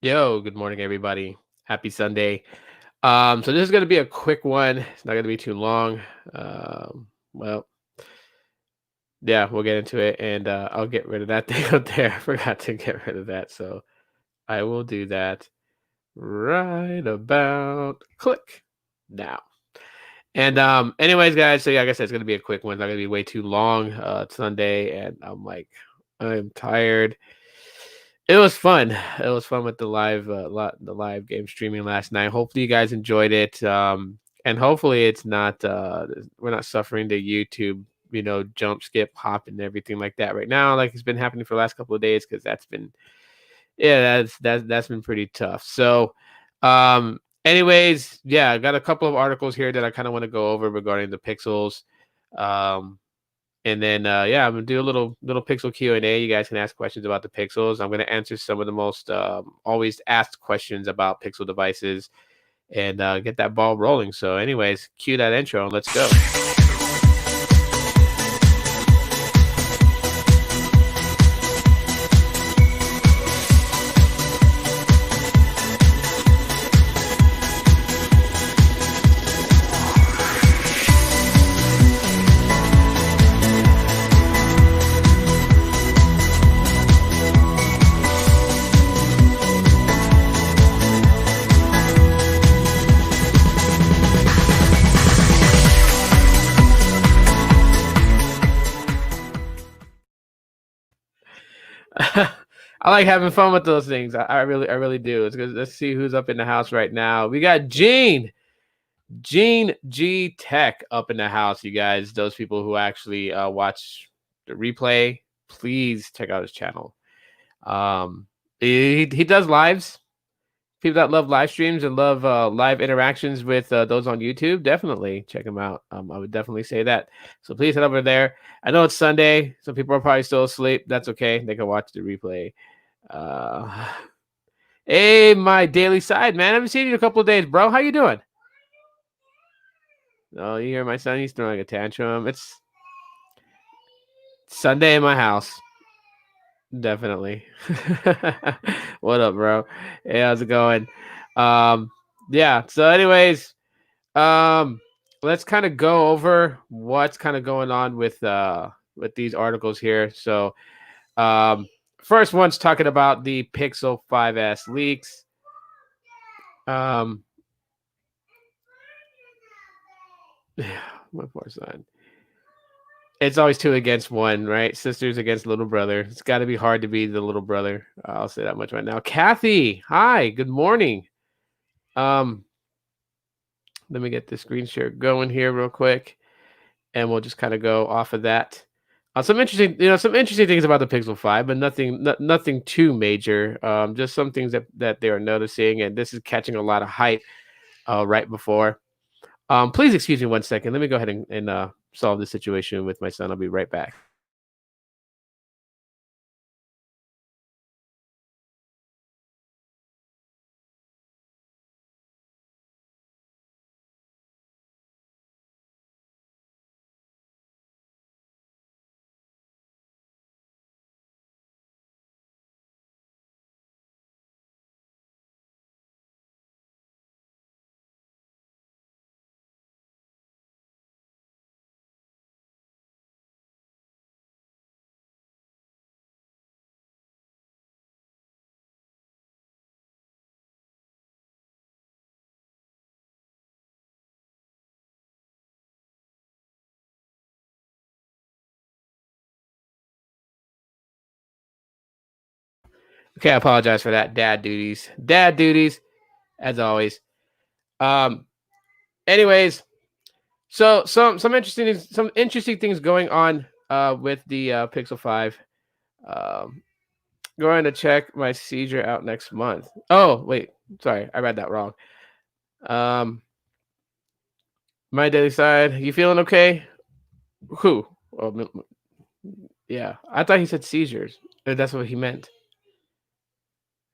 Yo, good morning, everybody. Happy Sunday. So this is gonna be a quick one. It's not gonna be too long. Well, yeah, we'll get into it, and I'll get rid of that thing up there. I forgot to get rid of that, so I will do that right about click now. And anyways, guys, so yeah, like I said, it's gonna be a quick one. It's not gonna be way too long. It's Sunday, and I'm tired. It was fun. It was fun with the the live game streaming last night. Hopefully you guys enjoyed it. And hopefully it's not we're not suffering the YouTube, jump, skip, hop, and everything like that right now, like it's been happening for the last couple of days, because that's been pretty tough. So anyways, yeah, I got a couple of articles here that I kind of want to go over regarding the pixels. Um and then yeah, I'm gonna do a little pixel Q&A. You guys can ask questions about the pixels. I'm gonna answer some of the most always asked questions about pixel devices, and get that ball rolling. So anyways, cue that intro and let's go. I like having fun with those things. I really do. It's good. Let's see who's up in the house right now. We got Gene G Tech up in the house, you guys. Those people who actually watch the replay, please check out his channel. He does lives. People that love live streams and love live interactions with those on YouTube, definitely check him out. I would definitely say that. So please head over there. I know it's Sunday, so people are probably still asleep. That's okay. They can watch the replay. Uh, hey, my daily side, man. I haven't seen you in a couple of days, bro. How you doing? Oh, you hear my son? He's throwing a tantrum. It's Sunday in my house. Definitely. What up, bro? Hey, how's it going? Um, yeah. So, anyways, um, let's kind of go over what's kind of going on with these articles here. So, um, first one's talking about the Pixel 5S leaks. Um, my poor son. It's always two against one, right? Sisters against little brother. It's got to be hard to be the little brother. I'll say that much right now. Kathy, hi, good morning. Um, Let me get the screen share going here real quick, and we'll just kind of go off of that. Some interesting things about the Pixel 5, but nothing too major. Just some things that they are noticing, and this is catching a lot of hype right before. Please excuse me 1 second. Let me go ahead and solve the situation with my son. I'll be right back. Okay, I apologize for that. Dad duties. Dad duties, as always. Um, anyways, so some interesting things going on with the Pixel 5. Um, Going to check my seizure out next month. Oh, wait, sorry, I read that wrong. Um, my daily side, you feeling okay? Who? Oh, yeah, I thought he said seizures. That's what he meant.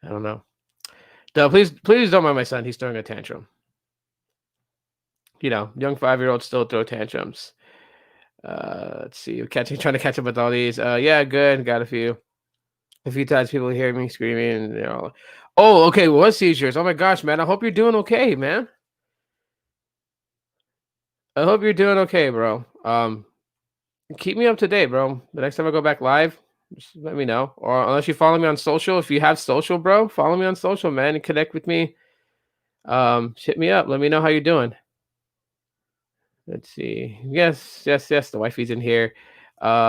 I don't know. No, please don't mind my son. He's throwing a tantrum. Young 5-year-olds still throw tantrums. Let's see. Trying to catch up with all these. Yeah, good. Got a few. A few times people hear me screaming and they're all, "Oh, okay, what seizures? Oh my gosh, man! I hope you're doing okay, man. I hope you're doing okay, bro. Keep me up to date, bro. The next time I go back live, just let me know. Or unless you follow me on social, if you have social, bro, follow me on social, man, and connect with me. Hit me up. Let me know how you're doing. Let's see. Yes, yes, yes. The wifey's in here.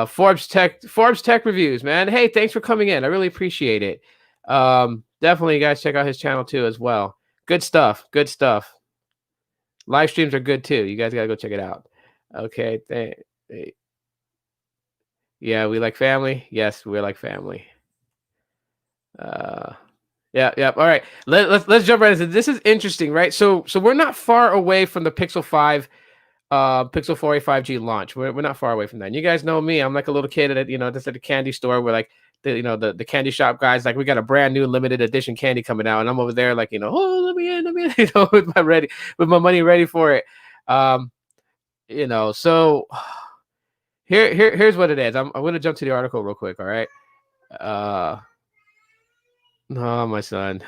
Forbes Tech Reviews, man. Hey, thanks for coming in. I really appreciate it. Definitely, you guys check out his channel too as well. Good stuff. Good stuff. Live streams are good too. You guys gotta go check it out. Okay. Yeah, we like family. Yes, we're like family. Uh, yeah, yeah. All right. Let's jump right into this. Is interesting, right? So we're not far away from the Pixel 5 Pixel 4a 5G launch. We're not far away from that. And you guys know me. I'm like a little kid at just at the candy store where like the candy shop guys like we got a brand new limited edition candy coming out and I'm over there like oh let me in with my money ready for it. Um so here's what it is. I'm going to jump to the article real quick, all right? Uh oh, my son.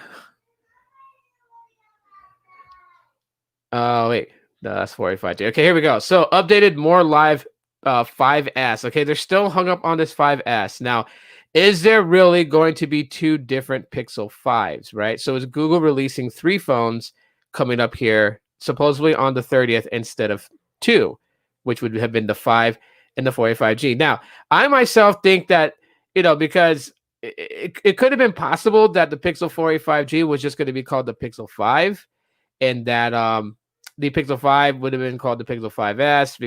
Oh wait, no, that's 485G. Okay, here we go. So updated more live 5S. Okay, they're still hung up on this 5S. Now, is there really going to be two different Pixel 5s, right? So is Google releasing three phones coming up here, supposedly on the 30th instead of two, which would have been the 5 and the 485G. Now, I myself think that, because it could have been possible that the Pixel 485G was just going to be called the Pixel 5 and that the Pixel 5 would have been called the Pixel 5S,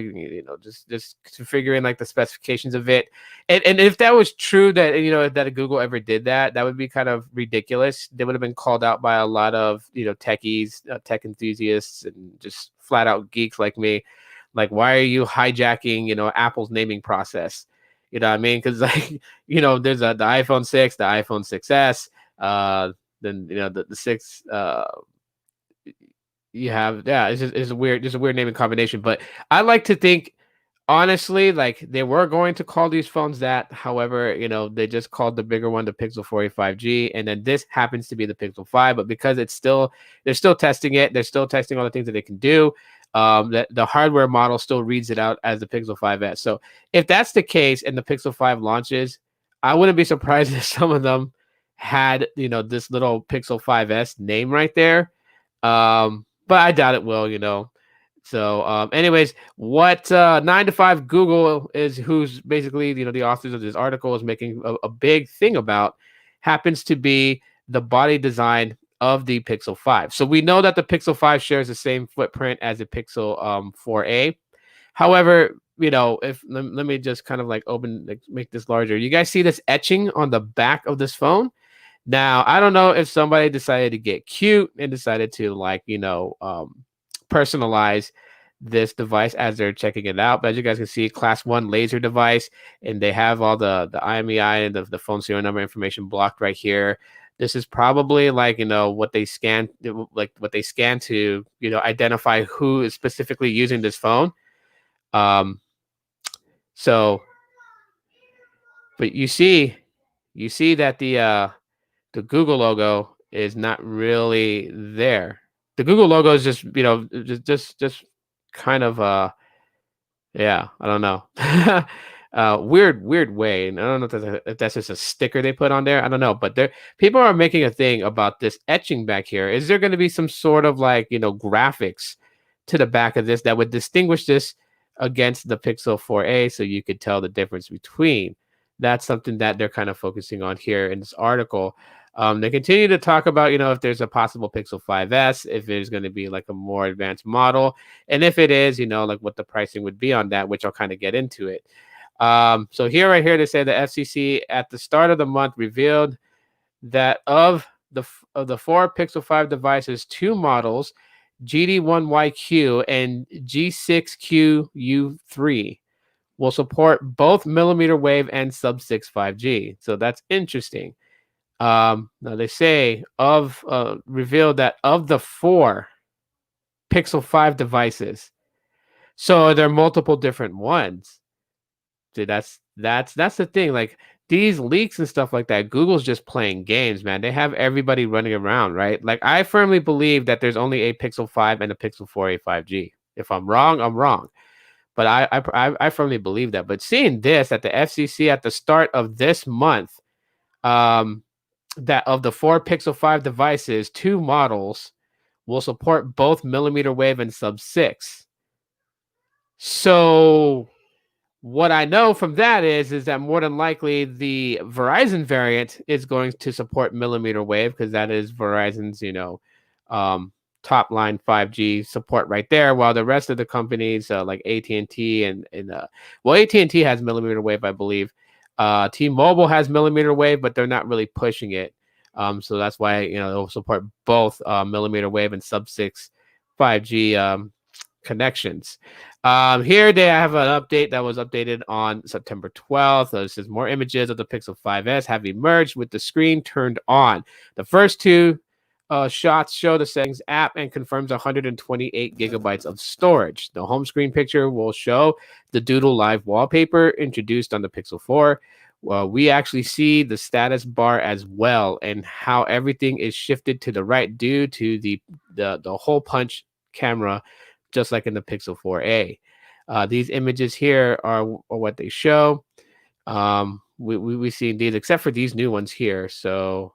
just figuring like the specifications of it. And if that was true that that Google ever did that, that would be kind of ridiculous. They would have been called out by a lot of techies, tech enthusiasts, and just flat out geeks like me. Like, why are you hijacking Apple's naming process? You know what I mean? Because like there's the iPhone 6, the iPhone 6S, then the 6. You have it's a weird naming combination, but I like to think honestly like they were going to call these phones that. However, they just called the bigger one the Pixel 45G, and then this happens to be the Pixel 5. But because they're still testing it, they're still testing all the things that they can do. That the hardware model still reads it out as the Pixel 5S. So if that's the case and the Pixel 5 launches, I wouldn't be surprised if some of them had this little Pixel 5S name right there. But I doubt it will. So, anyways, what 9 to 5 Google is, who's basically the authors of this article, is making a big thing about, happens to be the body design of the Pixel 5. So we know that the Pixel 5 shares the same footprint as the Pixel 4a. However, if let me just kind of like make this larger. You guys see this etching on the back of this phone? Now, I don't know if somebody decided to get cute and decided to personalize this device as they're checking it out. But as you guys can see, class 1 laser device, and they have all the IMEI and the phone serial number information blocked right here. This is probably what they scan, to identify who is specifically using this phone. So, but you see that the Google logo is not really there. The Google logo is just, just kind of yeah, I don't know. Weird way. And I don't know if that's just a sticker they put on there. I don't know, but people are making a thing about this etching back here. Is there going to be some sort of graphics to the back of this that would distinguish this against the Pixel 4a so you could tell the difference between? That's something that they're kind of focusing on here in this article. They continue to talk about, if there's a possible Pixel 5S, if there's going to be a more advanced model, and if it is, what the pricing would be on that, which I'll kind of get into it. So right here, they say the FCC at the start of the month revealed that of the 4 Pixel 5 devices, 2 models, GD1YQ and G6QU3, will support both millimeter wave and sub-6 5G. So that's interesting. Now they say revealed that of the 4 Pixel 5 devices, so there are multiple different ones. See, that's the thing. Like these leaks and stuff like that, Google's just playing games, man. They have everybody running around, right? Like, I firmly believe that there's only a Pixel 5 and a Pixel 4a 5G. If I'm wrong, I'm wrong. But I firmly believe that. But seeing this at the FCC at the start of this month, um, that of the 4 Pixel 5 devices, 2 models will support both millimeter wave and sub-6. So what I know from that is that more than likely the Verizon variant is going to support millimeter wave, because that is Verizon's, um, top line 5G support right there. While the rest of the companies like AT&T well, AT&T has millimeter wave, I believe. T-Mobile has millimeter wave, but they're not really pushing it. So that's why it'll support both millimeter wave and sub-6 5G connections. Here they have an update that was updated on September 12th. This says more images of the Pixel 5S have emerged with the screen turned on. The first 2 shots show the settings app and confirms 128 gigabytes of storage. The home screen picture will show the Doodle Live wallpaper introduced on the Pixel 4. We actually see the status bar as well, and how everything is shifted to the right due to the hole punch camera, just like in the Pixel 4a. These images here are what they show. We see these, except for these new ones here. So,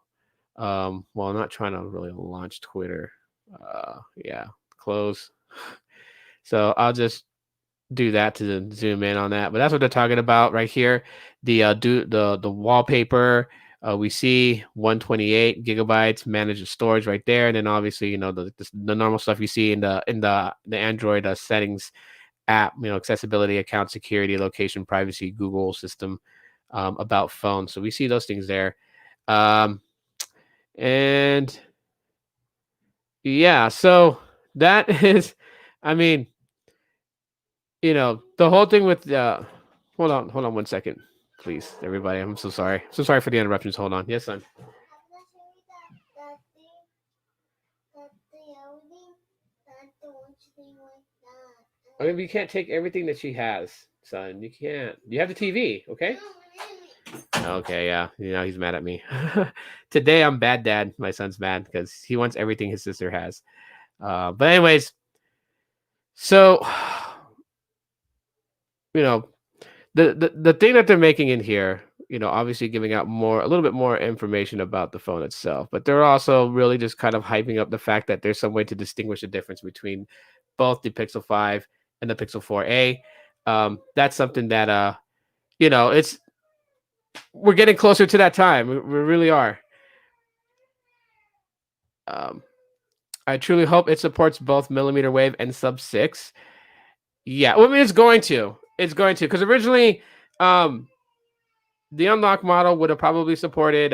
well, I'm not trying to really launch Twitter. Yeah, close. So I'll just do that to zoom in on that. But that's what they're talking about right here. The wallpaper. We see 128 gigabytes managed storage right there, and then obviously the normal stuff you see in the Android settings app, accessibility, account security, location, privacy, Google system, about phone. So we see those things there, and yeah, so that is, I mean, the whole thing with hold on 1 second, please, everybody. I'm so sorry. So sorry for the interruptions. Hold on. Yes, son. I mean, you can't take everything that she has, son. You can't. You have the TV, okay? Okay, yeah. He's mad at me. Today I'm bad dad. My son's mad because he wants everything his sister has. But anyways, so the thing that they're making in here, obviously giving out a little bit more information about the phone itself, but they're also really just kind of hyping up the fact that there's some way to distinguish the difference between both the Pixel 5 and the Pixel 4a. That's something that it's we're getting closer to that time. We really are. I truly hope it supports both millimeter wave and sub-6. Yeah, well, I mean, it's going to, because originally, the unlock model would have probably supported.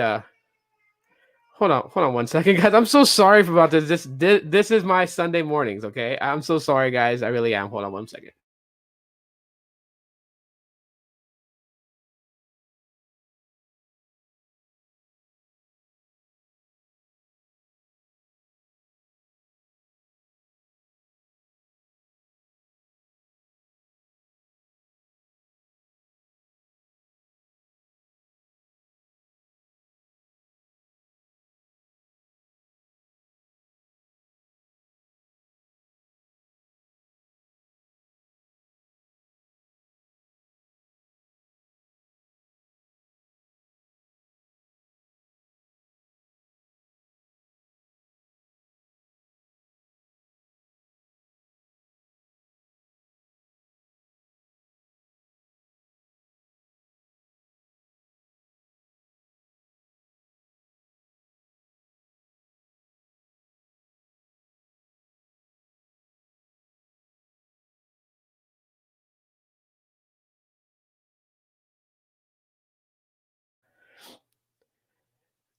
Hold on 1 second, guys. I'm so sorry about this. This is my Sunday mornings. Okay, I'm so sorry, guys. I really am. Hold on 1 second.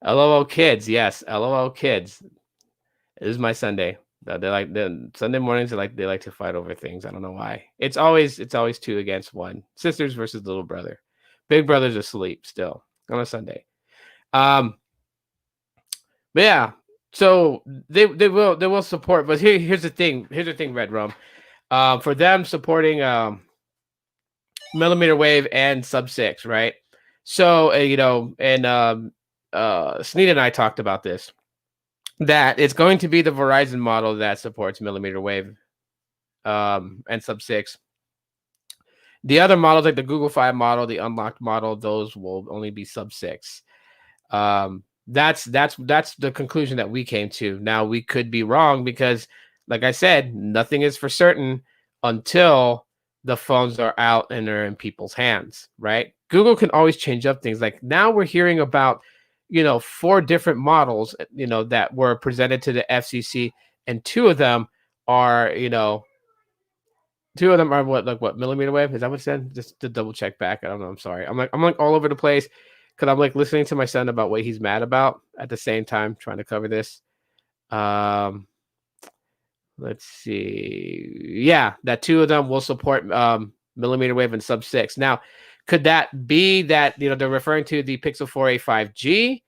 LOL kids, yes, LOL kids. It is my Sunday. They like the Sunday mornings. They like to fight over things. I don't know why. It's always 2 against 1. Sisters versus little brother. Big brother's asleep still on a Sunday. But yeah, so they will support. But here's the thing. Red Rum. For them supporting millimeter wave and sub-6, right? So Sneed and I talked about this, that it's going to be the Verizon model that supports millimeter wave and sub 6. The other models, like the Google 5 model, the unlocked model, those will only be sub 6. That's the conclusion that we came to. Now we could be wrong because, like I said, nothing is for certain until the phones are out and they're in people's hands, right? Google can always change up things. Like now we're hearing about, 4 different models, that were presented to the FCC, and are, you know, two of them are what millimeter wave? Is that what it said? Just to double check back. I don't know. I'm sorry. I'm like all over the place because I'm like listening to my son about what he's mad about at the same time trying to cover this. Um, let's see. Yeah, that 2 of them will support millimeter wave and sub 6. Now, could that be that they're referring to the Pixel 4a 5G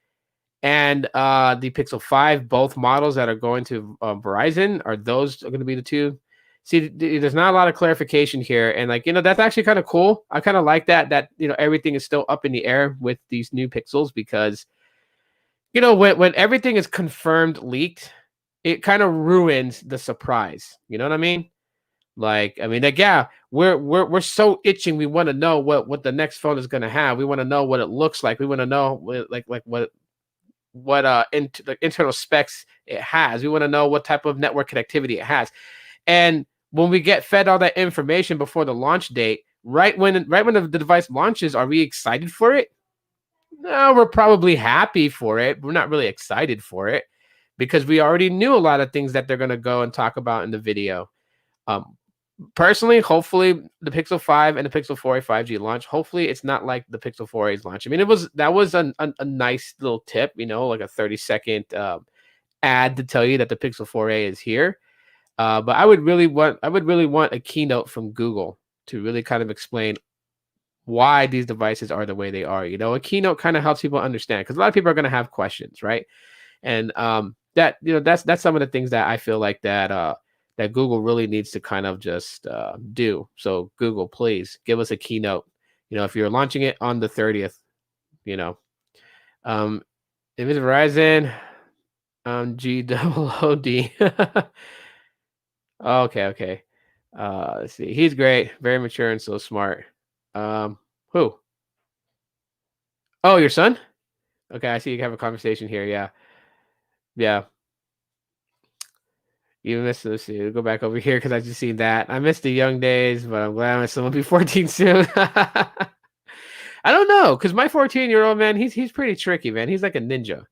and the Pixel 5, both models that are going to Verizon? Are those going to be the 2? See, there's not a lot of clarification here, and that's actually kind of cool. I kind of like that everything is still up in the air with these new Pixels, because when everything is confirmed leaked, it kind of ruins the surprise. You know what I mean? Yeah, we're so itching. We want to know what the next phone is going to have. We want to know what it looks like. We want to know the internal specs it has. We want to know what type of network connectivity it has. And when we get fed all that information before the launch date, right when the device launches, are we excited for it? No, we're probably happy for it. We're not really excited for it because we already knew a lot of things that they're going to go and talk about in the video. Um, Personally, hopefully the Pixel 5 and the Pixel 4a 5G launch, hopefully it's not like the Pixel 4a's launch. I mean, that was a nice little tip, like a 30-second ad to tell you that the Pixel 4a is here. But I would really want a keynote from Google to really kind of explain why these devices are the way they are. A keynote kind of helps people understand, because a lot of people are going to have questions, right? And that's some of the things that I feel like that Google really needs to kind of just do. So Google, please give us a keynote. If you're launching it on the 30th, um, if it's Verizon, GOOD. Okay. Let's see. He's great, very mature and so smart. Who? Oh, your son? Okay, I see you have a conversation here. Yeah. Yeah. You missed this. Go back over here because I just seen that. I missed the young days, but I'm glad my son will be 14 soon. I don't know, because my 14-year-old man, he's pretty tricky, man. He's like a ninja.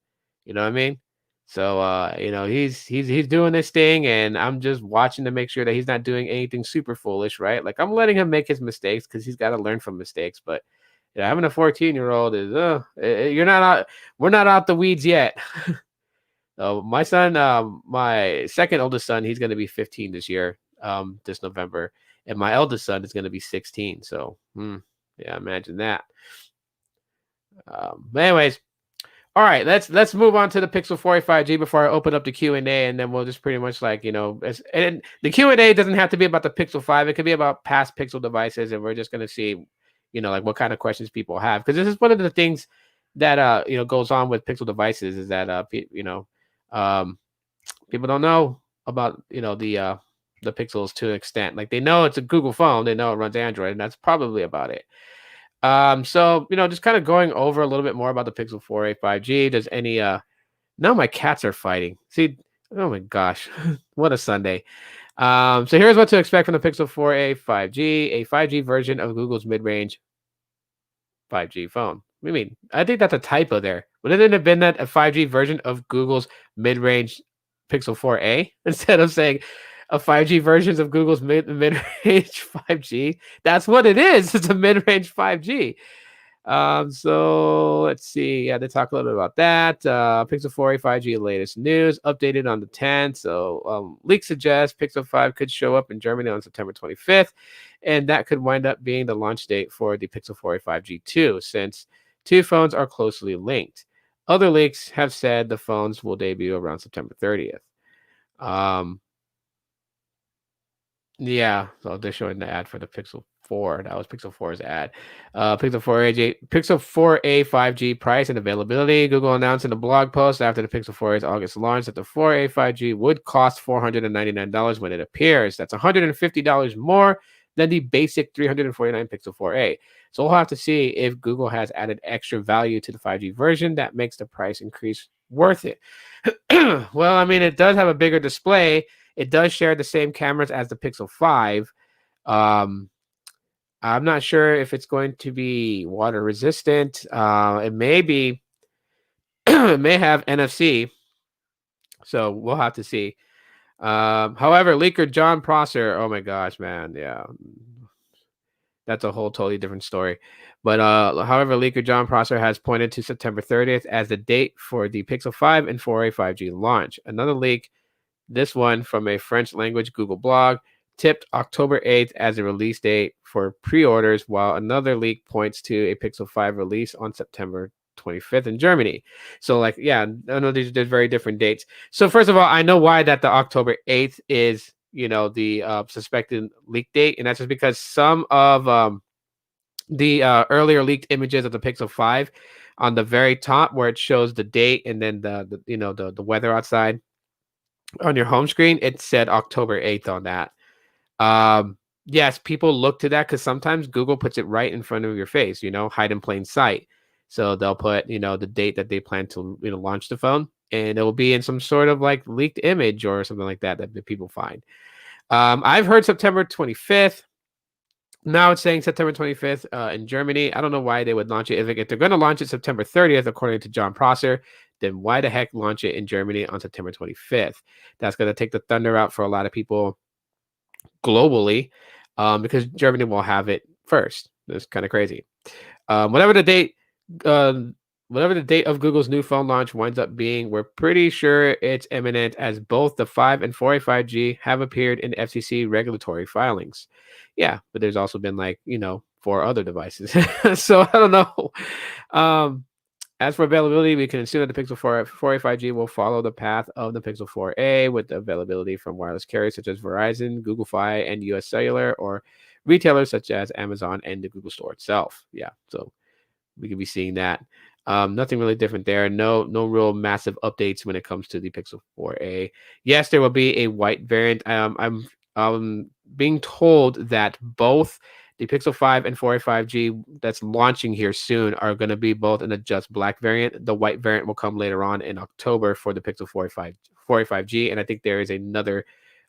You know what I mean? So he's doing this thing, and I'm just watching to make sure that he's not doing anything super foolish, right? Like, I'm letting him make his mistakes because he's got to learn from mistakes. But having a 14-year-old is you're not out. We're not out the weeds yet. My son, my second oldest son, he's going to be 15 this year, this November, and my eldest son is going to be 16. So, yeah, imagine that. But anyways, all right, let's move on to the Pixel 4a 5G before I open up the Q&A, and then we'll just pretty much and the Q&A doesn't have to be about the Pixel 5. It could be about past Pixel devices, and we're just going to see, what kind of questions people have, because this is one of the things that goes on with Pixel devices, is that people don't know about the Pixels to an extent. Like, they know it's a Google phone, they know it runs Android, and that's probably about it. So just kind of going over a little bit more about the Pixel 4a 5G. Does any now my cats are fighting. See, oh my gosh, what a Sunday. So here's what to expect from the Pixel 4a 5G, a 5G version of Google's mid-range 5G phone. I mean, I think that's a typo there. Wouldn't it have been that a 5G version of Google's mid-range Pixel 4a instead of saying a 5G version of Google's mid-range 5G? That's what it is. It's a mid-range 5G. So let's see. Yeah, they talk a little bit about that. Pixel 4a 5G latest news, updated on the 10th. So leaks suggest Pixel 5 could show up in Germany on September 25th, and that could wind up being the launch date for the Pixel 4a 5G 2, since two phones are closely linked. Other leaks have said the phones will debut around September 30th. Yeah, so they're showing the ad for the Pixel 4. That was Pixel 4's ad. Pixel 4a 5G price and availability. Google announced in a blog post after the Pixel 4a's August launch that the 4a 5G would cost $499 when it appears. That's $150 more than the basic 349 Pixel 4a. So we'll have to see if Google has added extra value to the 5G version that makes the price increase worth it. Well, I mean, it does have a bigger display. It does share the same cameras as the Pixel 5. I'm not sure if it's going to be water resistant. It may be, it may have NFC. So we'll have to see. However, leaker John Prosser, oh my gosh, man. Yeah. That's a whole totally different story. But however, leaker John Prosser has pointed to September 30th as the date for the Pixel 5 and 4a 5G launch. Another leak, this one from a French language Google blog, tipped October 8th as a release date for pre-orders, while another leak points to a Pixel 5 release on September 25th in Germany. So like, yeah, I know there's very different dates. So first of all, I know why that the October 8th is, the suspected leak date, and that's just because some of the earlier leaked images of the Pixel 5 on the very top where it shows the date and then the weather outside on your home screen, it said October 8th on that. Yes, people look to that because sometimes Google puts it right in front of your face, hide in plain sight. So they'll put, the date that they plan to, launch the phone, and it will be in some sort of like leaked image or something like that that people find. I've heard September 25th. Now it's saying September 25th in Germany. I don't know why they would launch it. If they're going to launch it September 30th, according to John Prosser, then why the heck launch it in Germany on September 25th? That's going to take the thunder out for a lot of people globally, because Germany will have it first. It's kind of crazy. Whatever the date of Google's new phone launch winds up being, we're pretty sure it's imminent, as both the 5 and 4A 5G have appeared in FCC regulatory filings. Yeah, but there's also been 4 other devices. So I don't know. As for availability, we can assume that the Pixel 4a 5G will follow the path of the Pixel 4a, with the availability from wireless carriers such as Verizon, Google Fi, and US Cellular, or retailers such as Amazon and the Google Store itself. Yeah, so we could be seeing that. Nothing really different there. No real massive updates when it comes to the Pixel 4a. Yes, there will be a white variant. I'm being told that both the Pixel 5 and 4a 5G that's launching here soon are going to be both in a just black variant. The white variant will come later on in October for the Pixel 4a 5G, and I think there is another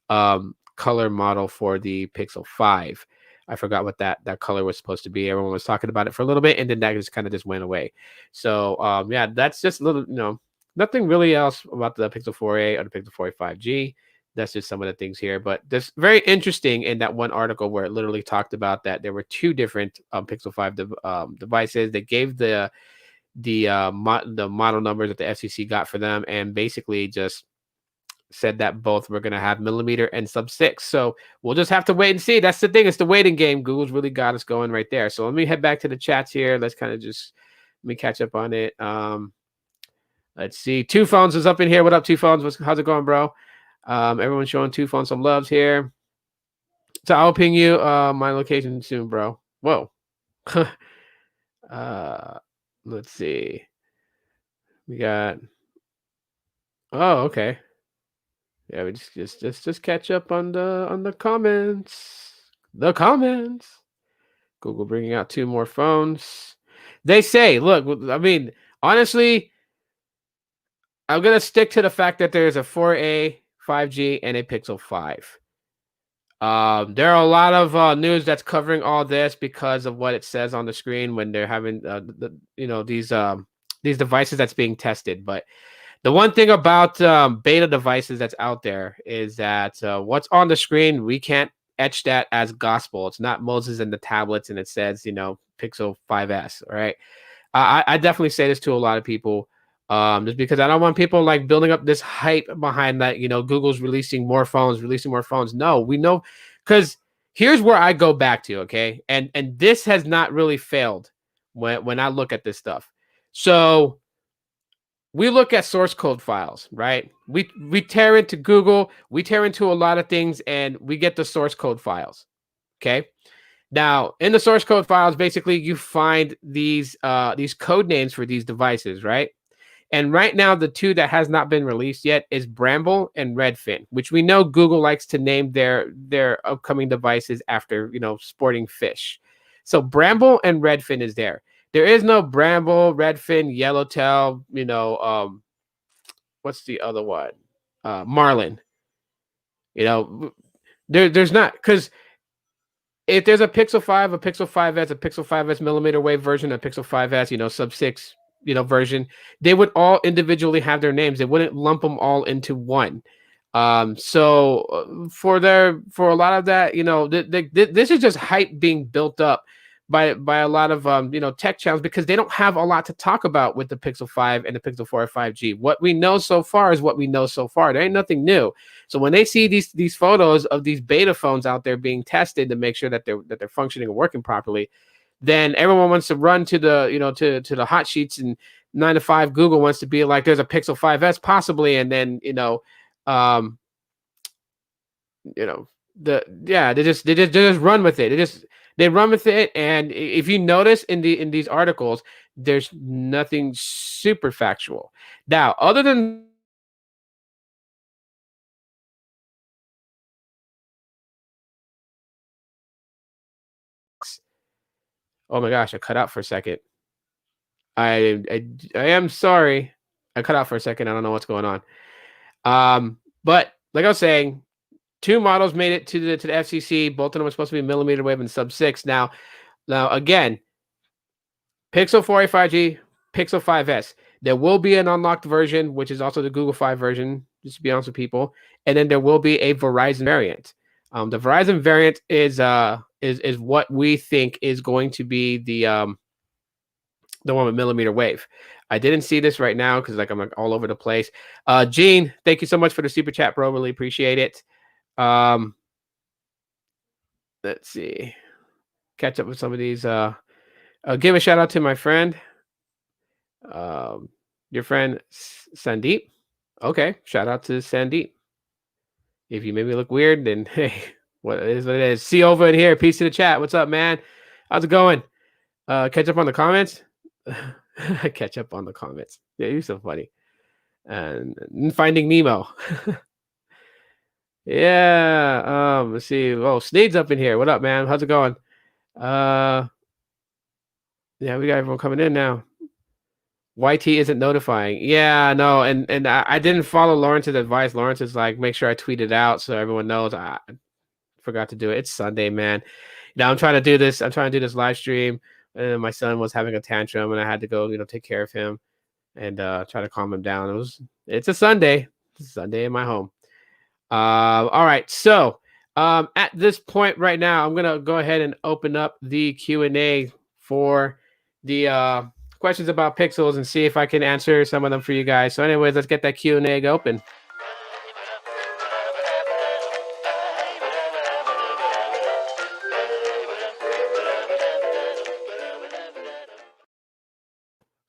color model for the Pixel 5. I forgot what that color was supposed to be. Everyone was talking about it for a little bit, and then that just went away. So yeah, that's just a little, nothing really else about the Pixel 4a or the Pixel 4a 5G. That's just some of the things here. But that's very interesting in that one article where it literally talked about that there were 2 different Pixel 5 devices. They gave the model numbers that the FCC got for them, and basically just said that both were going to have millimeter and sub 6. So we'll just have to wait and see. That's the thing. It's the waiting game. Google's really got us going right there. So let me head back to the chats here. Let's kind of let me catch up on it. Let's see. 2 Phones is up in here. What up, 2 Phones? How's it going, bro? Everyone's showing 2 Phones some loves here. So I'll ping you my location soon, bro. Whoa. Let's see. We got. Oh, okay. Yeah, we just catch up on the comments. The comments. Google bringing out 2 more phones. They say, look, I mean, honestly, I'm gonna stick to the fact that there's a 4a 5G and a Pixel 5. There are a lot of news that's covering all this because of what it says on the screen when they're having these devices that's being tested. But the one thing about beta devices that's out there is that what's on the screen, we can't etch that as gospel. It's not Moses and the tablets and it says, Pixel 5S. All right. I definitely say this to a lot of people, just because I don't want people like building up this hype behind that, Google's releasing more phones. No, we know, because here's where I go back to. Okay. And this has not really failed when I look at this stuff. So we look at source code files, right? We tear into Google, we tear into a lot of things, and we get the source code files. Okay. Now, in the source code files, basically you find these code names for these devices, right? And right now, the two that has not been released yet is Bramble and Redfin, which we know Google likes to name their upcoming devices after, sporting fish. So Bramble and Redfin is there. There is no Bramble, Redfin, Yellowtail. What's the other one? Marlin. You know, there's not, because if there's a Pixel 5, a Pixel 5S, a Pixel 5S millimeter wave version, a Pixel 5S, sub 6, version, they would all individually have their names. They wouldn't lump them all into one. For a lot of that, this is just hype being built up by a lot of tech channels, because they don't have a lot to talk about with the Pixel 5 and the Pixel 4 5G. What we know so far is what we know so far. There ain't nothing new. So when they see these photos of these beta phones out there being tested to make sure that they're functioning and working properly, then everyone wants to run to the to the hot sheets, and 9 to 5 Google wants to be like, there's a Pixel 5S possibly, and then um they just run with it. They run with it. And if you notice in these articles, there's nothing super factual. Now, other than oh my gosh, I cut out for a second. I am sorry. I cut out for a second. I don't know what's going on. But like I was saying, two models made it to the FCC. Both of them are supposed to be millimeter wave and sub 6. Now again, Pixel 4a 5G, Pixel 5S. There will be an unlocked version, which is also the Google 5 version, just to be honest with people. And then there will be a Verizon variant. The Verizon variant is what we think is going to be the one with millimeter wave. I didn't see this right now because I'm like all over the place. Gene, thank you so much for the super chat, bro. Really appreciate it. Let's see. Catch up with some of these. Give a shout out to my friend. Your friend Sandeep. Okay, shout out to Sandeep. If you made me look weird, then hey, what it is. See you over in here. Peace to the chat. What's up, man? How's it going? Catch up on the comments. Catch up on the comments. Yeah, you're so funny. And Finding Nemo. Yeah. Let's see. Oh, Sneed's up in here. What up, man? How's it going? Yeah, we got everyone coming in now. YT isn't notifying. Yeah, no, and I didn't follow Lawrence's advice. Lawrence is like, make sure I tweet it out so everyone knows. I forgot to do it. It's Sunday, man. I'm trying to do this. I'm trying to do this live stream, and my son was having a tantrum, and I had to go, take care of him and try to calm him down. It's a Sunday. It's a Sunday in my home. All right, so at this point right now, I'm gonna go ahead and open up the Q&A for the questions about pixels and see if I can answer some of them for you guys. So anyways, let's get that Q&A open.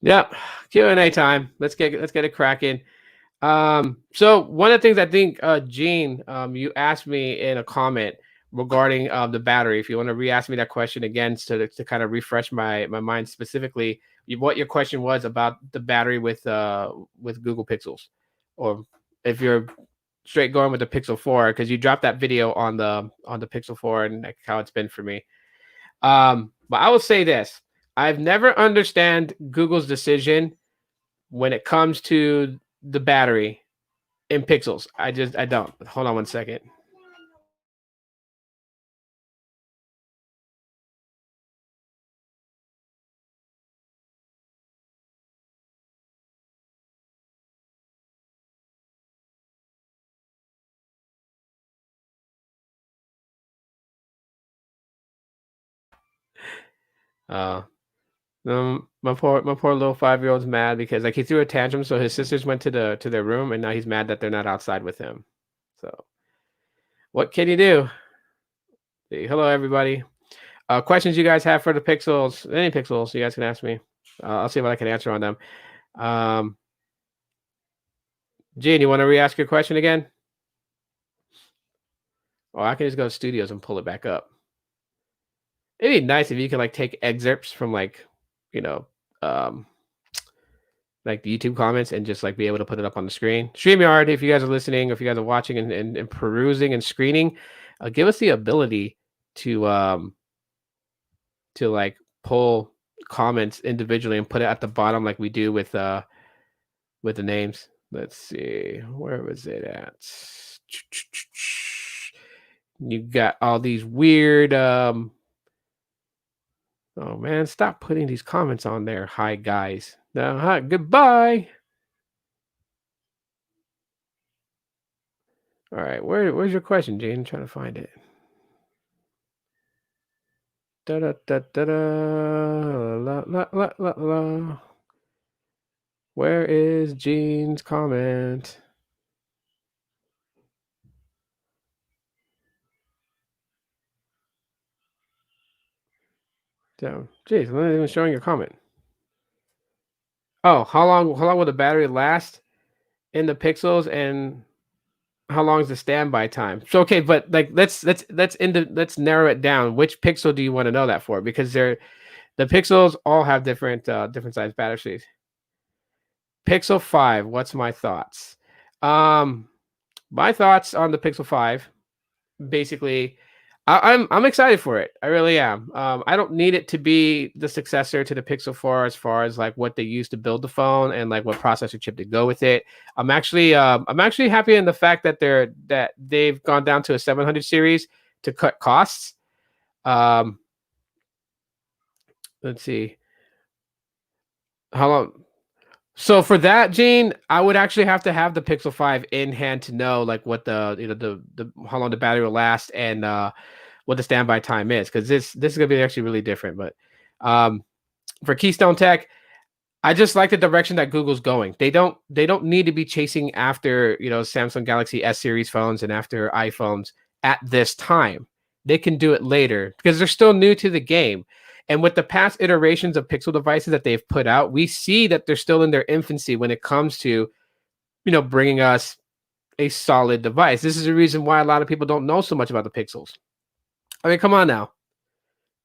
Yep, Q&A time. Let's get it cracking. So one of the things I think, Gene, you asked me in a comment regarding the battery. If you want to re-ask me that question again to kind of refresh my mind specifically, what your question was about the battery with Google Pixels, or if you're straight going with the Pixel 4, because you dropped that video on the Pixel 4 and how it's been for me. But I will say this: I've never understand Google's decision when it comes to the battery in pixels. I don't. Hold on one second. Uh, my poor little 5-year-old's mad because he threw a tantrum, so his sisters went to their room, and now he's mad that they're not outside with him. So what can you do? Hello, everybody. Questions you guys have for the pixels? Any pixels you guys can ask me. I'll see what I can answer on them. Gene, you want to re-ask your question again? Or I can just go to Studios and pull it back up. it'd be nice if you could like take excerpts from like, you know, um, like the YouTube comments and just like be able to put it up on the screen. StreamYard, if you guys are listening, or if you guys are watching and perusing and screening, give us the ability to like pull comments individually and put it at the bottom like we do with the names. Let's see, where was it at? You got all these weird oh man, stop putting these comments on there. Hi guys. No, hi, goodbye. All right, where's your question, Jane? I'm trying to find it. Da da da da da la la la la la. Where is Jean's comment? Damn, jeez, I'm not even showing your comment. Oh, how long will the battery last in the pixels, and how long is the standby time? So okay, but like let's narrow it down. Which pixel do you want to know that for? Because the pixels all have different size batteries. Pixel 5, what's my thoughts? Um my thoughts on the Pixel 5, basically, I'm excited for it. I really am. I don't need it to be the successor to the Pixel 4 as far as like what they used to build the phone and like what processor chip to go with it. I'm actually happy in the fact that they've gone down to a 700 series to cut costs. Um, let's see how long. So for that, Gene, I would actually have to have the Pixel 5 in hand to know like what the how long the battery will last and what the standby time is, because this is gonna be actually really different. But um, for Keystone Tech, I just like the direction that Google's going. They don't need to be chasing after Samsung Galaxy S series phones and after iPhones at this time. They can do it later because they're still new to the game. And with the past iterations of Pixel devices that they've put out, we see that they're still in their infancy when it comes to bringing us a solid device. This is the reason why a lot of people don't know so much about the Pixels. I mean, come on now.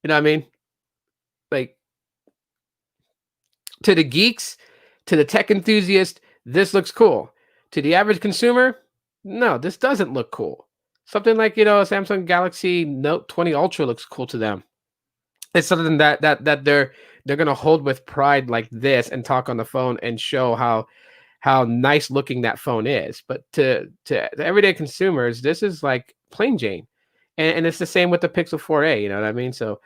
You know what I mean? Like, to the geeks, to the tech enthusiast, this looks cool. To the average consumer, no, this doesn't look cool. Something like, Samsung Galaxy Note 20 Ultra looks cool to them. It's something that they're gonna hold with pride like this and talk on the phone and show how nice looking that phone is. But to the everyday consumers, this is like plain Jane. And it's the same with the Pixel 4a, you know what I mean? So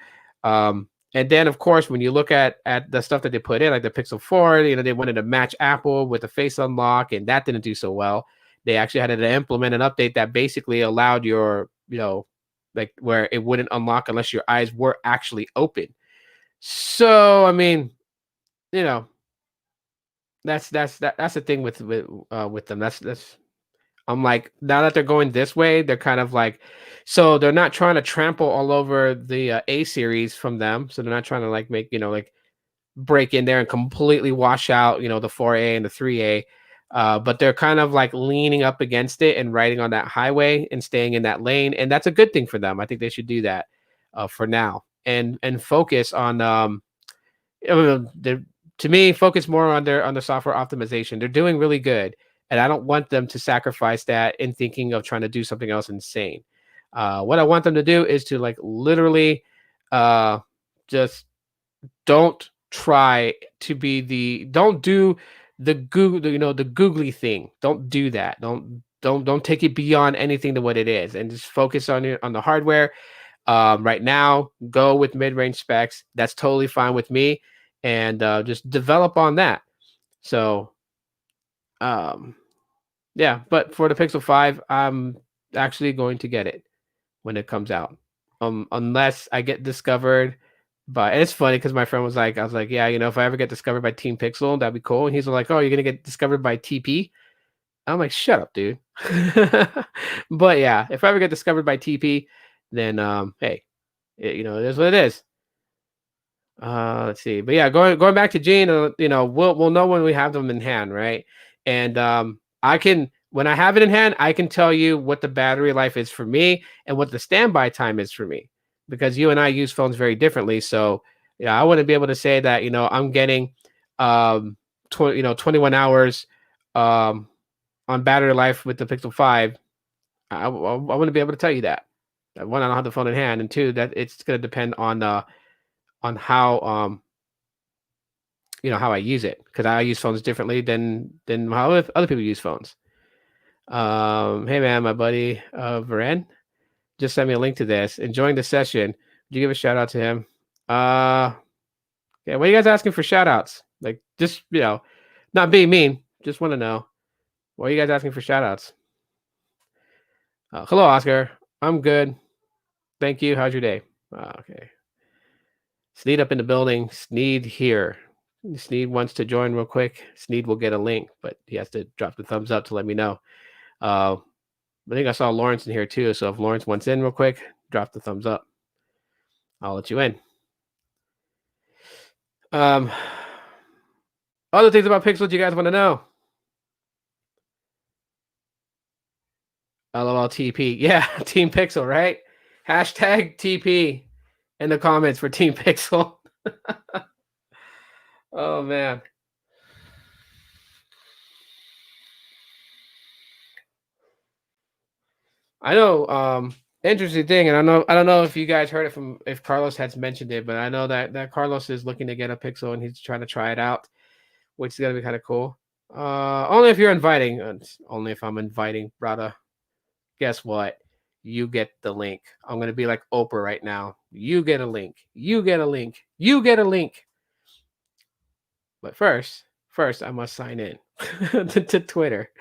and then of course when you look at the stuff that they put in, like the Pixel 4, they wanted to match Apple with the face unlock, and that didn't do so well. They actually had to implement an update that basically allowed your, like where it wouldn't unlock unless your eyes were actually open. So I mean, you know, that's the thing with them. That's I'm like, now that they're going this way, they're kind of like, so they're not trying to trample all over the A series from them. So they're not trying to like make, like break in there and completely wash out, the 4A and the 3A. But they're kind of like leaning up against it and riding on that highway and staying in that lane. And that's a good thing for them. I think they should do that for now and focus on, to me, focus more on their software optimization. They're doing really good. And I don't want them to sacrifice that in thinking of trying to do something else insane. What I want them to do is to like literally just don't try to be don't do the Google, the googly thing. Don't do that. Don't take it beyond anything to what it is, and just focus on the hardware. Right now, go with mid-range specs. That's totally fine with me, and just develop on that. So, yeah. But for the Pixel 5, I'm actually going to get it when it comes out, unless I get discovered. But it's funny because my friend I was like, yeah, if I ever get discovered by Team Pixel, that'd be cool. And he's like, oh, you're gonna get discovered by TP? I'm like, shut up, dude. But yeah, if I ever get discovered by TP, then hey, it is what it is. Let's see. But yeah, going back to Gene, we'll know when we have them in hand, right? And I can, when I have it in hand, I can tell you what the battery life is for me and what the standby time is for me. because you and I use phones very differently. So yeah, I wouldn't be able to say that I'm getting 21 hours um on battery life with the Pixel 5. I wouldn't be able to tell you that. One, I don't have the phone in hand, and two, that it's going to depend on how how I use it, because I use phones differently than how other people use phones. Hey man, my buddy Varen just sent me a link to this. Enjoying the session. Would you give a shout out to him? Yeah, why are you guys asking for shout outs? Like, just not being mean. Just want to know, why are you guys asking for shout outs? Hello, Oscar. I'm good. Thank you. How's your day? Okay. Sneed up in the building. Sneed here. Sneed wants to join real quick. Sneed will get a link, but he has to drop the thumbs up to let me know. I think I saw Lawrence in here too. So if Lawrence wants in real quick, drop the thumbs up. I'll let you in. Other things about Pixel you guys want to know? LOL TP. Yeah, Team Pixel, right? Hashtag TP in the comments for Team Pixel. Oh man. I know interesting thing, and I don't know if you guys heard it from, if Carlos has mentioned it, but I know that Carlos is looking to get a Pixel and he's trying to try it out, which is gonna be kind of cool. Only if you're inviting, only if I'm inviting, brother. Guess what? You get the link. I'm gonna be like Oprah right now. You get a link. You get a link. You get a link. But first I must sign in to Twitter.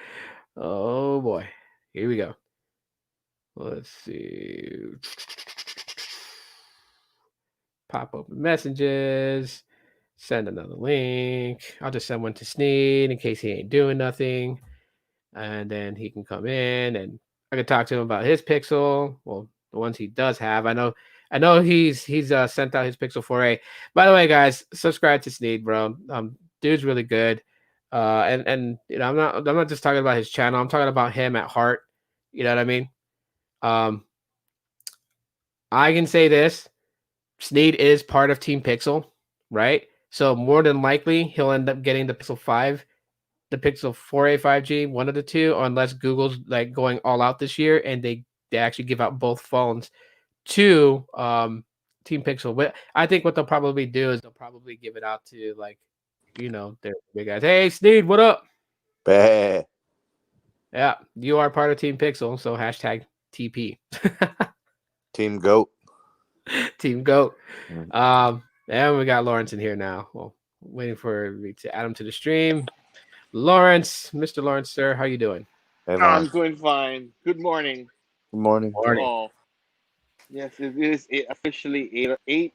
Oh boy. Here we go. Let's see. Pop open messages. Send another link. I'll just send one to Sneed in case he ain't doing nothing. And then he can come in and I can talk to him about his Pixel. Well, the ones he does have. I know he's sent out his Pixel 4a. By the way, guys, subscribe to Sneed, bro. Dude's really good. And I'm not just talking about his channel. I'm talking about him at heart. You know what I mean? I can say this: Sneed is part of Team Pixel, right? So more than likely, he'll end up getting the Pixel 5, the Pixel 4a 5G, one of the two, unless Google's like going all out this year and they actually give out both phones to Team Pixel. But I think what they'll probably do is they'll probably give it out to their big guys. Hey, Sneed, what up? Bah. Yeah, you are part of Team Pixel, so hashtag TP. Team Goat. Team Goat. Mm. And we got Lawrence in here now. Well, waiting for me to add him to the stream. Lawrence, Mr. Lawrence, sir, how you doing? Hey, I'm Lawrence. doing fine. Good morning Good morning. to Morning. all. Yes, it is officially 8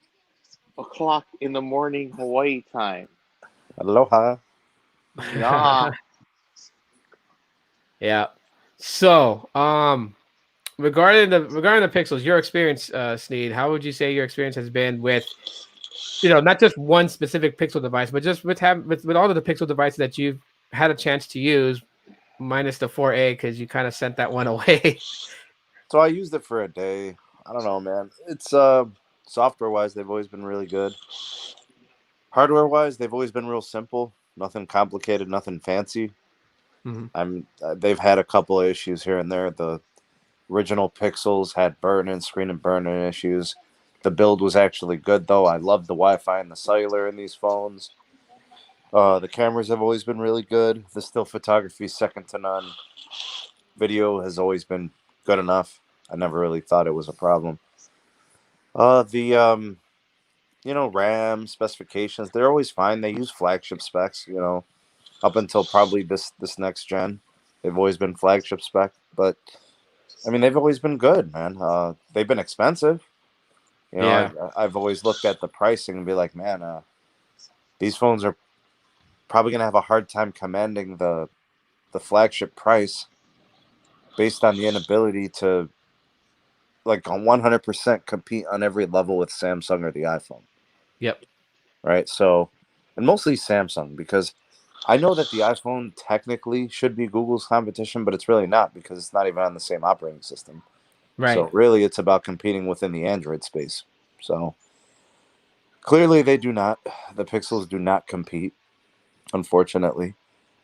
o'clock in the morning Hawaii time. Aloha. Yeah. Yeah. So, regarding the Pixels, your experience, Sneed, how would you say your experience has been with, not just one specific Pixel device, but just with all of the Pixel devices that you've had a chance to use, minus the 4a, because you kind of sent that one away. So I used it for a day. I don't know, man. It's software wise, they've always been really good. Hardware wise, they've always been real simple. Nothing complicated, nothing fancy. They've had a couple of issues here and there. The original Pixels had screen and burn-in issues. The build was actually good though. I love the Wi-Fi and the cellular in these phones. The cameras have always been really good. The still photography is second to none. Video has always been good enough. I never really thought it was a problem. The RAM specifications, they're always fine. They use flagship specs, up until probably this next gen. They've always been flagship spec, but I mean, they've always been good, man. They've been expensive. Yeah. I've always looked at the pricing and be like, man, these phones are probably gonna have a hard time commanding the flagship price based on the inability to like on 100% compete on every level with Samsung or the iPhone. Yep. Right. So, and mostly Samsung, because I know that the iPhone technically should be Google's competition, but it's really not because it's not even on the same operating system. Right. So really, it's about competing within the Android space. So clearly, they do not. The Pixels do not compete, unfortunately.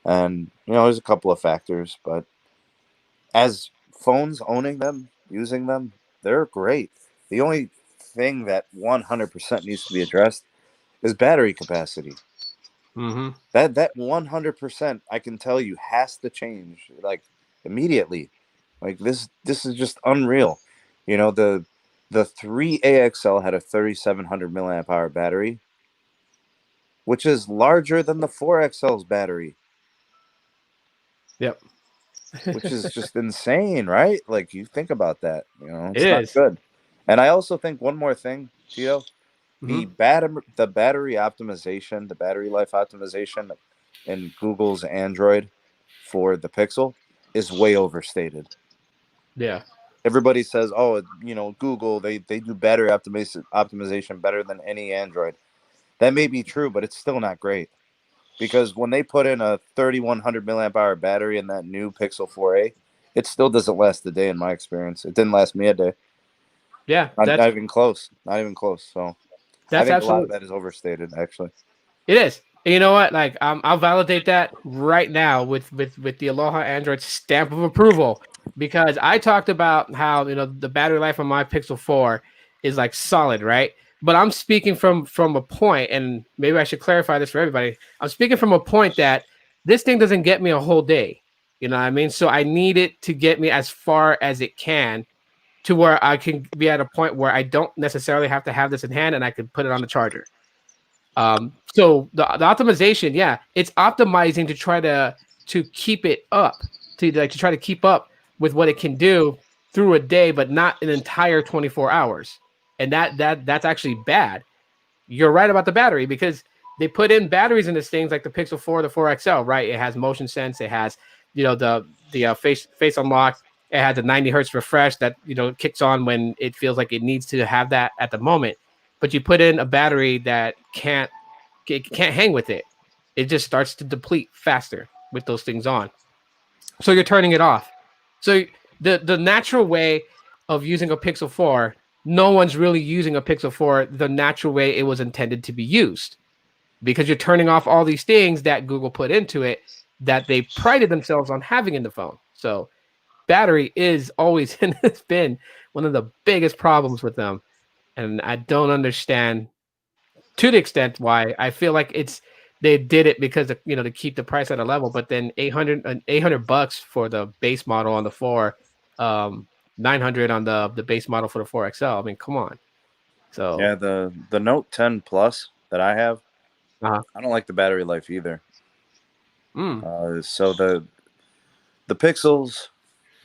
And there's a couple of factors, but as phones owning them, using them, they're great. The only thing that 100% needs to be addressed is battery capacity. Mm-hmm. That 100%, I can tell you, has to change like immediately. Like this is just unreal. The 3AXL had a 3700 milliamp hour battery, which is larger than the 4XL's battery, Yep. which is just insane, right? Like you think about that, It it's not is. good. And I also think one more thing, Tito, Mm-hmm. the battery optimization, the battery life optimization in Google's Android for the Pixel is way overstated. Yeah. Everybody says, "Oh, Google they do battery optimization better than any Android." That may be true, but it's still not great because when they put in a 3100 milliamp hour battery in that new Pixel 4a, it still doesn't last a day in my experience. It didn't last me a day. Yeah. Not even close. Not even close. So I That's think a lot of absolutely. that is overstated, actually. It is. And you know what? Like, I'll validate that right now with the Aloha Android stamp of approval, because I talked about how the battery life on my Pixel 4 is like solid, right? But I'm speaking from a point, and maybe I should clarify this for everybody. I'm speaking from a point that this thing doesn't get me a whole day. You know what I mean? So I need it to get me as far as it can, to where I can be at a point where I don't necessarily have to have this in hand and I can put it on the charger. So the optimization, yeah, it's optimizing to try to keep it up, to try to keep up with what it can do through a day, but not an entire 24 hours. And that's actually bad. You're right about the battery, because they put in batteries in this things like the Pixel 4, the 4XL, right? It has motion sense, it has the face unlock, it has a 90 hertz refresh that kicks on when it feels like it needs to have that at the moment. But you put in a battery that can't hang with it. It just starts to deplete faster with those things on. So you're turning it off. So the natural way of using a Pixel 4, no one's really using a Pixel 4 the natural way it was intended to be used, because you're turning off all these things that Google put into it that they prided themselves on having in the phone. So battery is always and it's been one of the biggest problems with them. And I don't understand, to the extent why I feel like they did it because to keep the price at a level, but then 800 bucks for the base model on the 4, 900 on the base model for the 4XL. I mean, come on. So Yeah, the Note 10 Plus that I have, uh I don't like the battery life either. mm, So the Pixels,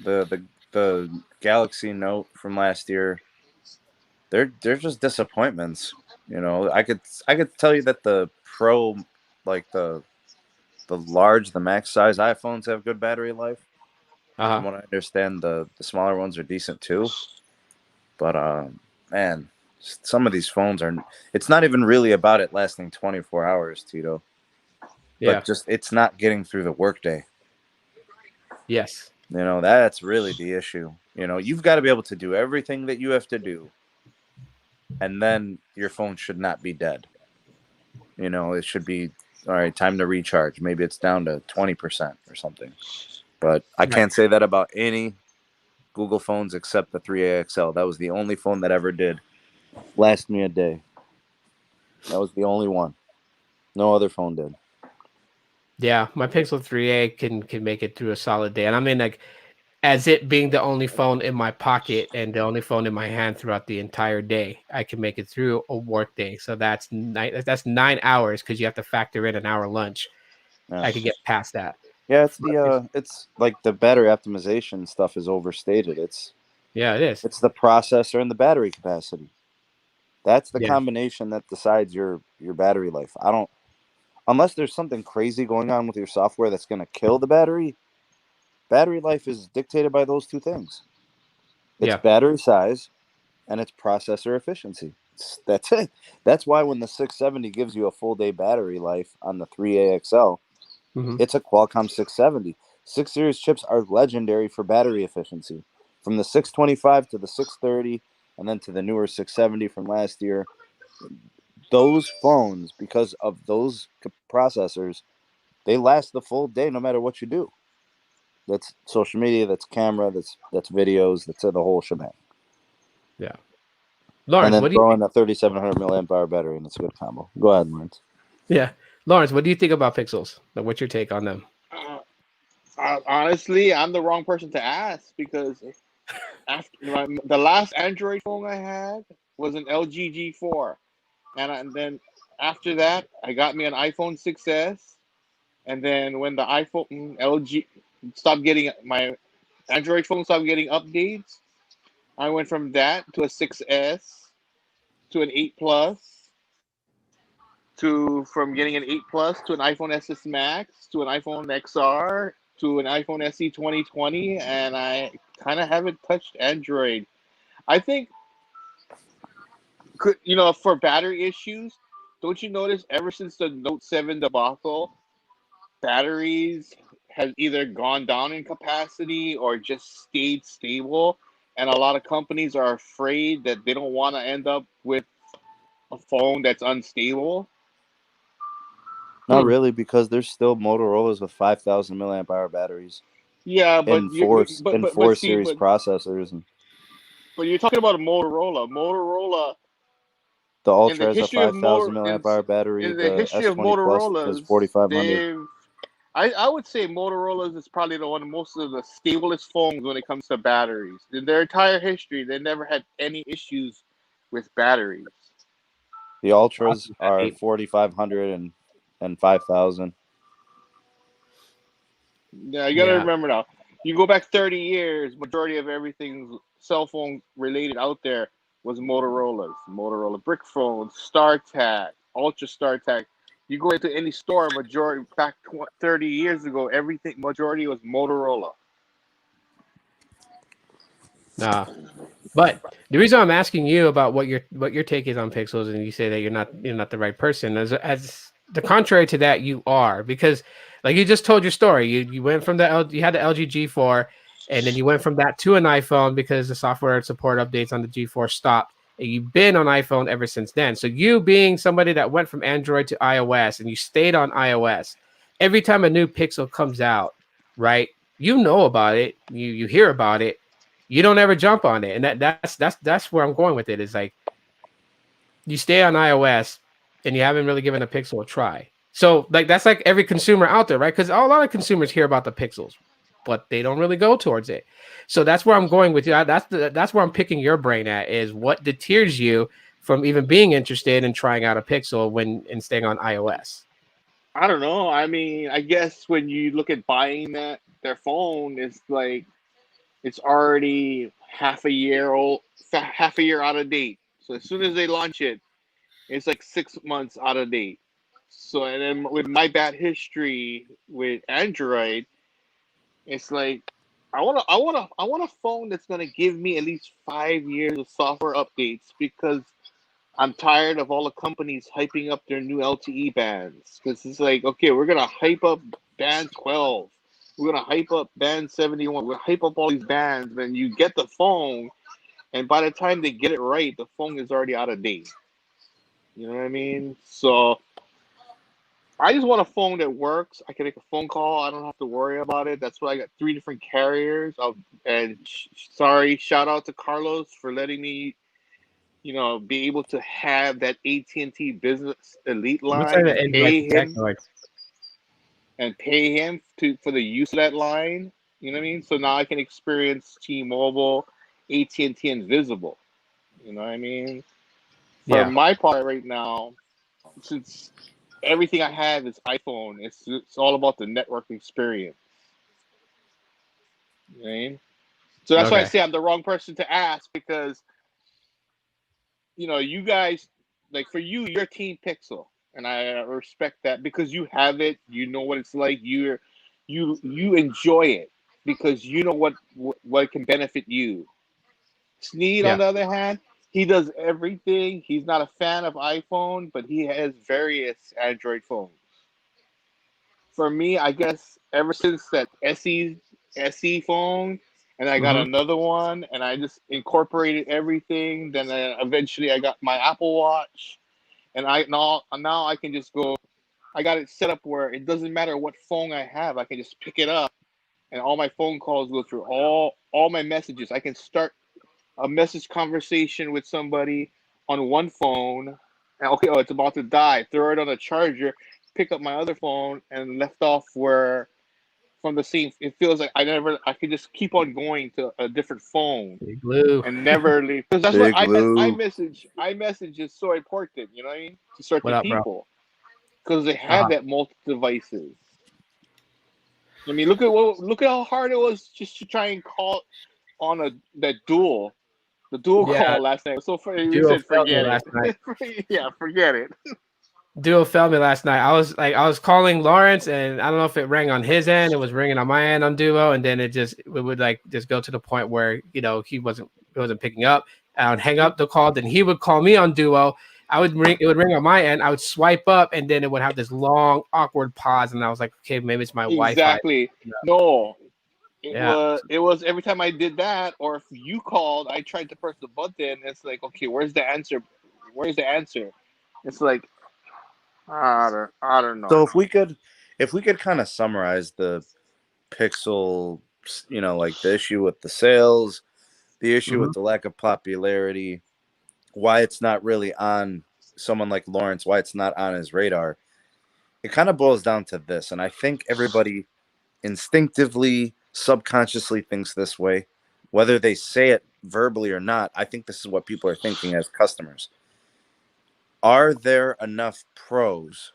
the Galaxy Note from last year, they're just disappointments. I could tell you that the Pro, like the max size iPhones have good battery life. From uh-huh. what I understand, the smaller ones are decent too. But man, some of these phones are. It's not even really about it lasting 24 hours, Tito. Yeah. But just it's not getting through the workday. Yes. That's really the issue. You've got to be able to do everything that you have to do, and then your phone should not be dead. It should be all right. Time to recharge. Maybe it's down to 20% or something. But I Right. can't say that about any Google phones except the 3AXL. That was the only phone that ever did last me a day. That was the only one. No other phone did. Yeah, my Pixel 3a can make it through a solid day. And I mean, like, as it being the only phone in my pocket and the only phone in my hand throughout the entire day, I can make it through a work day. So that's 9 hours, because you have to factor in an hour lunch. Yeah. I could get past that. Yeah, But it's like the battery optimization stuff is overstated. yeah, it is. It's the processor and the battery capacity. That's the Yeah. combination that decides your battery life. I don't unless there's something crazy going on with your software that's going to kill the battery. Battery life is dictated by those two things. It's Yeah. battery size and it's processor efficiency. That's it. That's why when the 670 gives you a full day battery life on the 3AXL, Hmm. it's a Qualcomm 670. 6 series chips are legendary for battery efficiency. from the 625 to the 630, and then to the newer 670 from last year. Those phones, because of those processors, they last the full day no matter what you do. That's social media, that's camera, that's videos, that's the whole shebang. Yeah. And Lawrence, then what do you throw think? in a 3700 milliamp hour battery, and it's a good combo. Go ahead, Lawrence. Yeah. Lawrence, what do you think about Pixels? Like, what's your take on them? Honestly, I'm the wrong person to ask because after the last Android phone I had was an LG G4, and then after that, I got me an iPhone 6s, and then when the iPhone LG stopped getting my Android phone stopped getting updates, I went from that to a 6s to an 8 Plus to from getting an 8 Plus to an iPhone SS Max to an iPhone XR to an iPhone SE 2020, and I kind of haven't touched Android. I think, for battery issues, don't you notice ever since the Note 7 debacle, batteries have either gone down in capacity or just stayed stable, and a lot of companies are afraid that they don't want to end up with a phone that's unstable. Not really, because there's still Motorola's with 5,000 milliamp hour batteries Yeah, in four see, series processors, and but you're talking about a Motorola. Motorola the in the Ultra has a history of 5,000 milliamp hour battery. in the The history of S20 Plus has Motorola's, 4,500. I would say Motorola's is probably the one of most of the stablest phones when it comes to batteries. In their entire history, they never had any issues with batteries. The Ultras are 4,500 and 5,000. Yeah, you got to Yeah. remember now. You go back 30 years, majority of everything cell phone related out there was Motorola's. Motorola brick phones, StarTAC, Ultra StarTAC. You go into any store, majority back 30 years ago, everything majority was Motorola. Nah. But the reason I'm asking you about what your take is on Pixels, and you say that you're not the right person, as the contrary to that, you are, because like you just told your story, you went from you had the LG G4, and then you went from that to an iPhone because the software support updates on the G4 stopped, and you've been on iPhone ever since then. So you being somebody that went from Android to iOS and you stayed on iOS, every time a new Pixel comes out, right? You know about it, you hear about it, you don't ever jump on it, and that's where I'm going with it. Is like you stay on iOS and you haven't really given a Pixel a try. So like that's like every consumer out there, right? Because a lot of consumers hear about the Pixels, but they don't really go towards it. So that's where I'm going with you. That's where I'm picking your brain at, is what deters you from even being interested in trying out a Pixel when and staying on iOS. I don't know. I mean, I guess when you look at buying their phone, it's like it's already half a year old, half a year out of date. So as soon as they launch it, it's like 6 months out of date. So and then with my bad history with Android, it's like I want a phone that's gonna give me at least 5 years of software updates because I'm tired of all the companies hyping up their new LTE bands. Because it's like, okay, we're gonna hype up band 12, we're gonna hype up band 71, we're gonna hype up all these bands. Then you get the phone, and by the time they get it right, the phone is already out of date. You know what I mean? So I just want a phone that works. I can make a phone call. I don't have to worry about it. That's why I got three different carriers. Sorry, shout out to Carlos for letting me, be able to have that AT&T Business Elite Looks like line the invite to Technoid. and pay him for the use of that line. You know what I mean? So now I can experience T-Mobile, AT&T, and Visible. You know what I mean? For Yeah. my part right now, since everything I have is iPhone, it's all about the network experience. You know what I mean? So that's why I Okay. say I'm the wrong person to ask because you guys, like for you, you're Team Pixel, and I respect that because you have it. You know what it's like. You enjoy it because you know what can benefit you. Sneed, on Yeah. the other hand, he does everything. He's not a fan of iPhone, but he has various Android phones. For me, I guess ever since that SE phone, and I got another one, and I just incorporated everything. Then eventually I got my Apple Watch, and now I can just go. I got it set up where it doesn't matter what phone I have. I can just pick it up, and all my phone calls go through all my messages. I can start a message conversation with somebody on one phone. And okay, oh, it's about to die. Throw it on a charger. Pick up my other phone and left off where from the same. It feels like I could just keep on going to a different phone Big Blue. and never leave. Because that's what Big Lou. iMessage is so important. You know what I mean? To What certain up, bro? people because they have Uh-huh. that multi devices. I mean, look at how hard it was just to try and call on the dual Yeah, call last night. So we Duo said failed me forget last night. it. Yeah, forget it. Duo failed me last night. I was calling Lawrence, and I don't know if it rang on his end, it was ringing on my end on Duo, and then it would like just go to the point where he wasn't picking up. I would hang up the call, then he would call me on Duo. It would ring on my end. I would swipe up, and then it would have this long, awkward pause, and I was like, okay, maybe it's my Wi-Fi. Exactly. No, Yeah, it was every time I did that, or if you called, I tried to press the button. It's like, okay, where's the answer? Where's the answer? It's like I don't know. So if we could kind of summarize the Pixel, like the issue with the sales, the issue with the lack of popularity, why it's not really on someone like Lawrence, why it's not on his radar. It kind of boils down to this, and I think everybody instinctively, subconsciously thinks this way, whether they say it verbally or not. I think this is what people are thinking as customers. Are there enough pros,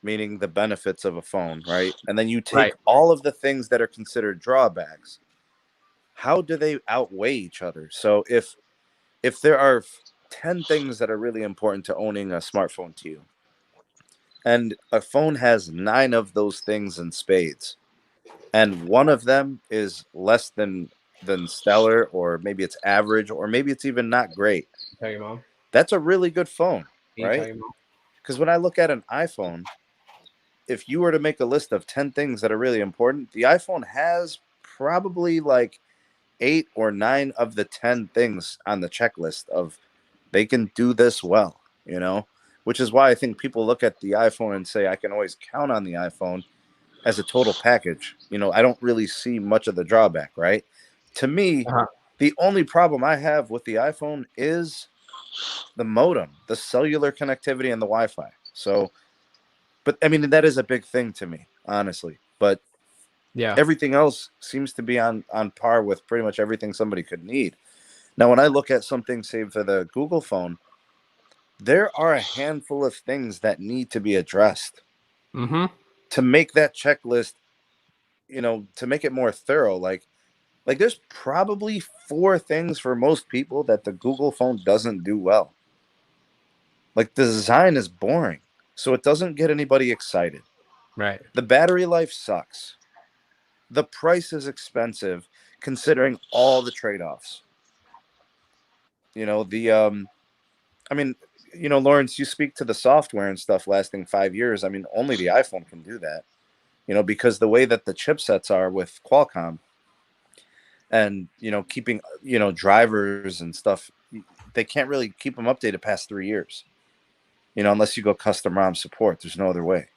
meaning the benefits of a phone, right? And then you take right. all of the things that are considered drawbacks. How do they outweigh each other? So if there are 10 things that are really important to owning a smartphone to you, and a phone has 9 of those things in spades, and one of them is less than stellar, or maybe it's average, or maybe it's even not great, Tell your mom. that's a really good phone, Can you tell right? your mom? Because when I look at an iPhone, if you were to make a list of 10 things that are really important, the iPhone has probably like 8 or 9 of the 10 things on the checklist of they can do this well, which is why I think people look at the iPhone and say, I can always count on the iPhone as a total package. I don't really see much of the drawback, right? To me, the only problem I have with the iPhone is the modem, the cellular connectivity, and the Wi-Fi. So, but I mean, that is a big thing to me, honestly. But Yeah. everything else seems to be on par with pretty much everything somebody could need. Now, when I look at something, say, for the Google phone, there are a handful of things that need to be addressed to make that checklist, to make it more thorough. Like there's probably 4 things for most people that the Google phone doesn't do well. Like the design is boring, so it doesn't get anybody excited. Right. The battery life sucks. The price is expensive considering all the trade-offs. I mean, Lawrence, you speak to the software and stuff lasting 5 years. I mean, only the iPhone can do that, because the way that the chipsets are with Qualcomm and, keeping, drivers and stuff, they can't really keep them updated past 3 years, unless you go custom ROM support. There's no other way.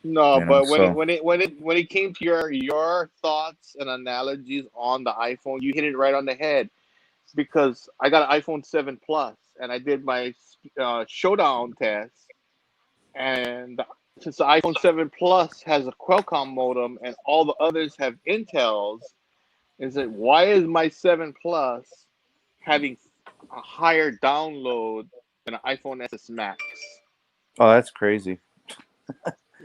No, but So when it came to your thoughts and analogies on the iPhone, you hit it right on the head because I got an iPhone 7 Plus and I did my showdown test, and since the iPhone 7 Plus has a Qualcomm modem and all the others have Intels, is that why is my 7 Plus having a higher download than an iPhone SS Max? oh, that's crazy.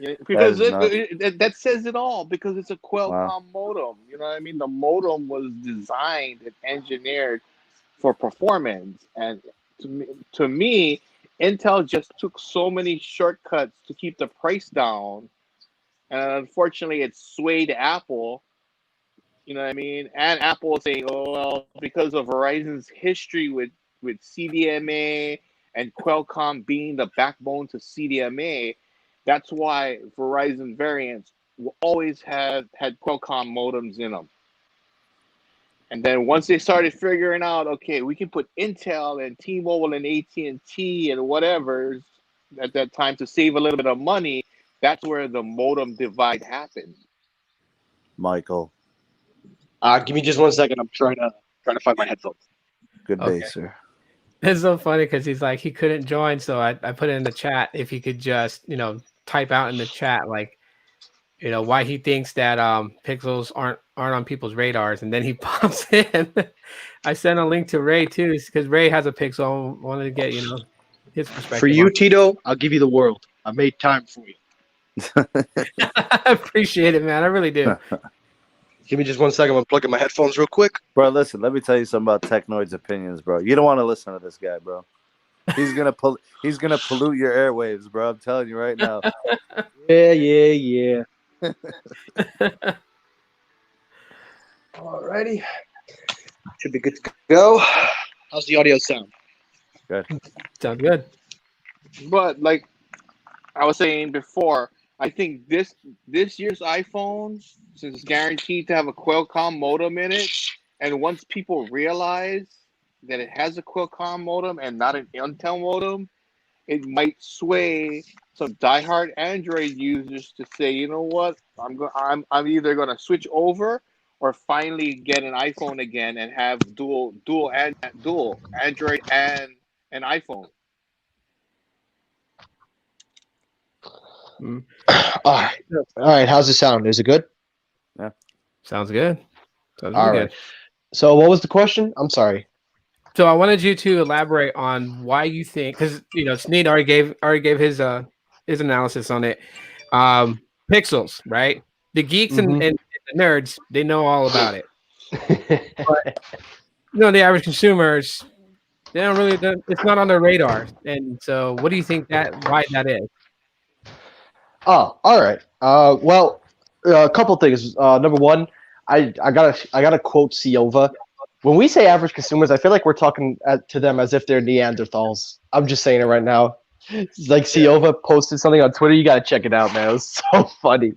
Yeah, That because is nuts. that says it all. Because it's a Wow. Qualcomm modem. You know what I mean? The modem was designed and engineered for performance, and to me, Intel just took so many shortcuts to keep the price down, and unfortunately, it swayed Apple. You know what I mean? And Apple saying, "Oh well, because of Verizon's history with CDMA and Qualcomm being the backbone to CDMA, that's why Verizon variants will always have had Qualcomm modems in them." And then once they started figuring out, okay, we can put Intel and T-Mobile and AT&T and whatever at that time to save a little bit of money, that's where the modem divide happened. Michael, Give me just 1 second. I'm trying to find my headphones. good Okay. day, sir. It's so funny because he's like he couldn't join, so I put it in the chat if he could just type out in the chat like why he thinks that pixels aren't on people's radars, and then he pops in. I sent a link to Ray too because Ray has a pixel. I wanted to get his perspective. For you, Tito, I'll give you the world. I made time for you. I appreciate it, man. I really do. Give me just 1 second. I'm plugging my headphones real quick. Bro, listen, let me tell you something about Technoid's opinions, bro. You don't want to listen to this guy, bro. He's gonna pollute your airwaves, bro. I'm telling you right now. Yeah. Alrighty. Should be good to go. How's the audio sound? Good. Sounds good. But like I was saying before, I think this year's iPhone, since it's guaranteed to have a Qualcomm modem in it, and once people realize that it has a Qualcomm modem and not an Intel modem, it might sway some diehard Android users to say, you know what, I'm either gonna switch over or finally get an iPhone again and have dual Android and an iPhone. All right. How's it sound? Is it good? Sounds good. Sounds All really right. good. So what was the question? I'm sorry. So I wanted you to elaborate on why you think, because Sneed already gave his analysis on it. Pixels, right? The geeks and the nerds, they know all about it. But the average consumers, they don't really. It's not on their radar. And so, what do you think why that is? Oh, all right. Well, a couple things. Number one, I gotta quote Silva. When we say average consumers, I feel like we're talking to them as if they're Neanderthals. I'm just saying it right now. It's like Silva posted something on Twitter. You gotta check it out, man. It was so funny.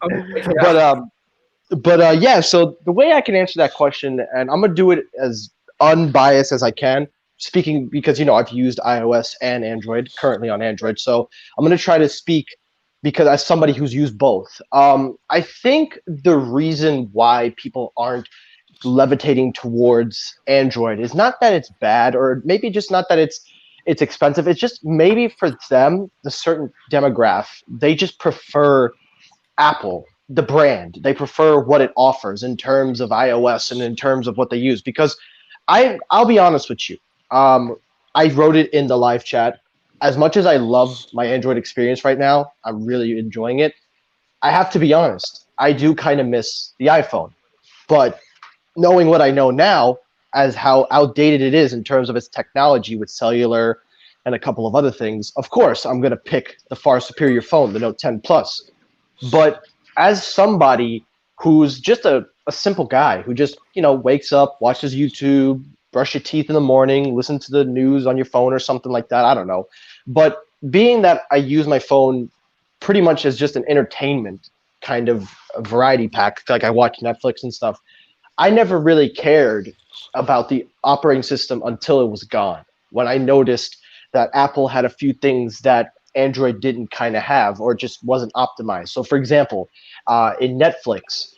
But yeah. So the way I can answer that question, and I'm gonna do it as unbiased as I can, speaking because I've used iOS and Android, currently on Android. So I'm gonna try to speak because as somebody who's used both. I think the reason why people aren't levitating towards Android is not that it's bad, or maybe just not that it's expensive. It's just maybe for them, the certain demographic, they just prefer Apple, the brand. They prefer what it offers in terms of iOS and in terms of what they use. Because I'll be honest with you. I wrote it in the live chat. As much as I love my Android experience right now, I'm really enjoying it. I have to be honest. I do kind of miss the iPhone. But knowing what I know now, as how outdated it is in terms of its technology with cellular and a couple of other things, of course, I'm going to pick the far superior phone, the Note 10 Plus. But as somebody who's just a simple guy who just, wakes up, watches YouTube, brush your teeth in the morning, listen to the news on your phone or something like that, I don't know. But being that I use my phone pretty much as just an entertainment kind of a variety pack, like I watch Netflix and stuff, I never really cared about the operating system until it was gone. When I noticed that Apple had a few things that Android didn't kind of have or just wasn't optimized. So, for example, in Netflix,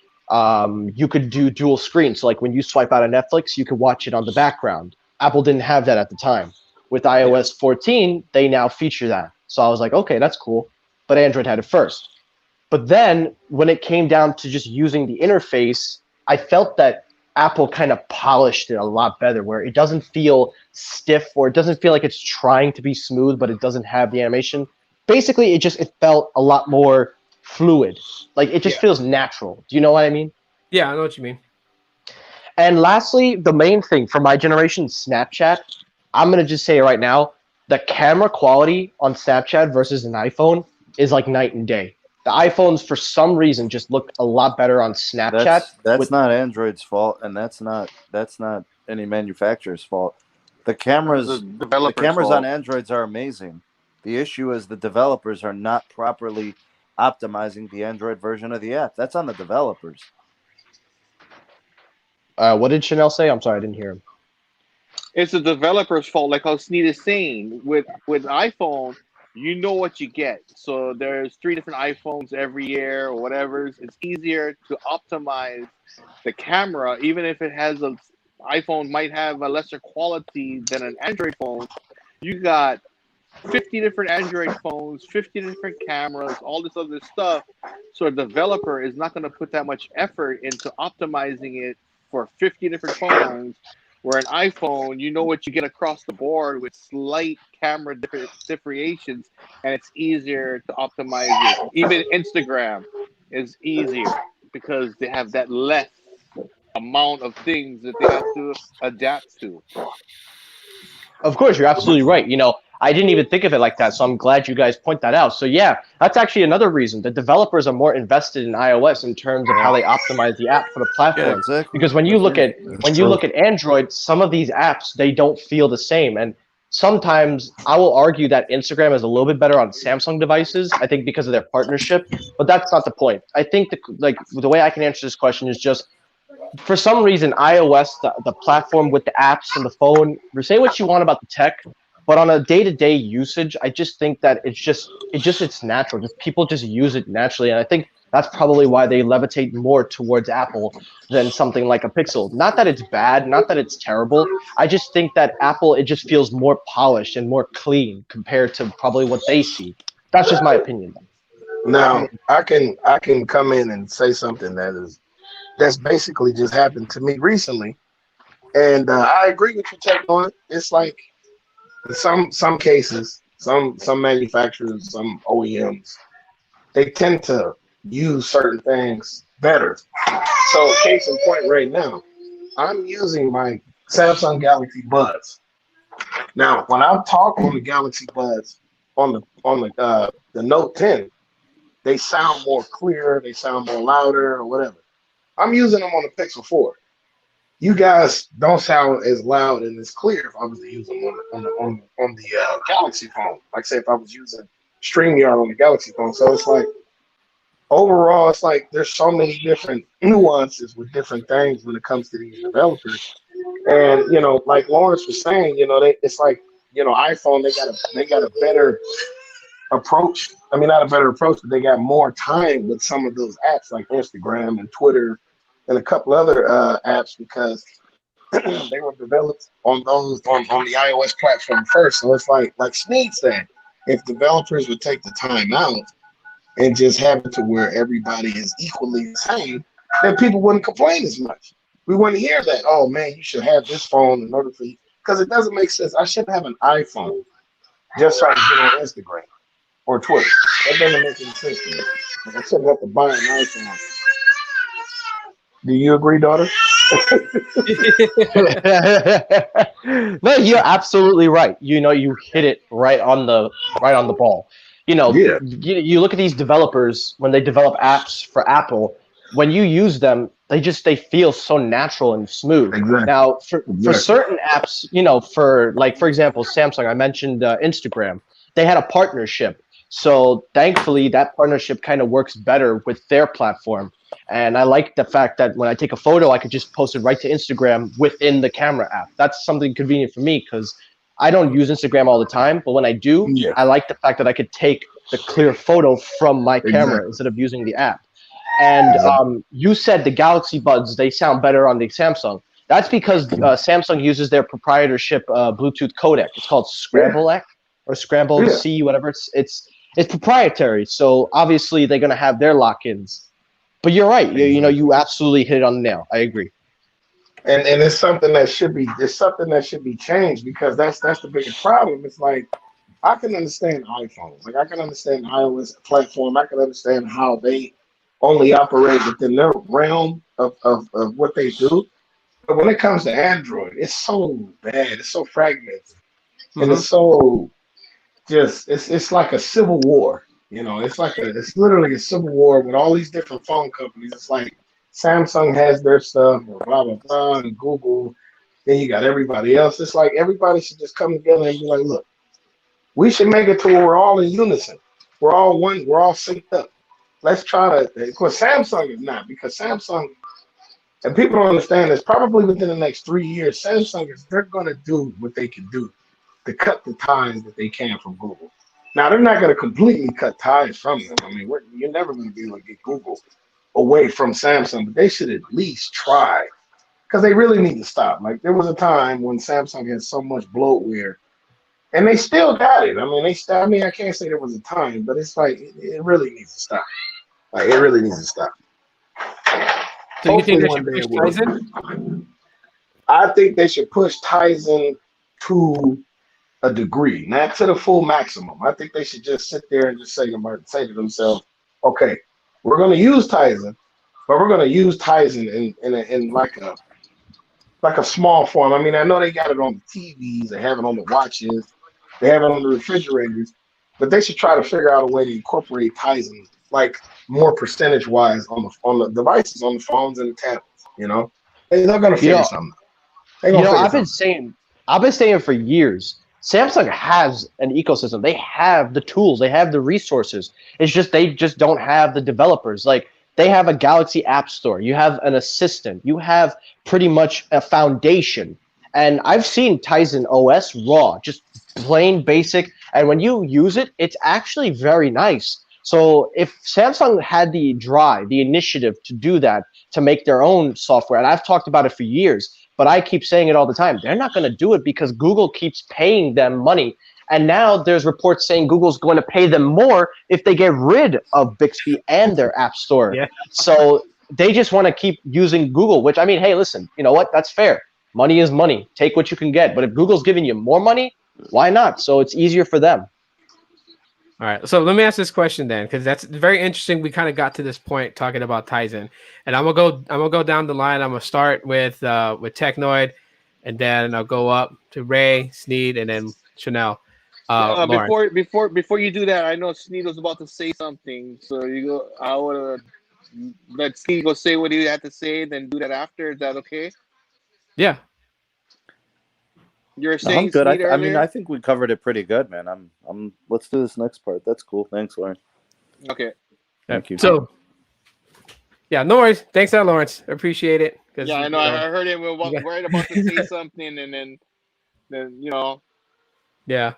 you could do dual screen. So, like when you swipe out of Netflix, you could watch it on the background. Apple didn't have that at the time. With iOS 14, they now feature that. So I was like, okay, that's cool. But Android had it first. But then when it came down to just using the interface, I felt that Apple kind of polished it a lot better, where it doesn't feel stiff or it doesn't feel like it's trying to be smooth, but it doesn't have the animation. Basically, it felt a lot more fluid. Like it just feels natural. Do you know what I mean? Yeah, I know what you mean. And lastly, the main thing for my generation, Snapchat. I'm going to just say it right now, the camera quality on Snapchat versus an iPhone is like night and day. The iPhones, for some reason, just look a lot better on Snapchat. That's not Android's fault, and that's not any manufacturer's fault. The cameras on Androids are amazing. The issue is the developers are not properly optimizing the Android version of the app. That's on the developers. What did Chanel say? I'm sorry, I didn't hear him. It's the developer's fault, like how Sneed is saying. With iPhone, you know what you get. So there's 3 different iPhones every year or whatever. It's easier to optimize the camera, even if it has a iPhone might have a lesser quality than an Android phone. You got 50 different Android phones, 50 different cameras, all this other stuff. So a developer is not going to put that much effort into optimizing it for 50 different phones. Where an iPhone, you know what you get across the board with slight camera differentiations, and it's easier to optimize it. Even Instagram is easier because they have that less amount of things that they have to adapt to. Of course, you're absolutely right. I didn't even think of it like that, so I'm glad you guys point that out. So yeah, that's actually another reason. The developers are more invested in iOS in terms of how they optimize the app for the platform. exactly. Because when you look at Android, some of these apps they don't feel the same. And sometimes I will argue that Instagram is a little bit better on Samsung devices. I think because of their partnership, but that's not the point. I think the way I can answer this question is just for some reason, iOS, the platform with the apps and the phone, say what you want about the tech, but on a day-to-day usage, I just think that it's natural. Just people just use it naturally, and I think that's probably why they levitate more towards Apple than something like a Pixel. Not that it's bad, not that it's terrible. I just think that Apple, it just feels more polished and more clean compared to probably what they see. That's just my opinion. Now, I can come in and say something that's basically just happened to me recently, and I agree with you, Technoid. It's like in some cases, some manufacturers, some OEMs, they tend to use certain things better. So, case in point, right now, I'm using my Samsung Galaxy Buds. Now, when I talk on the Galaxy Buds on the Note 10, they sound more clear, they sound more louder, or whatever. I'm using them on the Pixel 4. You guys don't sound as loud and as clear if I was to use them on the Galaxy phone. Like, say, if I was using StreamYard on the Galaxy phone. So it's like, overall, it's like there's so many different nuances with different things when it comes to these developers. And, like Lawrence was saying, it's like, iPhone, they got a better approach. I mean, not a better approach, but they got more time with some of those apps like Instagram and Twitter and a couple other apps because they were developed on the iOS platform first. So it's like Sneed said, if developers would take the time out and just have it to where everybody is equally the same, then people wouldn't complain as much. We wouldn't hear that, oh man, you should have this phone in order for you, because it doesn't make sense. I shouldn't have an iPhone just so I can get on Instagram or Twitter. That doesn't make any sense to me. I shouldn't have to buy an iPhone. Do you agree, daughter? No, you're absolutely right. You hit it right on the ball. Yeah. You look at these developers when they develop apps for Apple. When you use them, they feel so natural and smooth. Exactly. Now, for certain apps, for example, Samsung. I mentioned Instagram. They had a partnership. So thankfully, that partnership kind of works better with their platform. And I like the fact that when I take a photo, I could just post it right to Instagram within the camera app. That's something convenient for me because I don't use Instagram all the time. But when I do, I like the fact that I could take the clear photo from my camera instead of using the app. And you said the Galaxy Buds, they sound better on the Samsung. That's because Samsung uses their proprietorship Bluetooth codec. It's called Scramble X or Scramble C, whatever. It's proprietary, so obviously they're gonna have their lock-ins. But you're right. You absolutely hit it on the nail. I agree. And it's something that should be changed because that's the biggest problem. It's like I can understand iPhone, like I can understand iOS platform. I can understand how they only operate within their realm of what they do. But when it comes to Android, it's so bad. It's so fragmented, and it's so it's like a civil war. It's literally a civil war with all these different phone companies. It's like Samsung has their stuff, and blah blah blah, and Google. Then you got everybody else. It's like everybody should just come together and be like, look, we should make it to where we're all in unison. We're all one. We're all synced up. Let's try to. Of course, Samsung is not because Samsung And people don't understand this. Probably within the next 3 years, they're going to do what they can do to cut the ties that they can from Google. Now, they're not going to completely cut ties from them. I mean, you're never going to be able to get Google away from Samsung, but they should at least try because they really need to stop. Like, there was a time when Samsung had so much bloatware, and they still got it. I mean, I can't say there was a time, but it's like it really needs to stop. Like, it really needs to stop. So you think Hopefully they one should day push it will. Tizen? I think they should push Tizen to a degree, not to the full maximum. I think they should just sit there and just say to themselves, okay, we're going to use Tizen, but we're going to use Tizen in like a small form. I mean, I know they got it on the TVs, they have it on the watches, they have it on the refrigerators, but they should try to figure out a way to incorporate Tizen like more percentage wise on the devices, on the phones and the tablets. You know, they're going to figure something. I've been saying for years, Samsung has an ecosystem. They have the tools, they have the resources. It's just they just don't have the developers. Like, they have a Galaxy App Store, you have an assistant, you have pretty much a foundation. And I've seen Tizen OS raw, just plain basic. And when you use it, it's actually very nice. So if Samsung had the drive, the initiative to do that, to make their own software, and I've talked about it for years, but I keep saying it all the time, they're not going to do it because Google keeps paying them money. And now there's reports saying Google's going to pay them more if they get rid of Bixby and their App Store. Yeah. So they just want to keep using Google, which, I mean, hey, listen, you know what? That's fair. Money is money. Take what you can get. But if Google's giving you more money, why not? So it's easier for them. All right, so let me ask this question then, because that's very interesting. We kind of got to this point talking about Tizen, and I'm gonna go down the line. I'm gonna start with Technoid, and then I'll go up to Ray, Sneed, and then Chanel. Lawrence. Before you do that, I know Sneed was about to say something, so you go. I want to let Sneed go say what he had to say, then do that after. Is that okay? Yeah. You were saying I'm good. Sneed I mean, earlier? I think we covered it pretty good, man. Let's do this next part. That's cool. Thanks, Lauren. Okay. Thank you. So, yeah, no worries. Thanks, Lawrence. Appreciate it. Yeah, I know. I heard him right about to say something, and then you know. Yeah.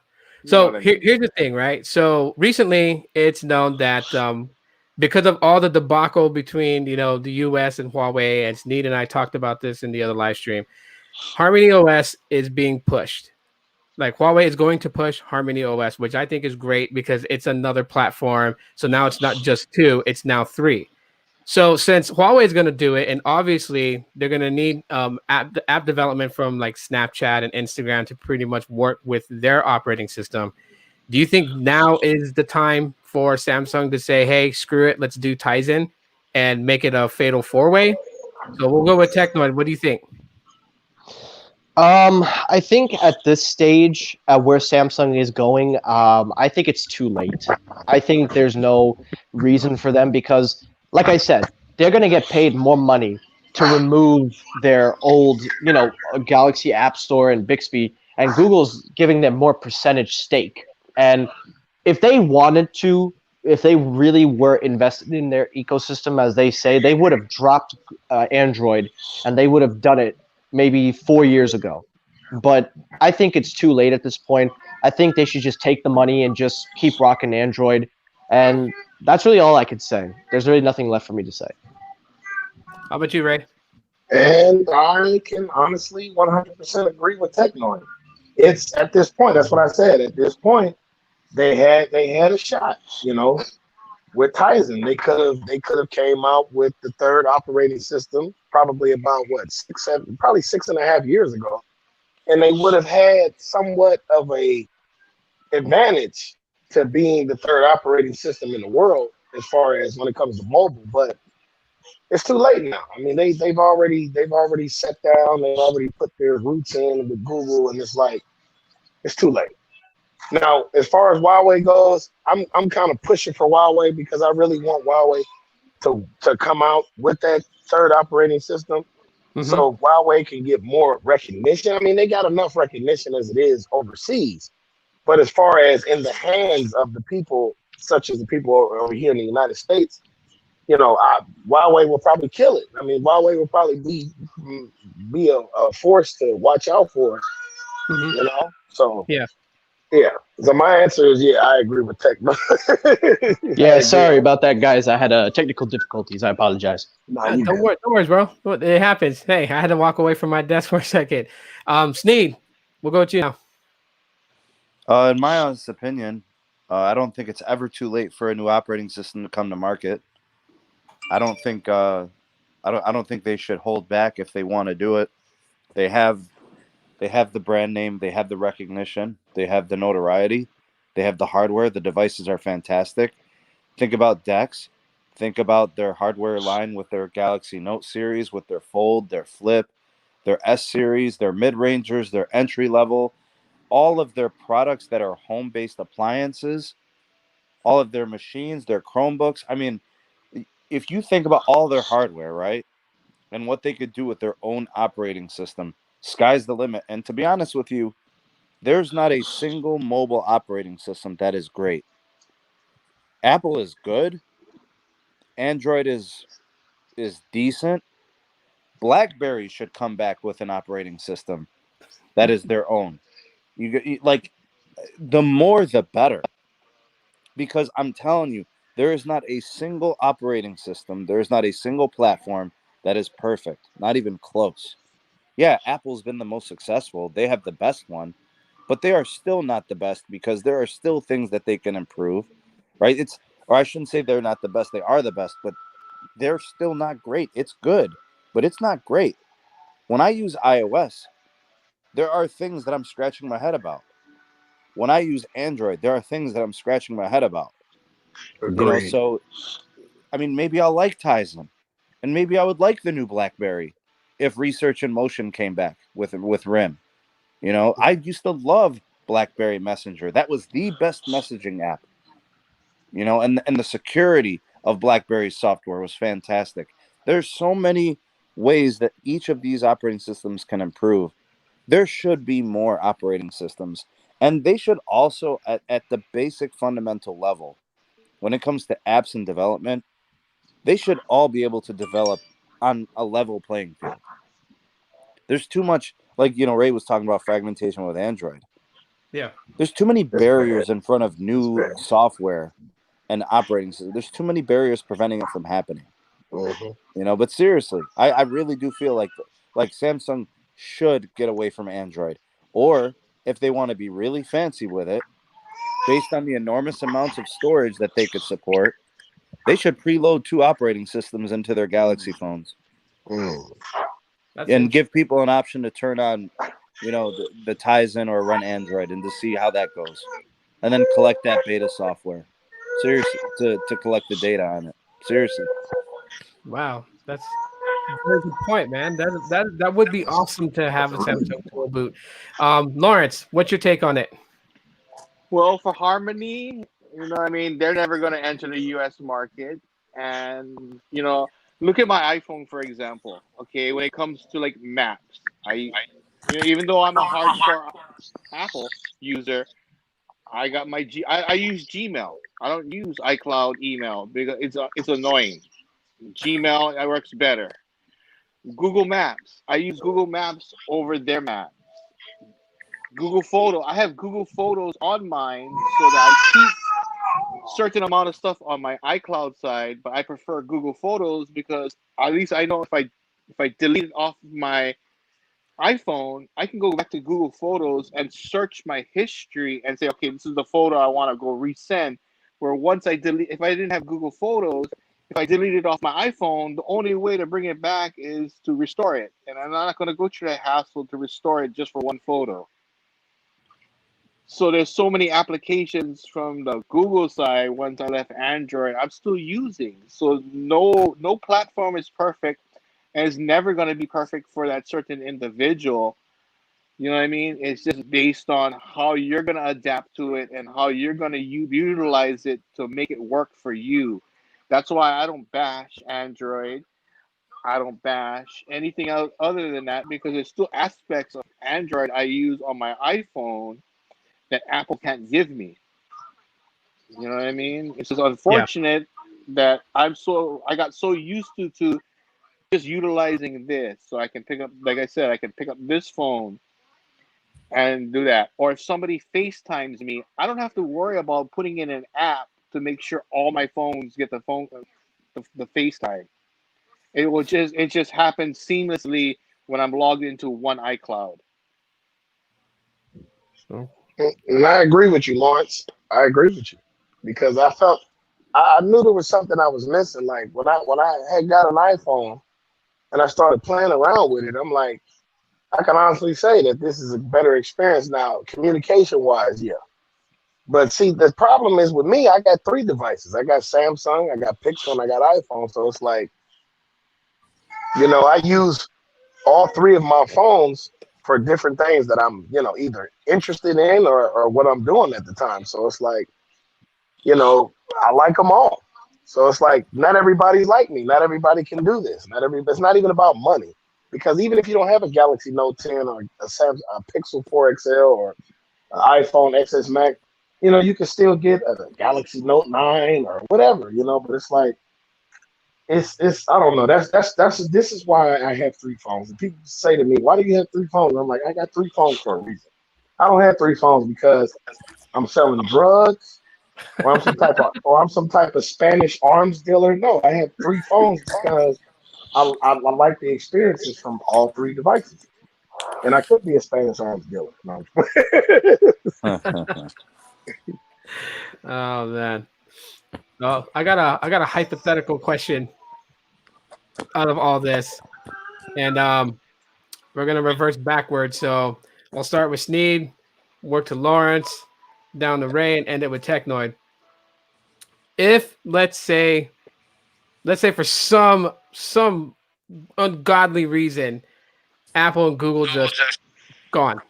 So here's the thing, right? So recently, it's known that because of all the debacle between the U.S. and Huawei, and Sneed and I talked about this in the other live stream, Harmony OS is being pushed. Like, Huawei is going to push Harmony OS, which I think is great because it's another platform. So now it's not just 2, it's now 3. So since Huawei is going to do it, and obviously they're going to need app development from like Snapchat and Instagram to pretty much work with their operating system, do you think now is the time for Samsung to say, hey, screw it, let's do Tizen and make it a fatal 4-way? So we'll go with Technoid. What do you think? I think at this stage, where Samsung is going, I think it's too late. I think there's no reason for them because, like I said, they're going to get paid more money to remove their old, Galaxy App Store and Bixby, and Google's giving them more percentage stake. And if they wanted to, if they really were invested in their ecosystem, as they say, they would have dropped Android, and they would have done it maybe 4 years ago. But I think it's too late at this point. I think they should just take the money and just keep rocking Android. And that's really all I could say. There's really nothing left for me to say. How about you, Ray? And I can honestly 100% agree with Technoid. It's at this point, that's what I said. At this point, they had a shot, with Tizen. They could have came out with the third operating system probably about 6.5 years ago, and they would have had somewhat of a advantage to being the third operating system in the world as far as when it comes to mobile. But it's too late now. I mean, they've already sat down, they've already put their roots in with Google, and it's like it's too late. Now, as far as Huawei goes, I'm kind of pushing for Huawei because I really want Huawei to come out with that third operating system, so Huawei can get more recognition. I mean, they got enough recognition as it is overseas, but as far as in the hands of the people, such as the people over here in the United States, Huawei will probably kill it. I mean, Huawei will probably be a force to watch out for. Hmm. So Yeah. yeah. So my answer is yeah. I agree with Tech. I Yeah, agree. sorry about that, guys. I had technical difficulties. I apologize. No, you Don't good. worry, don't worry, bro. It happens. Hey, I had to walk away from my desk for a second. Sneed, we'll go with you now. In my honest opinion, I don't think it's ever too late for a new operating system to come to market. I don't think I don't think they should hold back if they want to do it. They have they have the brand name, they have the recognition, they have the notoriety, they have the hardware. The devices are fantastic. Think about Dex. Think about their hardware line with their Galaxy Note series, with their Fold, their Flip, their S series, their mid rangers, their entry level, all of their products that are home based appliances, all of their machines, their Chromebooks. I mean, if you think about all their hardware, right, and what they could do with their own operating system, sky's the limit. And to be honest with you, there's not a single mobile operating system that is great. Apple is good. Android is decent. BlackBerry should come back with an operating system that is their own. Like the more the better, because I'm telling you, there is not a single operating system, there is not a single platform that is perfect, not even close. Yeah, Apple's been the most successful. They have the best one, but they are still not the best because there are still things that they can improve, right? Or I shouldn't say they're not the best, they are the best, but they're still not great. It's good, but it's not great. When I use iOS, there are things that I'm scratching my head about. When I use Android, there are things that I'm scratching my head about. Agreed. So I mean, maybe I'll like Tizen, and maybe I would like the new BlackBerry if Research in Motion came back with RIM. I used to love BlackBerry Messenger. That was the best messaging app. And the security of BlackBerry's software was fantastic. There's so many ways that each of these operating systems can improve. There should be more operating systems, and they should also at the basic fundamental level, when it comes to apps and development, they should all be able to develop on a level playing field. There's too much, like Ray was talking about fragmentation with Android. Yeah. There's too many It's bad. barriers in front of It's new bad. software and operating systems. There's too many barriers preventing it from happening. Hmm. But seriously, I really do feel like Samsung should get away from Android, or if they want to be really fancy with it, based on the enormous amounts of storage that they could support, they should preload 2 operating systems into their Galaxy phones Mm. That's and interesting. give people an option to turn on, the Tizen or run Android and to see how that goes, and then collect that beta software. Seriously, to collect the data on it. Seriously. Wow, that's a very good point, man. That would be awesome to have a Samsung dual boot. Lawrence, what's your take on it? Well, for Harmony, what I mean, they're never going to enter the U.S. market, and look at my iPhone for example. Okay, when it comes to like maps, even though I'm a hardcore Apple user, I use Gmail. I don't use iCloud email because it's annoying. Gmail it works better. Google Maps. I use Google Maps over their map. Google Photo. I have Google Photos on mine so that I keep certain amount of stuff on my iCloud side, but I prefer Google Photos because at least I know if I delete it off my iPhone, I can go back to Google Photos and search my history and say, okay, this is the photo I want to go resend. Where once I delete, if I didn't have Google Photos, if I delete it off my iPhone, the only way to bring it back is to restore it, and I'm not going to go through the hassle to restore it just for one photo. So there's so many applications from the Google side. Once I left Android, I'm still using. So no platform is perfect, and it's never going to be perfect for that certain individual. You know what I mean? It's just based on how you're going to adapt to it and how you're going to utilize it to make it work for you. That's why I don't bash Android. I don't bash anything else other than that because there's still aspects of Android I use on my iPhone that Apple can't give me. You know what I mean? It's just Yeah. unfortunate that I got so used to just utilizing this, so I can pick up, like I said, I can pick up this phone and do that. Or if somebody FaceTimes me, I don't have to worry about putting in an app to make sure all my phones get the FaceTime. It just happens seamlessly when I'm logged into one iCloud. So, And I agree with you, Lawrence. I agree with you because I knew there was something I was missing. Like when I had got an iPhone and I started playing around with it, I'm like, I can honestly say that this is a better experience now, communication wise. Yeah. But see, the problem is with me, I got three devices. I got Samsung, I got Pixel, and I got iPhone. So it's like, I use all three of my phones for different things that I'm, either interested in or what I'm doing at the time. So it's like, I like them all. So it's like, not everybody's like me. Not everybody can do this. It's not even about money. Because even if you don't have a Galaxy Note 10 or a Pixel 4 XL or an iPhone XS Max, you can still get a Galaxy Note 9 or whatever, but it's like, it's I don't know. This is why I have three phones. And people say to me, "Why do you have three phones?" And I'm like, I got three phones for a reason. I don't have three phones because I'm selling drugs or I'm some type of Spanish arms dealer. No, I have three phones because I like the experiences from all three devices. And I could be a Spanish arms dealer. No. oh man. Well, I got a hypothetical question out of all this, and we're gonna reverse backwards. So I'll start with Sneed, work to Lawrence, down to Ray, and end it with Technoid. If let's say for some ungodly reason, Apple and Google just gone.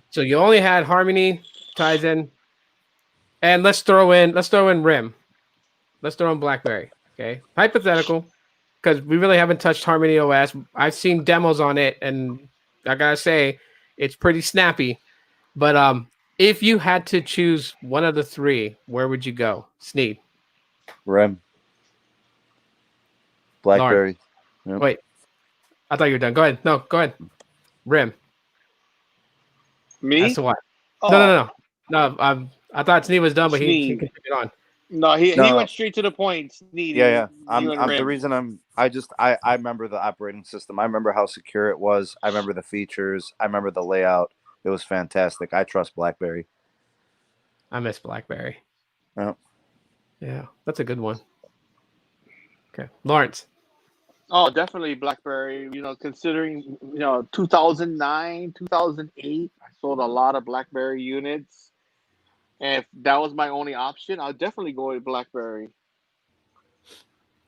So you only had Harmony, Tizen, and let's throw in RIM. Let's throw in BlackBerry. Okay, hypothetical, because we really haven't touched Harmony OS. I've seen demos on it, and I gotta say, it's pretty snappy. But if you had to choose one of the three, where would you go? Sneed, Rem, Lauren. BlackBerry. Yep. Wait, I thought you were done. Go ahead. No, go ahead. RIM. As Me? to why? Oh, No. I thought Sneed was done, but he Sneed. continued on. No, he No, went straight to the point. Sneed. yeah. He went I'm the rim. reason I remember the operating system. I remember how secure it was. I remember the features. I remember the layout. It was fantastic. I trust BlackBerry. I miss BlackBerry. Yep. Yeah, that's a good one. Okay, Lawrence. Oh, definitely BlackBerry. Considering 2009, 2008, I sold a lot of BlackBerry units. And if that was my only option, I'll definitely go with BlackBerry.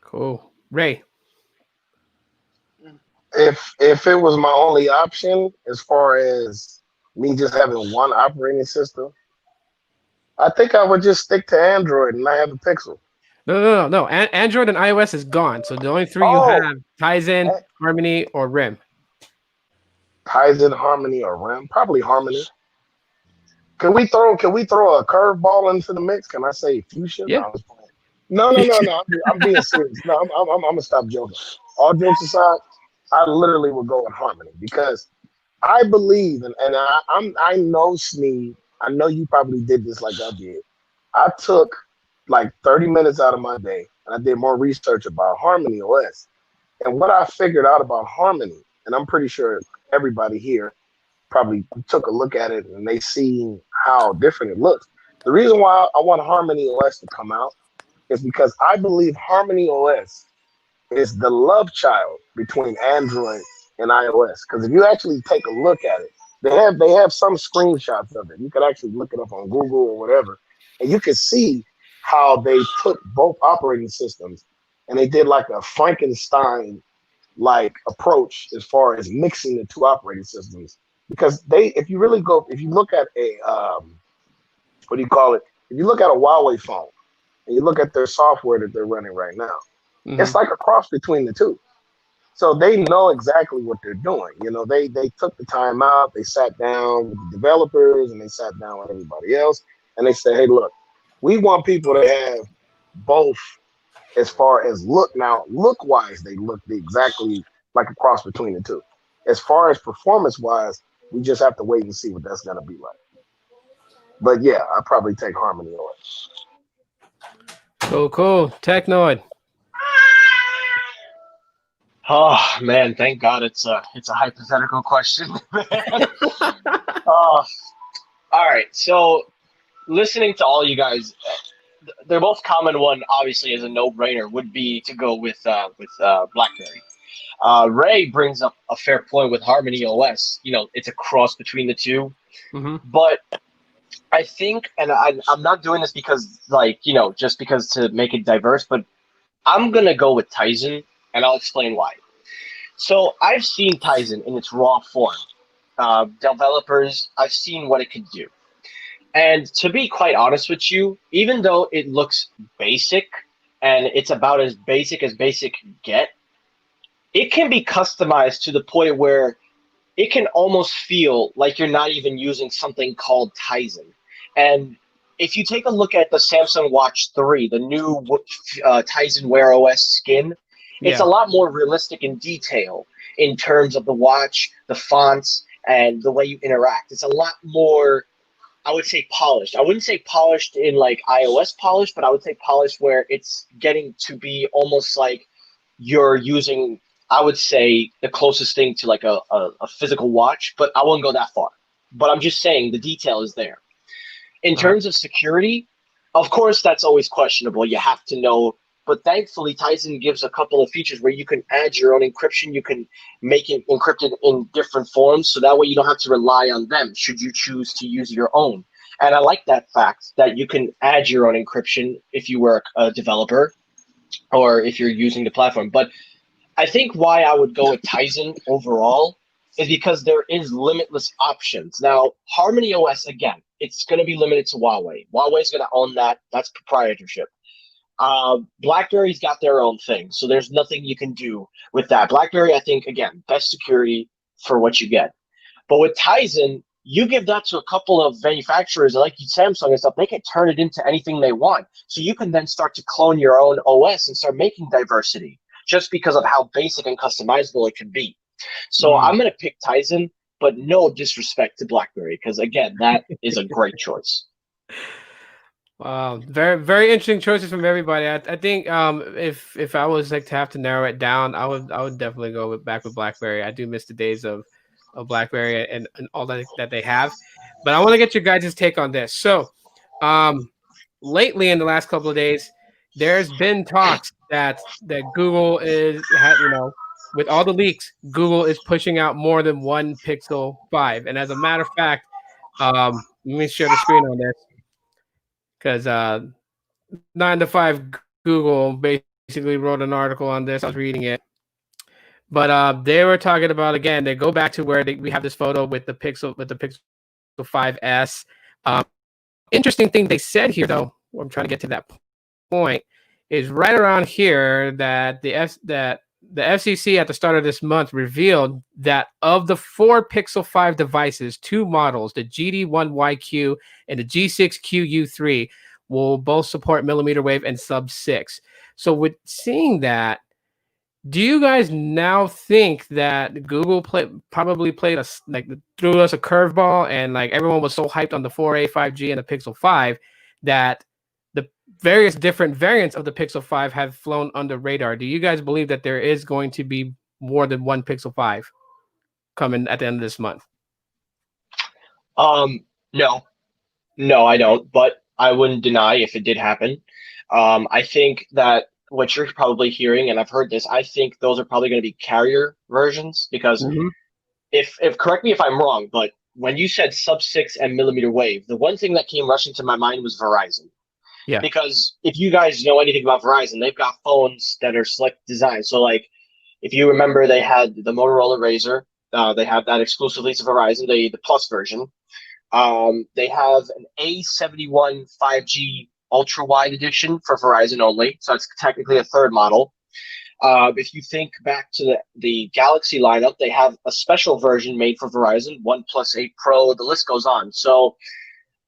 Cool. Ray. If it was my only option as far as me just having one operating system, I think I would just stick to Android and I have a Pixel. No. Android and iOS is gone. So the only three you Oh, have: Tizen, Harmony, or RIM. Tizen, Harmony, or RAM? Probably Harmony. Can we throw a curveball into the mix? Can I say Fuchsia? Yeah. No. I'm being serious. No, I'm gonna stop joking. All jokes aside, I literally would go with Harmony because I believe, I know Sneed. I know you probably did this like I did. I took like 30 minutes out of my day and I did more research about Harmony OS. And what I figured out about Harmony, and I'm pretty sure everybody here probably took a look at it and they see how different it looks. The reason why I want Harmony OS to come out is because I believe Harmony OS is the love child between Android and iOS. Because if you actually take a look at it, they have some screenshots of it. You could actually look it up on Google or whatever, and you can see how they took both operating systems and they did like a Frankenstein like approach as far as mixing the two operating systems. Because if you look at a what do you call it? If you look at a Huawei phone and you look at their software that they're running right now, it's like a cross between the two. So they know exactly what they're doing. They took the time out, they sat down with the developers and they sat down with everybody else and they said, hey, look, we want people to have both as far as look. Now, look wise, they look exactly like a cross between the two. As far as performance wise, we just have to wait and see what that's gonna be like. But yeah, I probably take Harmony OS. Cool. Technoid. Oh man, thank God it's a hypothetical question. Oh, all right. So listening to all you guys, they're both common. One obviously is a no-brainer would be to go with BlackBerry. Ray brings up a fair point with Harmony OS. You know, it's a cross between the two. Mm-hmm. But I think, and I'm not doing this because, like, you know, just because to make it diverse, but I'm going to go with Tizen, and I'll explain why. So I've seen Tizen in its raw form. Developers, I've seen what it can do. And to be quite honest with you, even though it looks basic, and it's about as basic can get, it can be customized to the point where it can almost feel like you're not even using something called Tizen. And if you take a look at the Samsung Watch 3, the new Tizen Wear OS skin, it's a lot more realistic in detail in terms of the watch, the fonts, and the way you interact. It's a lot more, I would say, polished. I wouldn't say polished in like iOS polish, but I would say polished where it's getting to be almost like you're using, I would say, the closest thing to like a physical watch, but I wouldn't go that far. But I'm just saying the detail is there. In terms of security, of course, that's always questionable. You have to know. But thankfully, Tizen gives a couple of features where you can add your own encryption. You can make it encrypted in different forms, so that way you don't have to rely on them should you choose to use your own. And I like that fact that you can add your own encryption if you were a developer or if you're using the platform. But I think why I would go with Tizen overall is because there is limitless options. Now, Harmony OS, again, it's going to be limited to Huawei. Huawei is going to own that. That's proprietorship. BlackBerry's got their own thing, so there's nothing you can do with that. BlackBerry, I think, again, best security for what you get. But with Tizen, you give that to a couple of manufacturers like Samsung and stuff, they can turn it into anything they want. So you can then start to clone your own OS and start making diversity just because of how basic and customizable it can be. So I'm going to pick Tizen, but no disrespect to BlackBerry, because, again, that is a great choice. Wow, very interesting choices from everybody. I think if I was like to have to narrow it down, I would definitely go back with BlackBerry. I do miss the days of BlackBerry and all that they have. But I want to get your guys' take on this. So, lately in the last couple of days, there's been talks that Google with all the leaks, Google is pushing out more than one Pixel 5. And as a matter of fact, let me share the screen on this. Because 9 to 5 Google basically wrote an article on this. I was reading it. But they were talking about, again, they go back to where we have this photo with the Pixel 5S. Interesting thing they said here, though, I'm trying to get to that point, is right around here that the FCC at the start of this month revealed that of the 4 Pixel 5 devices, 2 models, the GD1YQ and the G6QU3, will both support millimeter wave and sub-6. So with seeing that, do you guys now think that Google probably threw us a curveball, and like everyone was so hyped on the 4A 5G and the Pixel 5 that the various different variants of the Pixel 5 have flown under radar? Do you guys believe that there is going to be more than one Pixel 5 coming at the end of this month? No, I don't, but I wouldn't deny if it did happen. I think that what you're probably hearing, and I've heard this, I think those are probably going to be carrier versions, because if correct me if I'm wrong, but when you said sub-6 and millimeter wave, the one thing that came rushing to my mind was Verizon. Yeah. Because if you guys know anything about Verizon, they've got phones that are slick designed. So like, if you remember, they had the Motorola Razr. They have that exclusively to Verizon, the Plus version. They have an A71 5G ultra wide edition for Verizon only, so it's technically a third model. If you think back to the Galaxy lineup, they have a special version made for Verizon, OnePlus 8 Pro, the list goes on. So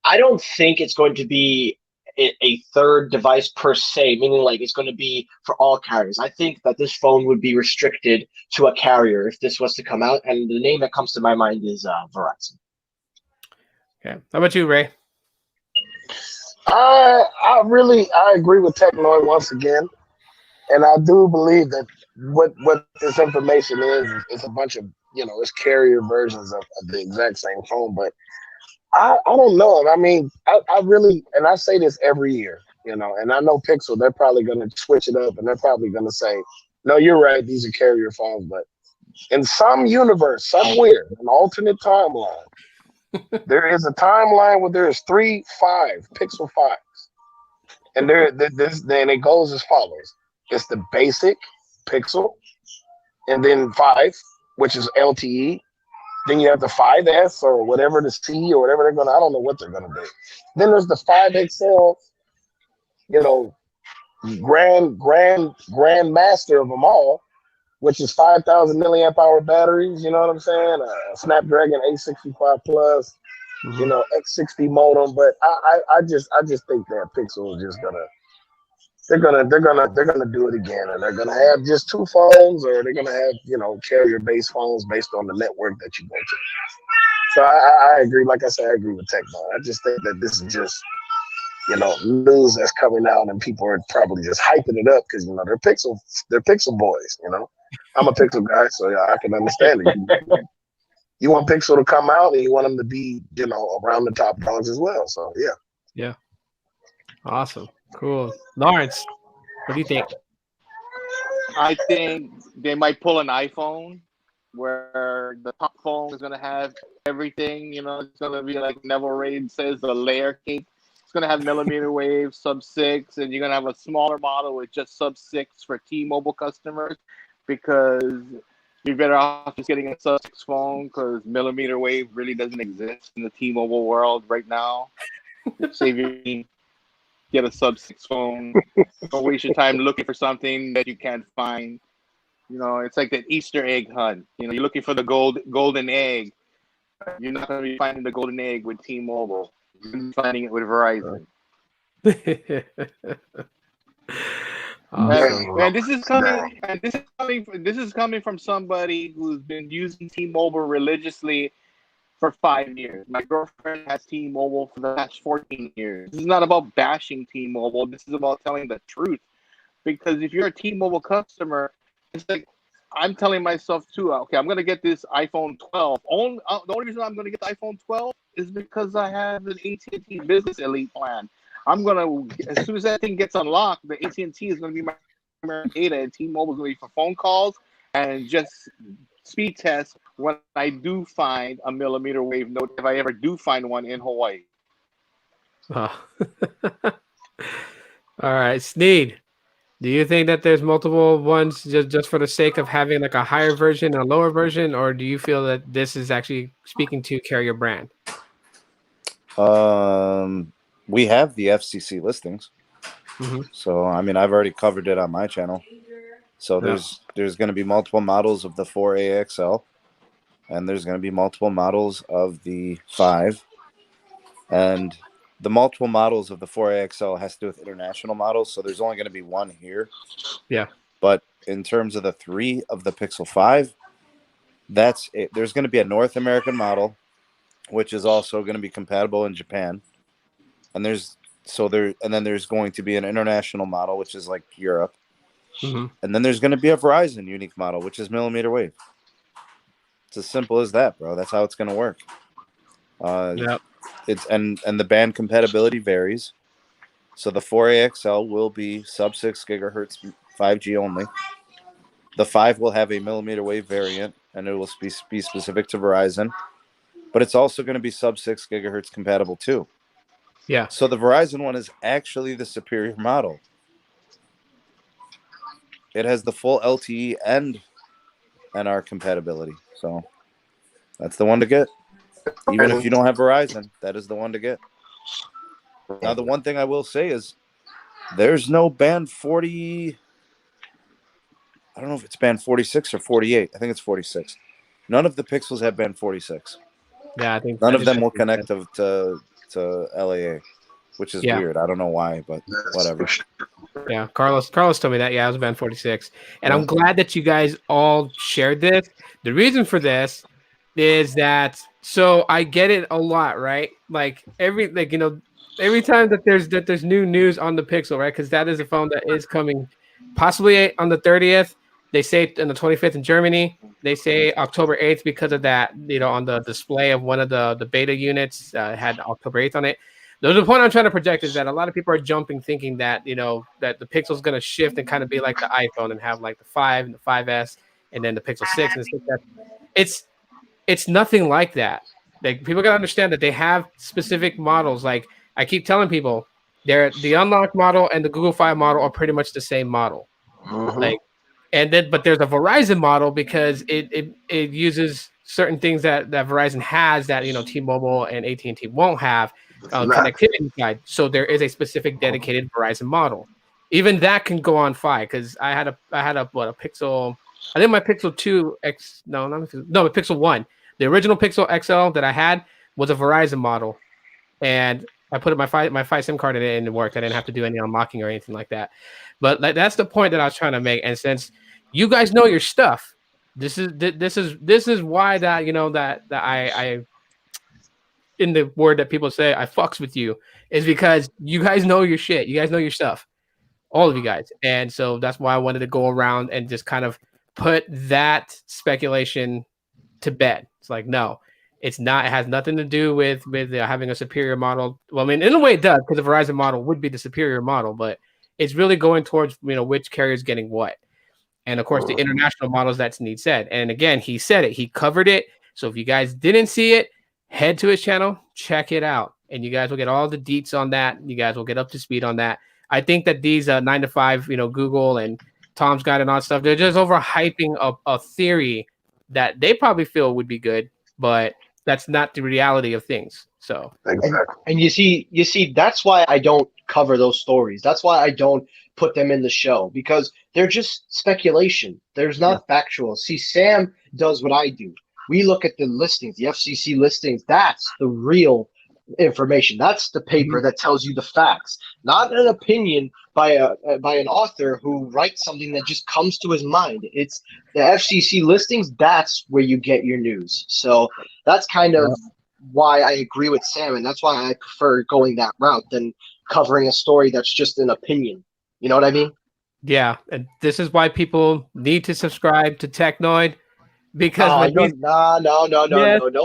I don't think it's going to be a third device per se, meaning like it's going to be for all carriers. I think that this phone would be restricted to a carrier if this was to come out, and the name that comes to my mind is Verizon. Okay. How about you, Ray? I agree with Technoid once again, and I do believe that what this information is a bunch of it's carrier versions of the exact same phone. But I don't know. I mean, I really, and I say this every year, and I know Pixel, they're probably going to switch it up, and they're probably going to say, no, you're right, these are carrier phones. But in some universe, somewhere, an alternate timeline, there is a timeline where there's 5 Pixel 5s. And then it goes as follows. It's the basic Pixel, and then 5, which is LTE. Then you have the 5S or whatever, the C or whatever I don't know what they're gonna do. Then there's the 5XL, grand master of them all, which is 5,000 milliamp hour batteries. You know what I'm saying? Snapdragon 865 plus, X60 modem. But I just think that Pixel is just gonna. They're gonna do it again, and they're gonna have just 2 phones, or they're gonna have carrier-based phones based on the network that you go to. So I agree. Like I said, I agree with Techno. I just think that this is just news that's coming out, and people are probably just hyping it up because they're Pixel boys. I'm a Pixel guy, so yeah, I can understand it. You want Pixel to come out, and you want them to be around the top dogs as well. So yeah. Yeah. Awesome. Cool. Lawrence, what do you think? I think they might pull an iPhone where the top phone is going to have everything. It's going to be like Neville Raid says, the layer cake. It's going to have millimeter wave, sub-6, and you're going to have a smaller model with just sub-6 for T-Mobile customers, because you're better off just getting a sub-6 phone, because millimeter wave really doesn't exist in the T-Mobile world right now. Save your get a sub-6 phone. Don't waste your time looking for something that you can't find. It's like that Easter egg hunt. You're looking for the golden egg. You're not going to be finding the golden egg with T-Mobile. You're going to be finding it with Verizon. Awesome. And this is coming. And this is coming from somebody who's been using T-Mobile religiously for 5 years. My girlfriend has T-Mobile for the past 14 years. This is not about bashing T-Mobile. This is about telling the truth. Because if you're a T-Mobile customer, it's like I'm telling myself too, okay, I'm going to get this iPhone 12. The only reason I'm going to get the iPhone 12 is because I have an AT&T Business Elite plan. I'm going to, as soon as that thing gets unlocked, the AT&T is going to be my data, and T-Mobile is going to be for phone calls and just speed test when I do find a millimeter wave node, if I ever do find one in Hawaii. Oh. All right, Sneed. Do you think that there's multiple ones just for the sake of having like a higher version and a lower version, or do you feel that this is actually speaking to carrier brand? We have the FCC listings, so I mean I've already covered it on my channel. So there's going to be multiple models of the 4AXL, and there's going to be multiple models of the 5, and the multiple models of the 4AXL has to do with international models, so there's only going to be one here. Yeah. But in terms of the 3 of the Pixel 5, that's it. There's going to be a North American model, which is also going to be compatible in Japan, and then there's going to be an international model, which is like Europe, and then there's going to be a Verizon unique model, which is millimeter wave. It's as simple as that, bro. That's how it's going to work. It's and the band compatibility varies. So the 4AXL will be sub 6 gigahertz 5G only. The 5 will have a millimeter wave variant, and it will be specific to Verizon. But it's also going to be sub 6 gigahertz compatible too. Yeah. So the Verizon one is actually the superior model. It has the full LTE and NR compatibility. So that's the one to get. Even if you don't have Verizon, that is the one to get. Now, the one thing I will say is there's no band 40. I don't know if it's band 46 or 48. I think it's 46. None of the Pixels have band 46. Yeah, I think none of them will connect to LAA. which is Yeah. weird. I don't know why, but whatever. Yeah, Carlos told me that. Yeah, I was band 46, and I'm glad that you guys all shared this. The reason for this is that so I get it a lot, right? Like every every time that there's new news on the Pixel, right? Because that is a phone that is coming possibly on the 30th. They say on the 25th in Germany. They say October 8th because of that. On the display of one of the beta units had October 8th on it. The point I'm trying to project is that a lot of people are jumping, thinking that that the Pixel's going to shift and kind of be like the iPhone and have like the 5 and the 5S and then the Pixel 6 and the 6S. It's nothing like that. Like people got to understand that they have specific models. Like I keep telling people, the unlocked model and the Google Fi model are pretty much the same model. Like, and then but there's a Verizon model because it uses certain things that Verizon has that T-Mobile and AT&T won't have. Connectivity side, so there is a specific dedicated Verizon model. Even that can go on Fi because I had a Pixel. I think my Pixel 2 X. No, not no, a Pixel 1. The original Pixel XL that I had was a Verizon model, and I put my Fi SIM card in it and it worked. I didn't have to do any unlocking or anything like that. But that's the point that I was trying to make. And since you guys know your stuff, this is why that that I in the word that people say I fucks with you is because you guys know your shit. You guys know your stuff, all of you guys. And so that's why I wanted to go around and just kind of put that speculation to bed. It's like, no, it's not. It has nothing to do with having a superior model. Well, I mean, in a way it does because the Verizon model would be the superior model, but it's really going towards which carrier is getting what. And of course, the international models that Sneed said. And again, he said it. He covered it. So if you guys didn't see it, head to his channel, check it out, and you guys will get all the deets on that. You guys will get up to speed on that. I think that these 9 to 5, Google and Tom's Guide and all that stuff, they're just overhyping a theory that they probably feel would be good, but that's not the reality of things. So and you see, that's why I don't cover those stories. That's why I don't put them in the show because they're just speculation. There's not factual. See, Sam does what I do. We look at the listings, the FCC listings. That's the real information. That's the paper that tells you the facts, not an opinion by an author who writes something that just comes to his mind. It's the FCC listings. That's where you get your news. So that's kind of why I agree with Sam, and that's why I prefer going that route than covering a story that's just an opinion. You know what I mean? Yeah, and this is why people need to subscribe to Technoid. Because no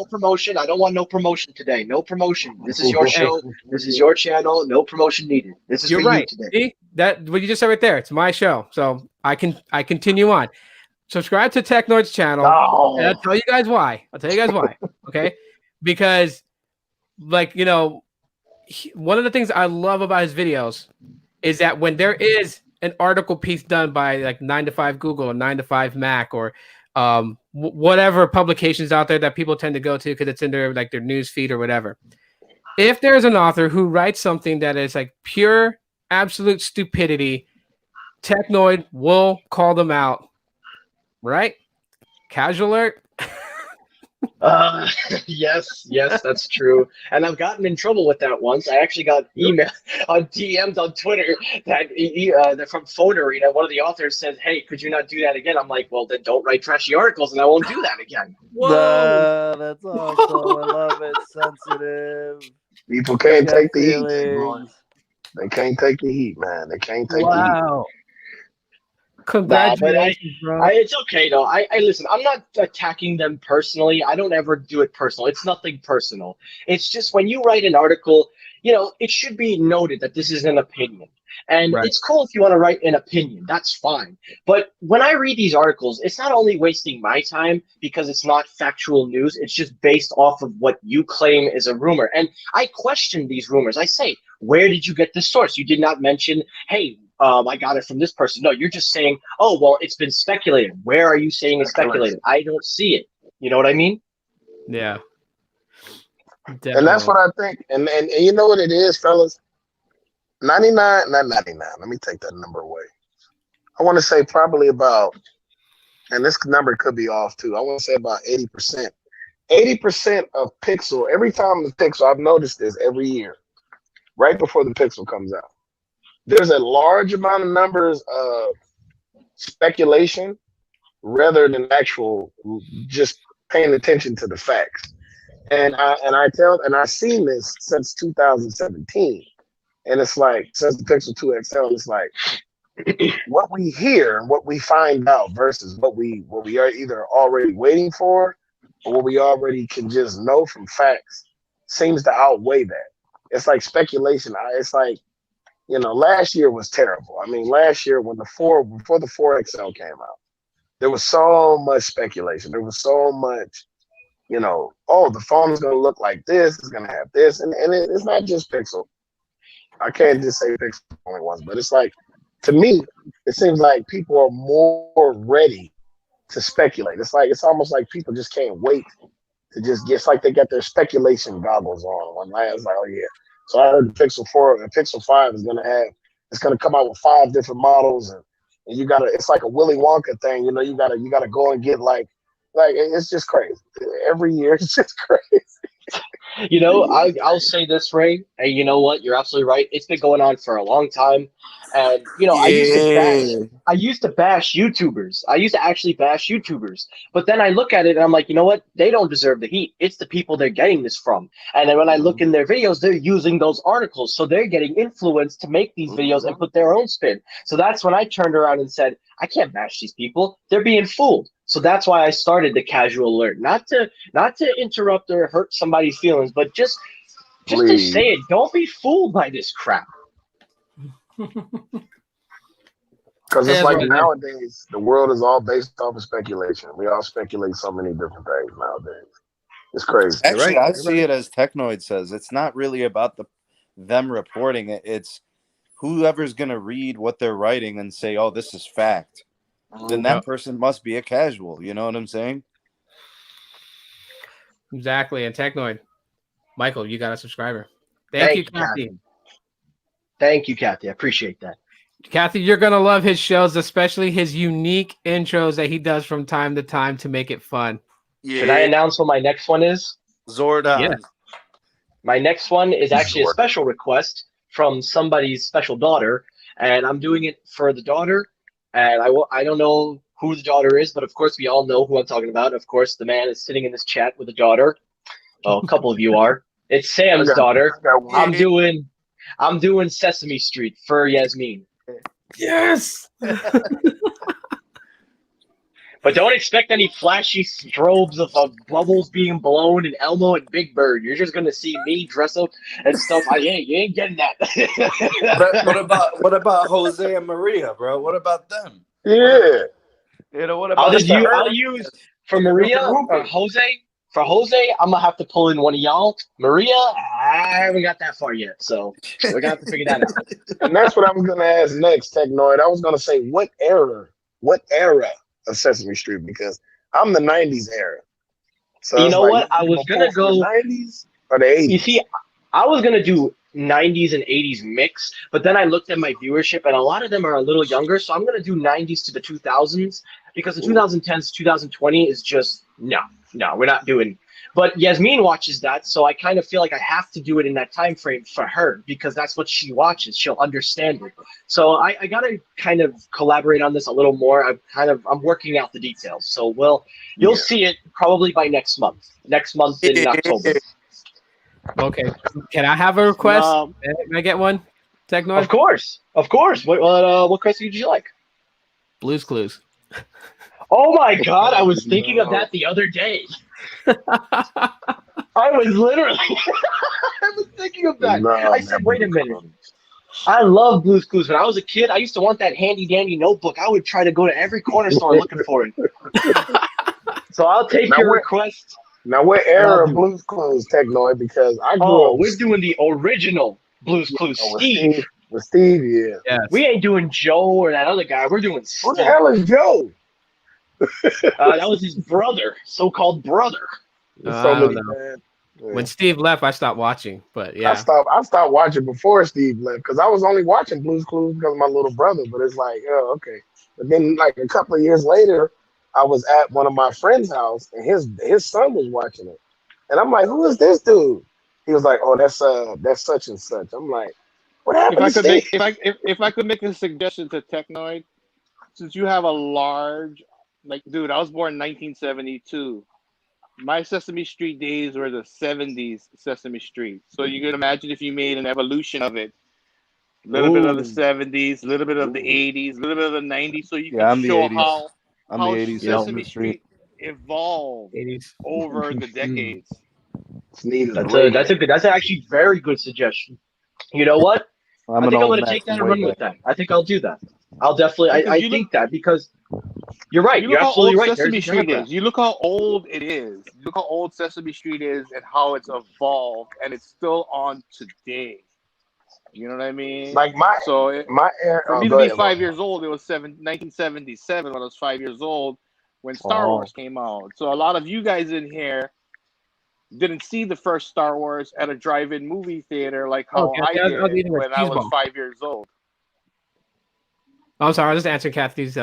promotion. I don't want no promotion today. No promotion. This is your show. This is your channel. No promotion needed. This is for you today. See that what you just said right there? It's my show, so I continue on. Subscribe to Technoid's channel. And I'll tell you guys why. Okay, because one of the things I love about his videos is that when there is an article piece done by like 9 to 5 Google or 9 to 5 Mac or whatever publications out there that people tend to go to because it's in their news feed or whatever. If there's an author who writes something that is like pure, absolute stupidity, Technoid will call them out. Right? Casual alert. Yes, that's true. And I've gotten in trouble with that once. I actually got email on DMs on Twitter that from Phone Arena, one of the authors said, "Hey, could you not do that again?" I'm like, "Well, then don't write trashy articles, and I won't do that again." Whoa, that's awesome! I love it. Sensitive. People can't take the heat. They can't take the heat, man. They can't take the heat. Congratulations, bro. It's okay though. I listen. I'm not attacking them personally. I don't ever do it personal. It's nothing personal. It's just when you write an article, it should be noted that this is an opinion. And it's cool if you want to write an opinion. That's fine. But when I read these articles, it's not only wasting my time because it's not factual news. It's just based off of what you claim is a rumor. And I question these rumors. I say, where did you get this source? You did not mention, hey, I got it from this person. No, you're just saying, oh, well, it's been speculated. Where are you saying it's speculated? I don't see it. You know what I mean? Yeah. Definitely. And that's what I think. And you know what it is, fellas? 99, not 99. Let me take that number away. I want to say probably about, and this number could be off too. I want to say about 80%. 80% of Pixel, every time the Pixel, I've noticed this every year. right before the Pixel comes out. There's a large amount of numbers of speculation rather than actual just paying attention to the facts. And I've seen this since 2017. And it's like since the Pixel 2 XL, it's like what we hear and what we find out versus what we are either already waiting for or what we already can just know from facts seems to outweigh that. It's like speculation. It's like, last year was terrible. I mean, last year before the 4 XL came out, there was so much speculation. There was so much, oh, the phone is going to look like this, it's going to have this. And it's not just Pixel. I can't just say Pixel only once, but it's like, to me, it seems like people are more ready to speculate. It's almost like people just can't wait to just get. It's like they got their speculation goggles on. One night, I was like, oh yeah. So I heard the Pixel 4 and Pixel 5 is gonna come out with 5 different models, and you gotta. It's like a Willy Wonka thing, you gotta go and get like it's just crazy. Every year, it's just crazy. I'll say this, Ray, and you know what? You're absolutely right. It's been going on for a long time. And, I used to bash YouTubers. I used to actually bash YouTubers. But then I look at it and I'm like, you know what? They don't deserve the heat. It's the people they're getting this from. And then when I look in their videos, they're using those articles. So they're getting influenced to make these videos and put their own spin. So that's when I turned around and said, I can't bash these people. They're being fooled. So that's why I started the casual alert. Not to interrupt or hurt somebody's feelings, but just to say it. Don't be fooled by this crap. Because it's like nowadays, the world is all based off of speculation. We all speculate so many different things nowadays. It's crazy. Actually, I see it as Technoid says. It's not really about them reporting it. It's whoever's going to read what they're writing and say, oh, this is fact. Then that person must be a casual. You know what I'm saying? Exactly. And Technoid, Michael, you got a subscriber. Thank you, Kathy. Thank you, Kathy. I appreciate that. Kathy, you're going to love his shows, especially his unique intros that he does from time to time to make it fun. Yeah. Should I announce what my next one is? Zordon. Yeah. My next one is actually a special request from somebody's special daughter, and I'm doing it for the daughter. And I don't know who the daughter is, but of course we all know who I'm talking about. Of course, the man is sitting in this chat with a daughter. Well, a couple of you are. It's Sam's daughter. I'm doing Sesame Street for Yasmin. Yes. But don't expect any flashy strobes of bubbles being blown and Elmo and Big Bird. You're just gonna see me dress up and stuff. You ain't getting that. What about Jose and Maria, bro? What about them? Yeah. What about I'll use for Maria or Jose. For Jose, I'm gonna have to pull in one of y'all. Maria, I haven't got that far yet, so we're gonna have to figure that out. And that's what I was gonna ask next, Technoid. I was gonna say what era of Sesame Street, because I'm the 90s era. So you know what? I was gonna go the 90s or the 80s. You see, I was gonna do 90s and 80s mix, but then I looked at my viewership and a lot of them are a little younger, so I'm gonna do 90s to the 2000s, because the 2010s, 2020 is just no, we're not doing. But Yasmin watches that, so I kind of feel like I have to do it in that time frame for her, because that's what she watches. She'll understand it. So I gotta kind of collaborate on this a little more. I'm working out the details. So you'll see it probably by next month. Next month in October. Okay. Can I have a request? Can I get one? Technoid? Of course. What quest would you like? Blue's Clues. Oh my God! I was thinking of that the other day. I was literally I was thinking of that. I said, wait a minute. I love Blue's Clues. When I was a kid, I used to want that handy dandy notebook. I would try to go to every corner store looking for it. So I'll take your request. Now, what era of Blue's Clues, Technoid? Because I grew up. We're doing the original Blue's Clues. Steve. With Steve, yeah. Yes. We ain't doing Joe or that other guy. We're doing Steve. Who the hell is Joe? That was his brother, so-called brother. When Steve left, I stopped watching. But yeah, I stopped watching before Steve left, because I was only watching Blue's Clues because of my little brother. But it's like, oh, okay. But then, like a couple of years later, I was at one of my friend's house, and his son was watching it, and I'm like, who is this dude? He was like, "Oh, that's such and such." I'm like, "What If happened I to could Sneed?" make if I could make a suggestion to Technoid, since you have a large, like, dude, I was born in 1972. My Sesame Street days were the 70s Sesame Street. So you can imagine if you made an evolution of it. A little bit of the Ooh, 70s, a little bit of the ooh, 80s, a little bit of the 90s, so you Yeah, can I'm the show '80s. how I'm the '80s yep. Sesame Sesame Street. Street evolved 80s. over the Mm. decades. Sneed is That's a radiant. good. That's actually very good suggestion. You know what? I'm I an think I'm old gonna man take that from and way run with back. that. I think I'll do that. I'll definitely. Because I think that because you're right. you You're look how absolutely old right. There's Sesame a Street paragraph. is. You look how old it is. You look how old Sesame Street is and how it's evolved, and it's still on today. You know what I mean? Like my So my air. for Oh, me to go be ahead, Lord. 5 years old, it was 1977 when I was 5 years old when Star Oh, Wars came out. So a lot of you guys in here didn't see the first Star Wars at a drive-in movie theater like Oh, how I Kathy, I was did eating a when I cheese was ball. 5 years old. I'm sorry, I was just answering Kathy's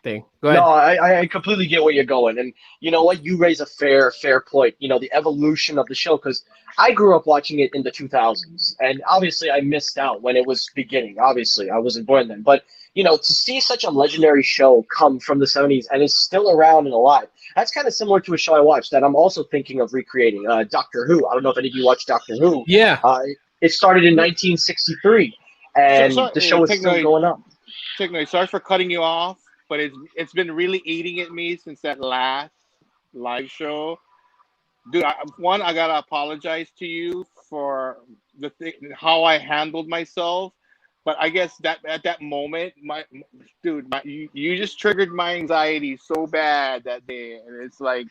thing. Go no, ahead. I completely get where you're going, and you know what? You raise a fair point. You know the evolution of the show because I grew up watching it in the 2000s, and obviously I missed out when it was beginning. Obviously, I wasn't born then, but you know to see such a legendary show come from the 70s and is still around and alive. That's kind of similar to a show I watched that I'm also thinking of recreating. Doctor Who. I don't know if any of you watch Doctor Who. Yeah. It started in 1963, and the Hey, show is still going on. Technoid, sorry for cutting you off, but it's been really eating at me since that last live show. Dude, I gotta apologize to you for the thing, how I handled myself. But I guess that at that moment, you just triggered my anxiety so bad that day, and it's like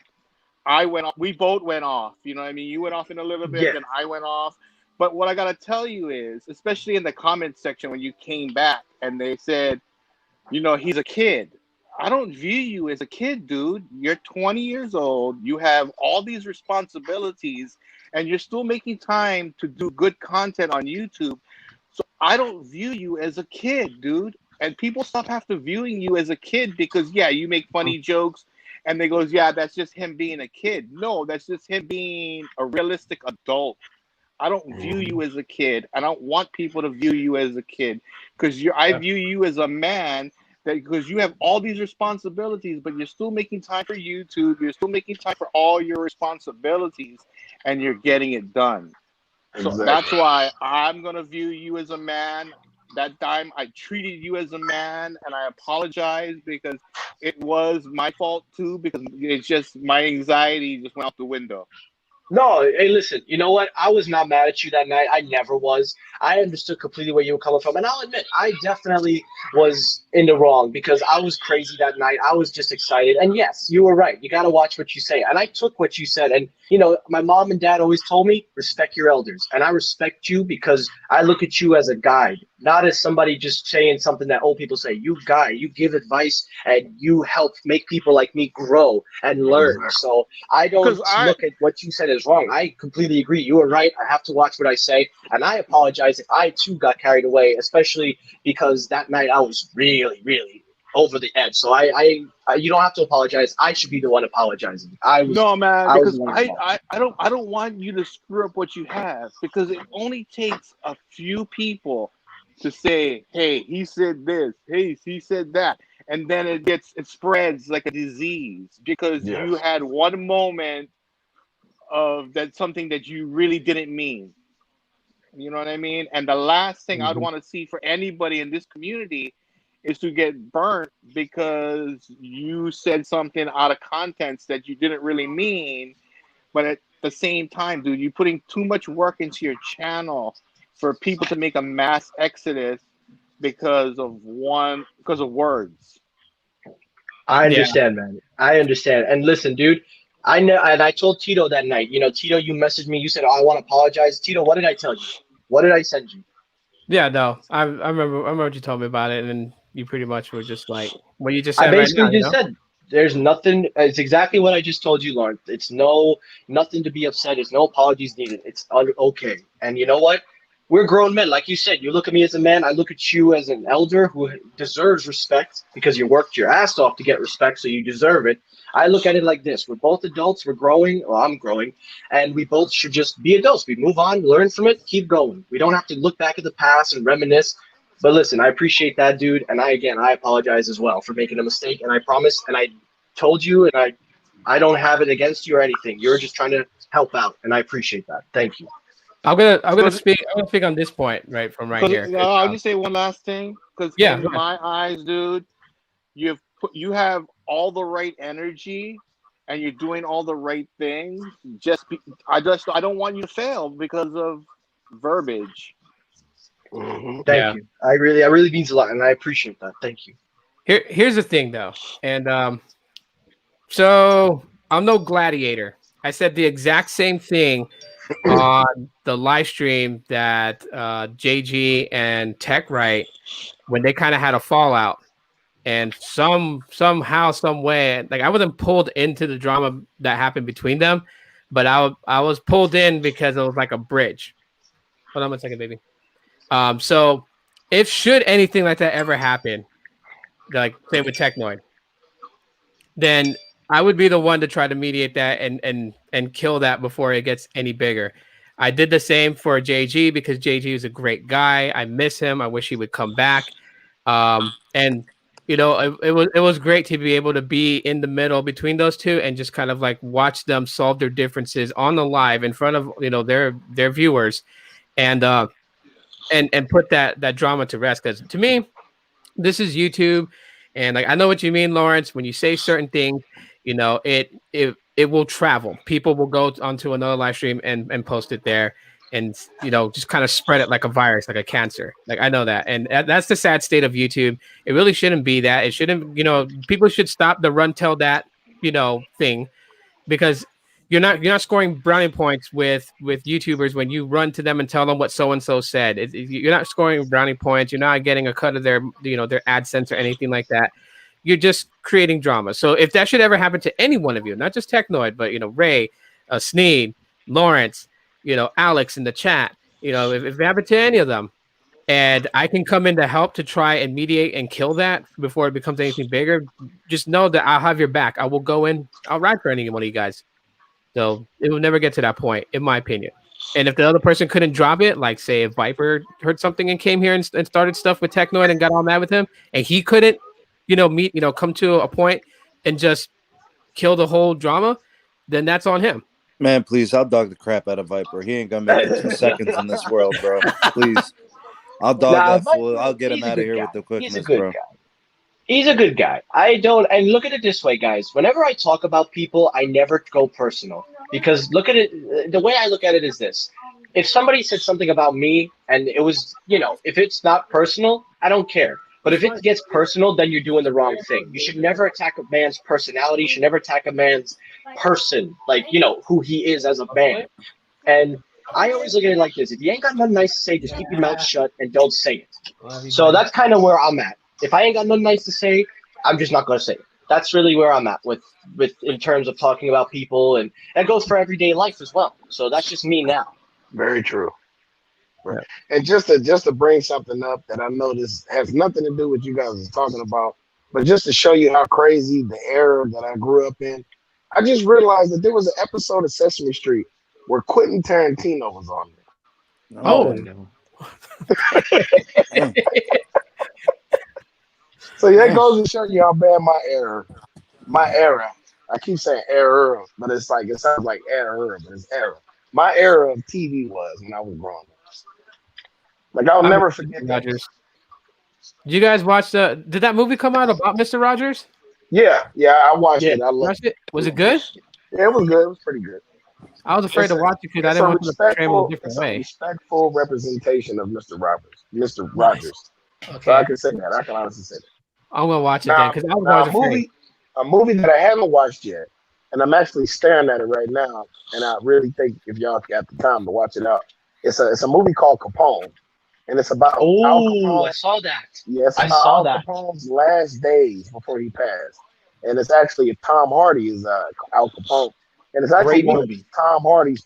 I went off. We both went off. You know what I mean? You went off in a little bit, Yeah. then I went off. But what I gotta tell you is, especially in the comment section when you came back and they said, he's a kid. I don't view you as a kid, dude. You're 20 years old. You have all these responsibilities, and you're still making time to do good content on YouTube. So I don't view you as a kid, dude. And people stop after viewing you as a kid because, yeah, you make funny jokes, and they goes, yeah, that's just him being a kid. No, that's just him being a realistic adult. I don't view Mhm. you as a kid. I don't want people to view you as a kid because I Yeah. view you as a man that because you have all these responsibilities, but you're still making time for YouTube. You're still making time for all your responsibilities, and you're getting it done. So that's Exactly. why I'm gonna view you as a man. That time I treated you as a man, and I apologize because it was my fault too. Because it's just my anxiety just went out the window. No, hey, listen, you know what? I was not mad at you that night. I never was. I understood completely where you were coming from. And I'll admit, I definitely was in the wrong because I was crazy that night. I was just excited. And yes, you were right. You got to watch what you say. And I took what you said. And, you know, my mom and dad always told me, respect your elders. And I respect you because I look at you as a guide, not as somebody just saying something that old people say. You guide, you give advice, and you help make people like me grow and learn. Exactly. So, I don't Because I look at what you said as wrong. I completely agree. You were right. I have to watch what I say. And I apologize if I too got carried away, especially because that night I was really over the edge. So you don't have to apologize. I should be the one apologizing. No, man, I was because the one involved. I don't want you to screw up what you have because it only takes a few people to say, "Hey, he said this. Hey, he said that," and then it spreads like a disease because you Yes. had one moment of that something that you really didn't mean. You know what I mean? And the last thing I'd Mhm. want to see for anybody in this community is to get burnt because you said something out of context that you didn't really mean. But at the same time, dude, you're putting too much work into your channel for people to make a mass exodus because of words. I Yeah. understand, man. I understand. And listen, dude, I know, and I told Tito that night. You know, Tito, you messaged me. You said, "Oh, I want to apologize." Tito, what did I tell you? What did I send you? Yeah, no. I remember what you told me about it, and then you pretty much were just like what you just I said right basically now, you just know? said there's nothing. It's exactly what I just told you, Lauren. It's nothing to be upset. There's no apologies needed. It's okay. And you know what? we're grown men. Like you said, you look at me as a man. I look at you as an elder who deserves respect because you worked your ass off to get respect, so you deserve it. I look at it like this: we're both adults. We're growing. Well, I'm growing, and we both should just be adults. We move on, learn from it, keep going. We don't have to look back at the past and reminisce. But listen, I appreciate that, dude, and I apologize as well for making a mistake. And I promise, and I told you, and I don't have it against you or anything. You're just trying to help out, and I appreciate that. Thank you. I'm gonna speak on this point right from right here. I'll just say one last thing, because Yeah, in my eyes, dude, you have all the right energy, and you're doing all the right things. I don't want you to fail because of verbiage. Thank you. I really means a lot, and I appreciate that. Thank you. Here's the thing though, and so I'm no gladiator. I said the exact same thing on the live stream that JG and Technoid, when they kind of had a fallout, and somehow, some way, like I wasn't pulled into the drama that happened between them, but I was pulled in because it was like a bridge. Hold on one second, baby. So if should anything like that ever happen, like say with Technoid, then I would be the one to try to mediate that and kill that before it gets any bigger. I did the same for JG because JG is a great guy. I miss him. I wish he would come back. And you know, it was great to be able to be in the middle between those two and just kind of like watch them solve their differences on the live in front of, you know, their viewers, and put that drama to rest. Because to me, this is YouTube, and like I know what you mean, Lawrence. When you say certain things, you know, it will travel. People will go onto another live stream and post it there, and you know, just kind of spread it like a virus, like a cancer. Like I know that, and that's the sad state of YouTube. It really shouldn't be that. It shouldn't, you know, people should stop the run tell that, you know, thing, because you're not scoring brownie points with YouTubers when you run to them and tell them what so and so said. You're not scoring brownie points. You're not getting a cut of their, you know, their AdSense or anything like that. You're just creating drama. So if that should ever happen to any one of you, not just Technoid, but you know, Ray, Sneed, Lawrence, you know, Alex in the chat, you know, if it happened to any of them, and I can come in to help to try and mediate and kill that before it becomes anything bigger, just know that I'll have your back. I will go in. I'll ride for any one of you guys. So it will never get to that point, in my opinion. And if the other person couldn't drop it, like say if Viper heard something and came here and started stuff with Technoid and got all mad with him, and he couldn't, you know, come to a point and just kill the whole drama, then that's on him. Man, please, I'll dog the crap out of Viper. He ain't gonna make it 2 seconds in this world, bro. Please, I'll dog that fool. I'll get him out of here with the quickness, bro. He's a good guy. I don't, and look at it this way, guys. Whenever I talk about people, I never go personal, because look at it. The way I look at it is this: if somebody said something about me and it was, you know, if it's not personal, I don't care. But if it gets personal, then you're doing the wrong thing. You should never attack a man's personality. You should never attack a man's person, like, you know, who he is as a man. And I always look at it like this: if you ain't got nothing nice to say, just keep your mouth shut and don't say it. So that's kind of where I'm at. If I ain't got nothing nice to say, I'm just not going to say it. That's really where I'm at with in terms of talking about people, and that goes for everyday life as well. So that's just me now. Very true. Yeah. And just to bring something up that I know this has nothing to do with you guys talking about, but just to show you how crazy the era that I grew up in, I just realized that there was an episode of Sesame Street where Quentin Tarantino was on there. Oh. So that goes to show you how bad my era, I keep saying error, but it's like, it sounds like error, but it's error. My era of TV was when I was growing up. Like, I'll never forget Rogers. Did you guys watch did that movie come out about Mr. Rogers? Yeah, I watched it. I loved it. Was it good? Yeah, it was good. It was pretty good. I was afraid to watch it because I didn't want to portray him a different way. Respectful representation of Mr. Rogers. Okay. So I can say that. I can honestly say that. I'm gonna watch it then, because I was always afraid. A movie that I haven't watched yet, and I'm actually staring at it right now, and I really think if y'all got the time to watch it out, it's a movie called Capone, and it's about Al Capone. I saw that. Yeah, it's about Al Capone's last days before he passed, and it's actually Tom Hardy is Al Capone, and it's actually one of Tom Hardy's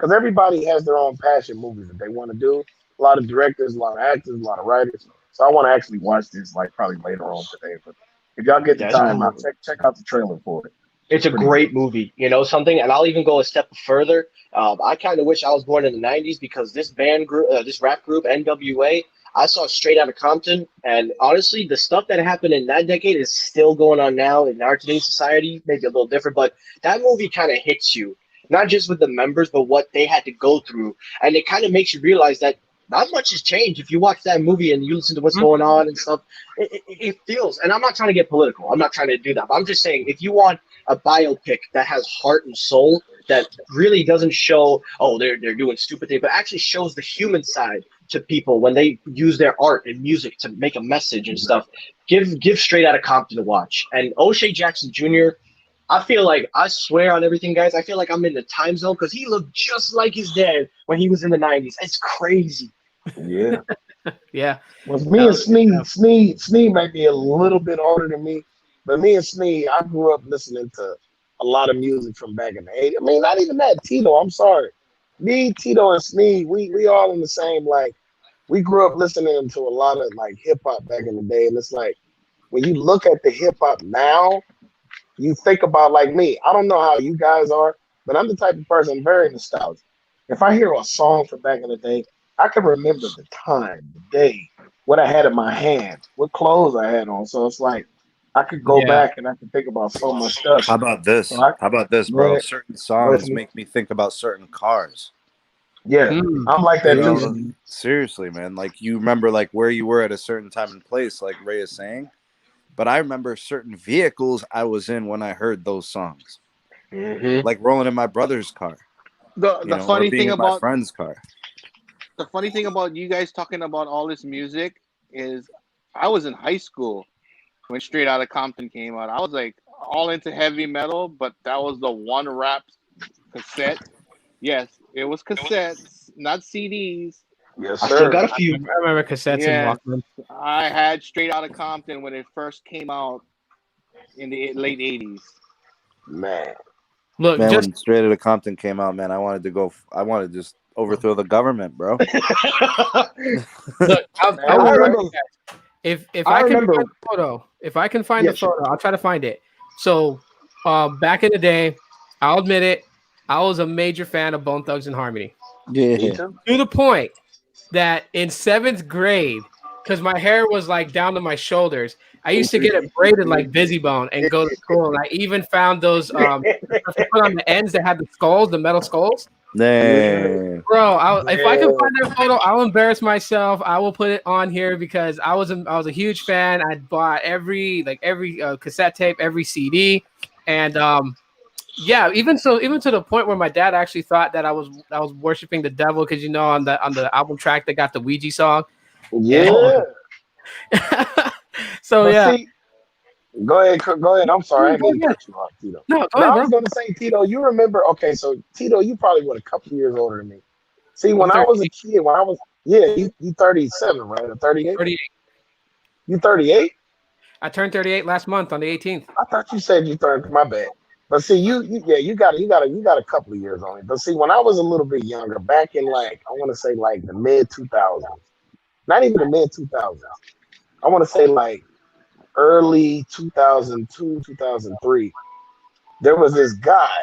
because everybody has their own passion movies that they want to do. A lot of directors, a lot of actors, a lot of writers. So I want to actually watch this like probably later on today. But if y'all get the Yeah, it's a time, cool out movie. check out the trailer for it. It's a Pretty great good. movie, you know something, and I'll even go a step further. I kind of wish I was born in the '90s because this band group, this rap group, NWA, I saw Straight Outta Compton, and honestly, the stuff that happened in that decade is still going on now in our today's society. Maybe a little different, but that movie kind of hits you, not just with the members, but what they had to go through, and it kind of makes you realize that not much has changed. If you watch that movie and you listen to what's going on and stuff, it feels. And I'm not trying to get political. I'm not trying to do that. But I'm just saying, if you want a biopic that has heart and soul, that really doesn't show, oh, they're doing stupid things, but actually shows the human side to people when they use their art and music to make a message and stuff. Give Straight Outta Compton to watch. And O'Shea Jackson Jr., I feel like, I swear on everything, guys, I feel like I'm in the time zone because he looked just like his dad when he was in the '90s. It's crazy. Yeah. Yeah. Was me and Sneed might be a little bit older than me, but me and Sneed, I grew up listening to a lot of music from back in the 80s. I mean, not even that, Tito, I'm sorry. Me, Tito, and Sneed, we all in the same, like, we grew up listening to a lot of like hip hop back in the day. And it's like when you look at the hip hop now, you think about like me. I don't know how you guys are, but I'm the type of person I'm very nostalgic. If I hear a song from back in the day, I can remember the time, the day, what I had in my hand, what clothes I had on. So it's like I could go Yeah. back and I could think about so much stuff. How about this? So I How about this, go bro? ahead, Certain go ahead, songs Sneak. make me think about certain cars. Yeah, Hmm. I'm like You that too. know, seriously, man. Like you remember like where you were at a certain time and place, like Ray is saying. But I remember certain vehicles I was in when I heard those songs. Mm-hmm. Like rolling in my brother's car, The or funny being thing in my about friend's car. you guys talking about all this music is I was in high school when Straight Outta Compton came out. I was like all into heavy metal, but that was the one rap cassette. Yes, it was cassettes, not CDs. Yes, I still got sir. a few. I remember cassettes and Yes, Walkman. I had Straight Outta Compton when it first came out in the late '80s. Man. Look, Man, just when Straight Outta Compton came out, man, I wanted to go. I wanted to just overthrow the government, bro. look. Man, I I will warn remember you guys. If I I can remember find the photo, if I can find the Yeah, sure. photo, I'll try to find it. So, back in the day, I'll admit it, I was a major fan of Bone Thugs and Harmony me Yeah. too. to the point that in 7th grade, because my hair was like down to my shoulders, I used to get it braided like Busy Bone and go to school. And I even found those stuff to put on the ends that had the skulls, the metal skulls. Yeah. Dang. Bro, if I can Yeah. find that photo, I'll embarrass myself. I will put it on here because I was a huge fan. I bought every cassette tape, every CD, and yeah, even to the point where my dad actually thought that I was worshiping the devil because on the album track they got the Ouija song, and Yeah. so But yeah. see, go ahead, go ahead. I'm sorry, I didn't Go mean to ahead. cut you off, Tito. No, go No, ahead, I bro. was gonna say, Tito, you remember, okay, so Tito, you probably were a couple years older than me. See, I'm when I was a kid, when I was you 37, right? Or 38? 38. You 38? I turned 38 last month on the 18th. I thought you said you 30, my bad. But see, you got a couple of years on it. But see, when I was a little bit younger, back in like I want to say like the mid 2000s, not even the mid 2000s. I want to say like early 2002, 2003, there was this guy,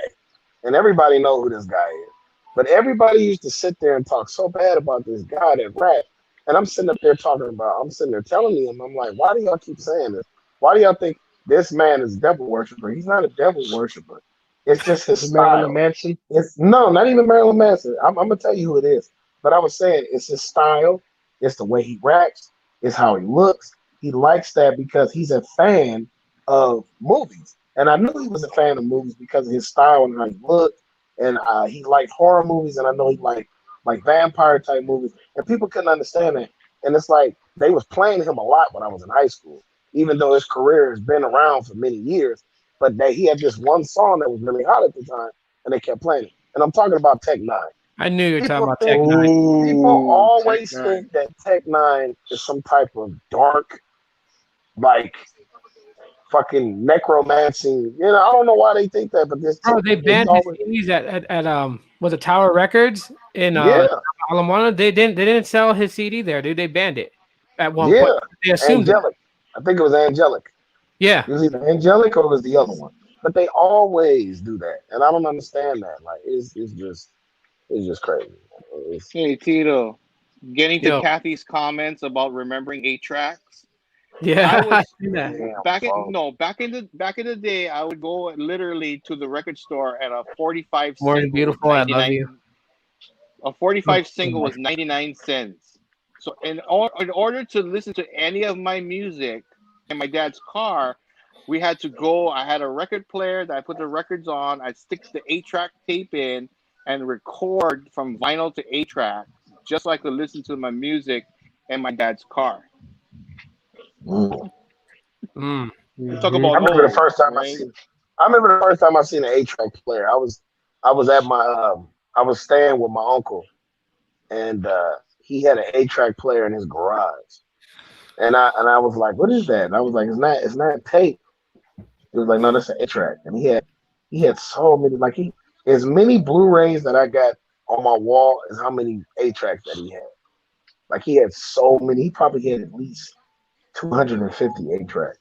and everybody know who this guy is. But everybody used to sit there and talk so bad about this guy that rap. And I'm sitting up there I'm sitting there telling him, I'm like, why do y'all keep saying this? Why do y'all think this man is a devil worshiper? He's not a devil worshiper. It's just his Marilyn style. Manson. It's no, not even Marilyn Manson. I'm gonna tell you who it is. But I was saying it's his style, it's the way he raps, it's how he looks. He likes that because he's a fan of movies. And I knew he was a fan of movies because of his style and how he looked. And he liked horror movies, and I know he liked like vampire type movies. And people couldn't understand that. And it's like they was playing him a lot when I was in high school, even though his career has been around for many years. But he had this one song that was really hot at the time, and they kept playing it. And I'm talking about Tech Nine. I knew you were talking People about Tech think 9. people Ooh, Tech always Nine. think that Tech Nine is some type of dark, like fucking necromancing. You know, I don't know why they think that, but this Bro, they banned his CDs at was it Tower Records in yeah, Alamana? They didn't sell his CD there, dude. They banned it at one yeah, point. They assumed it. angelic. I think it was angelic. Yeah. It was either angelic or it was the other one. But they always do that, and I don't understand that. Like, it's just crazy. It's, Hey Tito, getting to Yo. Kathy's comments about remembering 8 tracks. Yeah. I was seen that. damn, back bro. in the day. I would go literally to the record store, and a 45 Morning, single was beautiful. I love 99. you. A 45 single was 99 cents. So in order to listen to any of my music in my dad's car, we had to go. I had a record player that I put the records on. I'd stick the 8-track tape in and record from vinyl to 8-track, just so I could listen to my music in my dad's car. Mm. Mm. Talk about I remember the old, first time right? I remember the first time I seen an 8-track player. I was at my I was staying with my uncle, and he had an 8-track player in his garage. And I was like, "What is that?" And I was like, it's not tape." He was like, "No, that's an 8-track." And he had so many, like, he as many Blu-rays that I got on my wall as how many 8-tracks that he had. Like, he had so many. He probably had at least 250 8-tracks.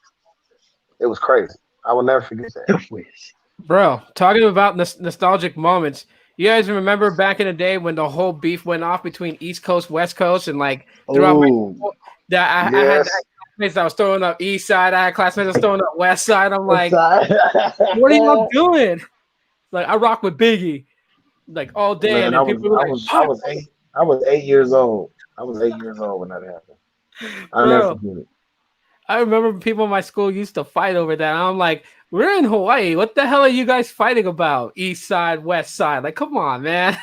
It was crazy. I will never forget that. Bro, talking about nostalgic moments. You guys remember back in the day when the whole beef went off between East Coast, West Coast, and like throughout my school, that I had Yes. classmates that was throwing up East Side. I had classmates that was throwing up West Side. I'm like, What what are y'all doing? Like, I rock with Biggie like all day, and Man, then people were like, I was 8 years old. I was 8 years old when that happened. I'll never bro. forget it. I remember people in my school used to fight over that. I'm like, we're in Hawaii. What the hell are you guys fighting about? East Side, West Side. Like, come on, man.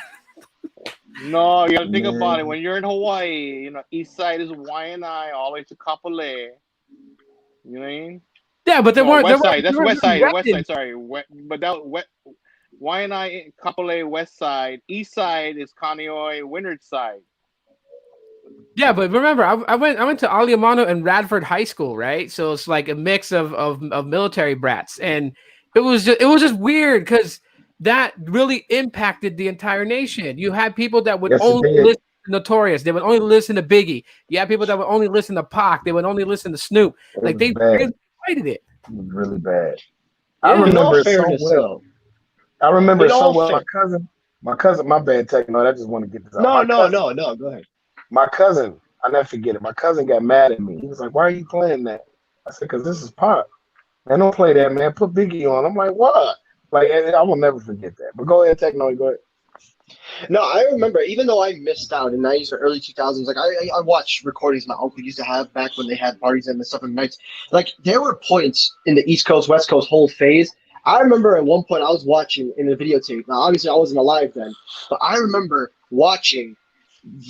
No, you gotta think about it. Man. When you're in Hawaii, east side is Waianae all the way to Kapolei. You know what I mean? Yeah, but they No, weren't. west side. That's They weren't west side. West directed. side. Sorry, but that Waianae, Kapolei, west side. East side is Kaneohe, Windward side. Yeah, but remember, I went to Aliamano and Radford High School, right? So it's like a mix of military brats, and it was just weird because that really impacted the entire nation. You had people that would Yes, it only did. listen to Notorious, they would only listen to Biggie. You had people that would only listen to Pac, they would only listen to Snoop. It Like was they bad. really fighted it. It was really bad. I Yeah. In all remember it so fairness, well. though. I remember In it so all well. fair- My cousin, my bad, Technoid. I just want to get this out. No, My cousin, go ahead. my cousin, I never forget it. My cousin got mad at me. He was like, "Why are you playing that?" I said, "Because this is pop. Man, don't play that, man. Put Biggie on." I'm like, "What?" Like, I will never forget that. But go ahead, Technoid. Go ahead. No, I remember, even though I missed out in the 90s or early 2000s, like I watched recordings my uncle used to have back when they had parties and stuff in the nights. Like, there were points in the East Coast, West Coast whole phase. I remember at one point I was watching in the videotape. Now, obviously, I wasn't alive then, but I remember watching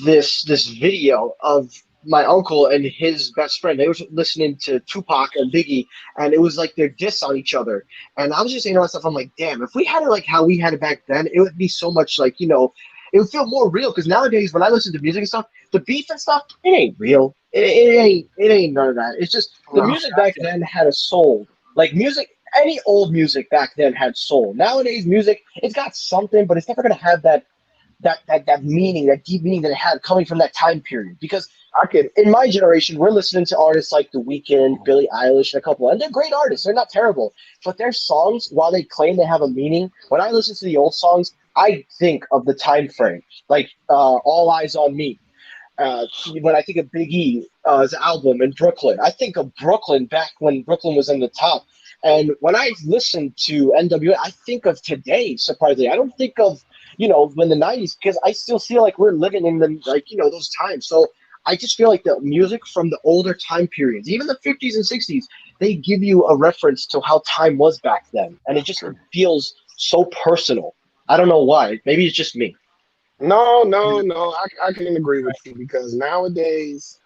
this video of my uncle and his best friend. They were listening to Tupac and Biggie, and it was like their diss on each other. And I was just saying to myself, I'm like, damn, if we had it like how we had it back then, it would be so much like, it would feel more real. Because nowadays, when I listen to music and stuff, the beef and stuff, it ain't real. It ain't none of that. It's just the music back then had a soul. Like music, any old music back then had soul. Nowadays, music, it's got something, but it's never gonna have that meaning, that deep meaning that it had coming from that time period. Because in my generation, we're listening to artists like The Weeknd, Billie Eilish, and a couple, and they're great artists. They're not terrible, but their songs, while they claim they have a meaning, when I listen to the old songs, I think of the time frame, like All Eyes on Me. When I think of Big E's album in Brooklyn, I think of Brooklyn back when Brooklyn was in the top. And when I listen to NWA, I think of today, surprisingly. I don't think of, when the 90s, because I still feel like we're living in those times. So I just feel like the music from the older time periods, even the 50s and 60s, they give you a reference to how time was back then. And it just feels so personal. I don't know why. Maybe it's just me. No. I can agree with you because nowadays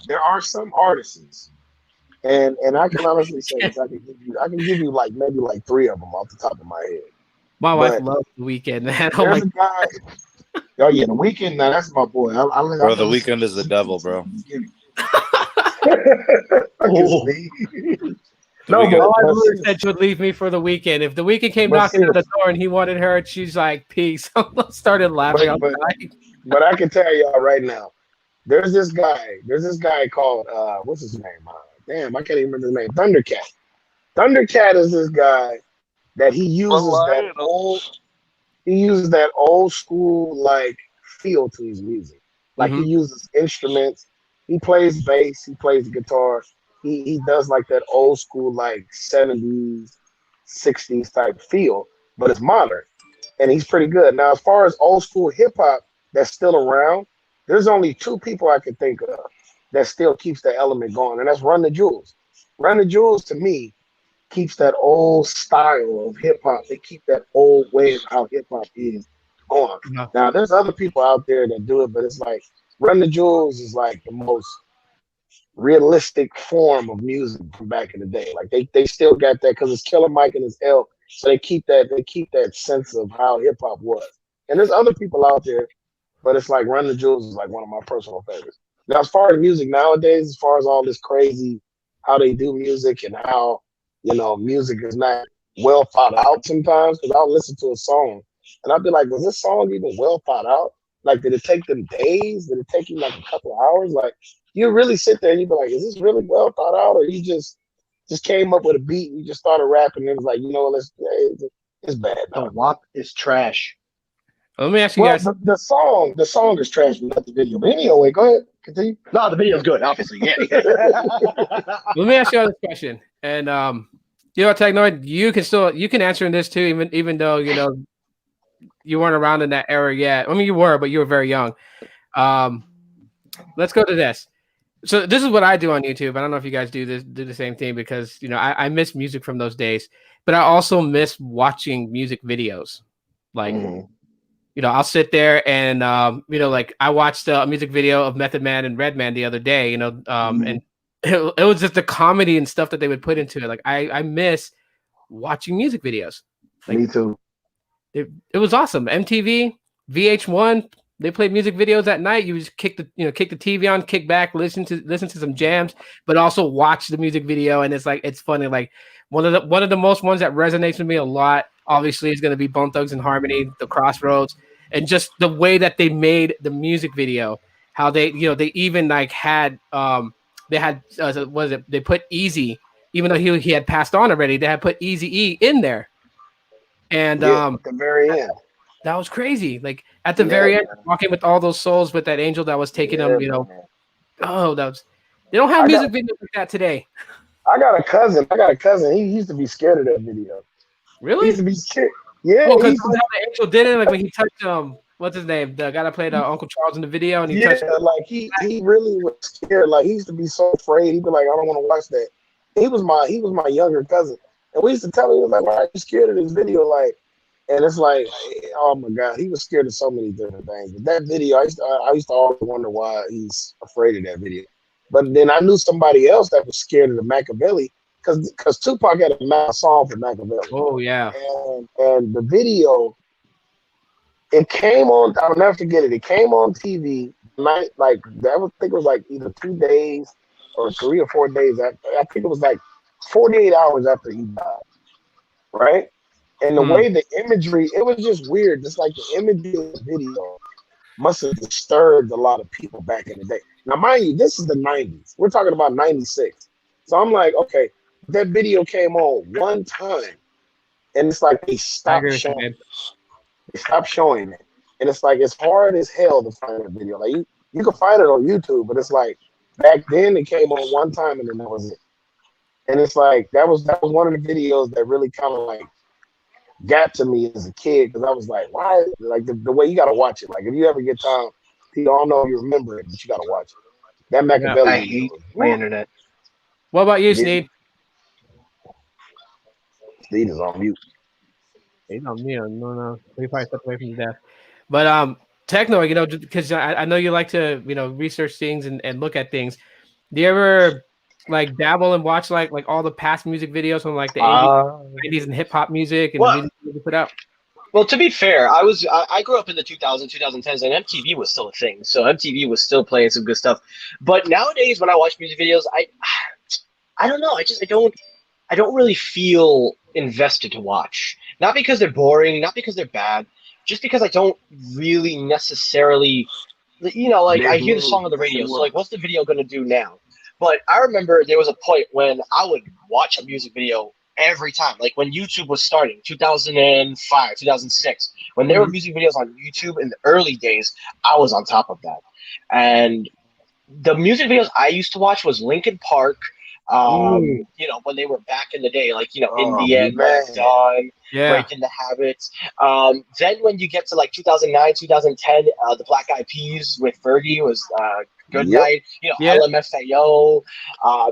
there are some artists, and I can honestly say this. I can give you like maybe like 3 of them off the top of my head. My wife But loves The Weeknd, man. Oh there's my a guy. Oh yeah, The Weeknd. Now that's my boy. Bro, The Weeknd is the devil, bro. I can see. No, we got- All I but really said she would leave me for the weekend. If the weekend came But knocking at the sis, door and he wanted her, she's like, "Peace." I started laughing. I but was but dying. but I can tell y'all right now. There's this guy called what's his name? Damn, I can't even remember his name. Thundercat. Thundercat is this guy that he uses that old school like feel to his music. Like he Hmm. uses instruments. He plays bass. He plays guitar. He does like that old school like 70s, 60s type feel, but it's modern, and he's pretty good. Now, as far as old school hip hop that's still around, there's only two people I can think of that still keeps the element going, and that's Run the Jewels. Run the Jewels to me keeps that old style of hip hop. They keep that old way of how hip hop is going. No. Now, there's other people out there that do it, but it's like Run the Jewels is like the most realistic form of music from back in the day. Like they still got that because it's Killer Mike and it's L. So they keep that sense of how hip hop was. And there's other people out there, but it's like Run the Jewels is like one of my personal favorites. Now, as far as music nowadays, as far as all this crazy how they do music and how music is not well thought out sometimes, because I'll listen to a song and I'll be like, was this song even well thought out? Like, did it take them days? Did it take you like a couple of hours? Like, you really sit there and you be like, is this really well thought out, or you just came up with a beat and you just started rapping and it was like, it's bad. The Now. WAP is trash. Let me ask you Well, guys. the song is trash, but not the video. But anyway, go ahead, continue. No, the video's good, obviously. Yeah. Let me ask you all this question. And Technoid, you can answer in this too, even though you weren't around in that era yet. I mean, you were, but you were very young. Let's go to this. So this is what I do on YouTube. I don't know if you guys do the same thing, because I miss music from those days, but I also miss watching music videos. Like, I'll sit there and like I watched a music video of Method Man and Redman the other day, and it was just the comedy and stuff that they would put into it. Like I miss watching music videos. Like, Me too. it was awesome. MTV, VH1, they played music videos at night. You just kick the TV on, kick back, listen to some jams, but also watch the music video. And it's funny. Like one of the most ones that resonates with me a lot, obviously, is going to be Bone Thugs and Harmony, The Crossroads, and just the way that they made the music video. How they they even like had they had they put Easy, even though he had passed on already, they had put Eazy-E in there. And At the very end. that was crazy. Like at the very end, walking with all those souls with that angel that was taking them, Man. Oh, they don't have music videos like that today. I got a cousin. He used to be scared of that video. He Really? used to be scared. Yeah, Well, he because used to how the angel did it, like when he touched what's his name? The guy that played Uncle Charles in the video, and he touched. like he really was scared. Like he used to be so afraid. He'd be like, I don't want to watch that. He was my younger cousin, and we used to tell him, he was like, why are you scared of this video? Like, and it's like, oh my god, he was scared of so many different things. But that video, I used to always wonder why he's afraid of that video. But then I knew somebody else that was scared of the Machiavelli, because Tupac had a song for Machiavelli. Oh yeah. And the video, it came on. I'll never forget it. It came on TV night, like I think it was like either 2 days or 3 or 4 days after. I think it was like 48 hours after he died, right? And the way the imagery, it was just weird. Just like the imagery of the video must have disturbed a lot of people back in the day. Now, mind you, this is the 90s. We're talking about 96. So I'm like, okay, that video came on one time, and it's like they stopped showing it. They stopped showing it. And it's like, it's hard as hell to find that video. Like you can find it on YouTube, but it's like back then it came on one time and then that was it. And it's like that was one of the videos that really kind of like got to me as a kid, because I was like, why? Like the way you gotta watch it. Like if you ever get time, I don't know if you remember it, but you gotta watch it. That Machiavelli. I hate my internet. What about you, Sneed? Sneed is on mute. He's on mute. No. He probably stepped away from the desk. But Techno, because I know you like to, research things and look at things. Do you ever like dabble and watch like all the past music videos from like the 80s, 90s and hip hop music and the music you put out? Well, to be fair, I grew up in the 2000s, 2010s, and MTV was still a thing. So MTV was still playing some good stuff. But nowadays, when I watch music videos, I don't know. I don't really feel invested to watch. Not because they're boring, not because they're bad, just because I don't really necessarily, like I There's hear the more. song on the There's radio, so more. like, what's the video gonna do now? But I remember there was a point when I would watch a music video every time, like when YouTube was starting, 2005, 2006, when there were Mhm. music videos on YouTube in the early days, I was on top of that. And the music videos I used to watch was Linkin Park. Ooh, When they were back in the day, like In Oh the End, When man. It's Done, yeah, Breaking the Habits. Then when you get to like 2009, 2010, the Black Eyed Peas with Fergie was Good Yep. Night. yeah, LMFAO.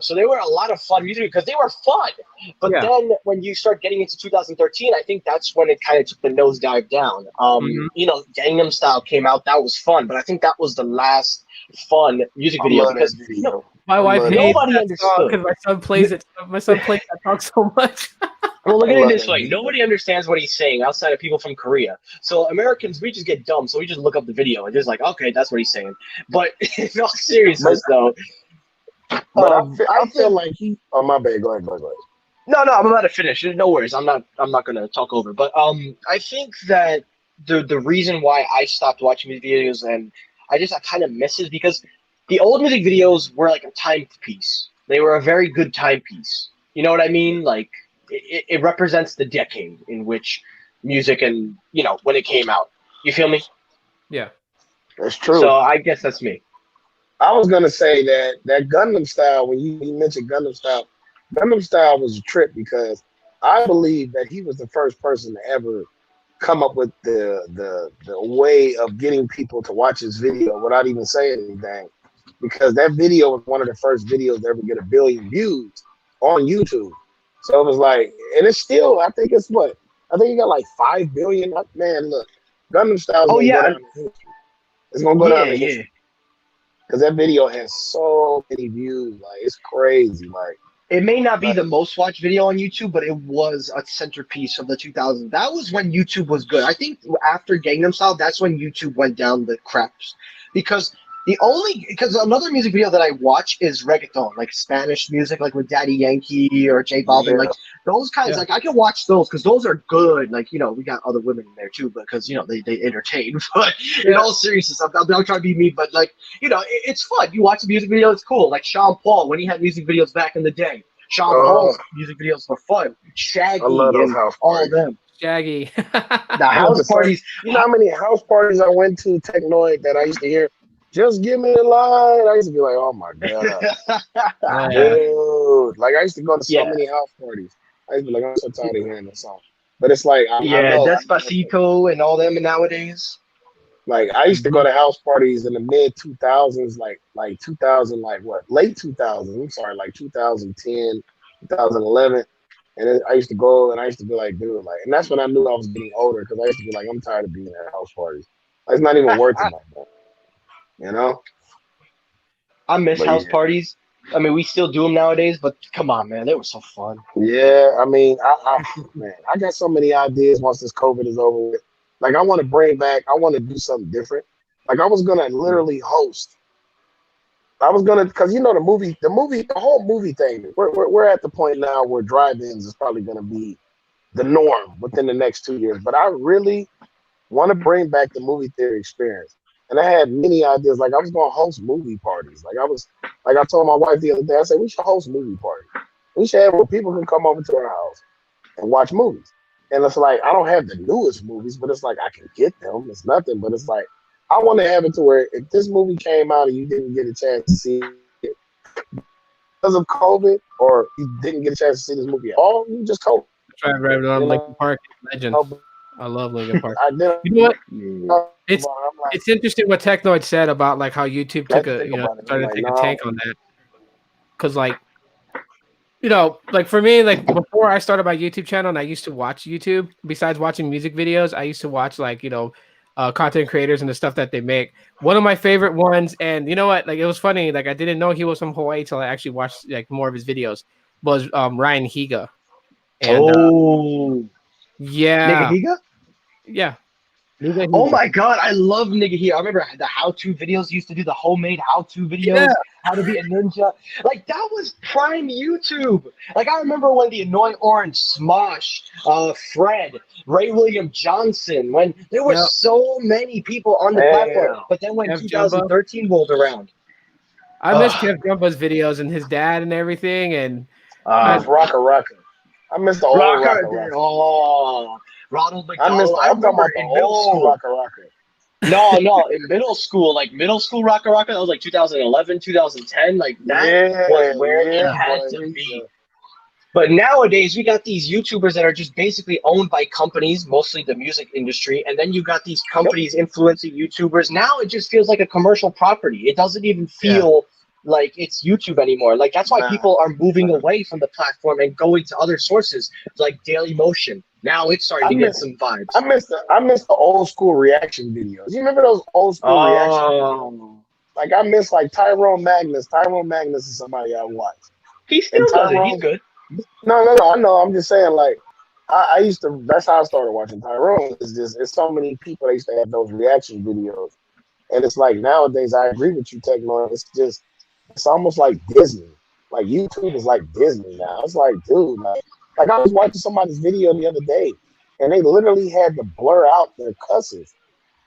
So they were a lot of fun music because they were fun. But yeah. then when you start getting into 2013, I think that's when it kind of took the nosedive down. Mhm. Gangnam Style came out. That was fun, but I think that was the last fun music I video love that because video. My I wife love that hates nobody video. that song understood. because my son plays it. My son plays that song so much. Well, look I at it love this that way: video. nobody understands what he's saying outside of people from Korea. So Americans, we just get dumb, so we just look up the video and just like, okay, that's what he's saying. But in all But seriousness, though, I I feel think like he. Oh my bad. Go ahead. Go ahead. Go ahead. no, I'm about to finish. No worries. I'm not gonna talk over. But I think that the reason why I stopped watching music videos and I kind of miss it because the old music videos were like a timepiece. They were a very good timepiece. You know what I mean? Like it represents the decade in which music and when it came out. You feel me? Yeah. That's So true. I guess that's me. I was gonna say that Gundam Style, when you mentioned Gundam Style was a trip because I believe that he was the first person to ever come up with the way of getting people to watch his video without even saying anything. Because that video was one of the first videos to ever get 1 billion views on YouTube. So it was like, and it's still, I think it's what? I think he got like 5 billion. Man, look, Gundam Style is Oh gonna go yeah, down in history. It's gonna go down yeah, in yeah. history because that video has so many views. Like it's crazy. It may not be Like the most watched video on YouTube, but it was a centerpiece of the 2000s. That was when YouTube was good. I think after Gangnam Style, that's when YouTube went down the craps. Because another music video that I watch is reggaeton, like Spanish music, like with Daddy Yankee or J Balvin, yeah, like those kinds. Yeah. Like I can watch those because those are good. Like we got other women in there too, because they entertain. But in Yeah. all seriousness, I'm not trying to be mean, but like it's fun. You watch a music video, it's cool. Like Sean Paul when he had music videos back in the day. Sean uh, Paul's music videos were fun. I love Shaggy those and house all of parties. them. Shaggy. The I went to house so parties. you know how many house parties I went to Technoid that I used to hear. Just give me the line. I used to be like, oh my god, Oh yeah. dude! Like I used to go to so Yeah, many house parties. I used to be like, I'm so tired of hearing this song. But it's like I yeah, know, but Despacito and all them nowadays. like I used to go Mhm. to house parties in the mid 2000s, like 2000, like what late 2000s. I'm sorry, like 2010, 2011. And then I used to go and I used to be like, dude, like, and that's when I knew I was getting older because I used to be like, I'm tired of being at house parties. Like, it's not even worth it no more, you know? I miss But house yeah, parties. I mean, we still do them nowadays, but come on, man, they were so fun. yeah. I mean, man, I got so many ideas once this COVID is over with. Like, I want to bring back, I want to do something different. Like, I was gonna literally host. I was gonna, cause the whole movie thing. We're at the point now where drive-ins is probably gonna be the norm within the next 2 years. But I really want to bring back the movie theater experience. And I had many ideas. Like I was going to host movie parties. Like I told my wife the other day, I said, we should host movie parties. We should have where people can come over to our house and watch movies. And it's like, I don't have the newest movies, but it's like, I can get them. It's nothing, but it's like, I want to have it to where if this movie came out and you didn't get a chance to see it because of COVID, or you didn't get a chance to see this movie at all, you just COVID. Try right You on Linkin know, Park. Legend. I love Linkin Park. I did. You know what? Mm. It's I'm like, it's interesting what Technoid said about like how YouTube I had took to a think about it. I'm started to like, take a no, tank on that because like like for me like before I started my YouTube channel and I used to watch YouTube besides watching music videos I used to watch like content creators and the stuff that they make. One of my favorite ones, and you know what, like it was funny, like I didn't know he was from Hawaii till I actually watched like more of his videos, was Ryan Higa. And Oh, Nigga yeah, Higa? yeah, Oh my god, I love Nigga Here. I remember the how-to videos used to do the homemade how-to videos, how to be a ninja. Like that was prime YouTube. Like I remember when the Annoying Orange, Smosh, Fred, Ray William Johnson, when there were so many people on the platform. But then when Kev 2013 rolled around, I miss Kev Jumbo's videos and his dad and everything, and I miss Rocka. I miss the old Rocka. Oh, Ronald McDonald. I'm talking about the old Rocka. No, in middle school, Rocka, that was like 2011, 2010. Like that was where it had to be. But nowadays, we got these YouTubers that are just basically owned by companies, mostly the music industry, and then you got these companies influencing YouTubers. Now it just feels like a commercial property. It doesn't even feel like it's YouTube anymore. Like that's why people are moving away from the platform and going to other sources like Daily Motion. Now it's starting to get some vibes. I miss the old school reaction videos. You remember those old school reaction videos? Like I miss like Tyrone Magnus. Tyrone Magnus is somebody I watch. He still does it. He's good. No, I know. I'm just saying, like, I used to. That's how I started watching Tyrone. It's so many people. They used to have those reaction videos, and it's like nowadays. I agree with you, Technoid. It's almost like Disney. Like YouTube is like Disney now. It's like, dude, like I was watching somebody's video the other day, and they literally had to blur out their cusses.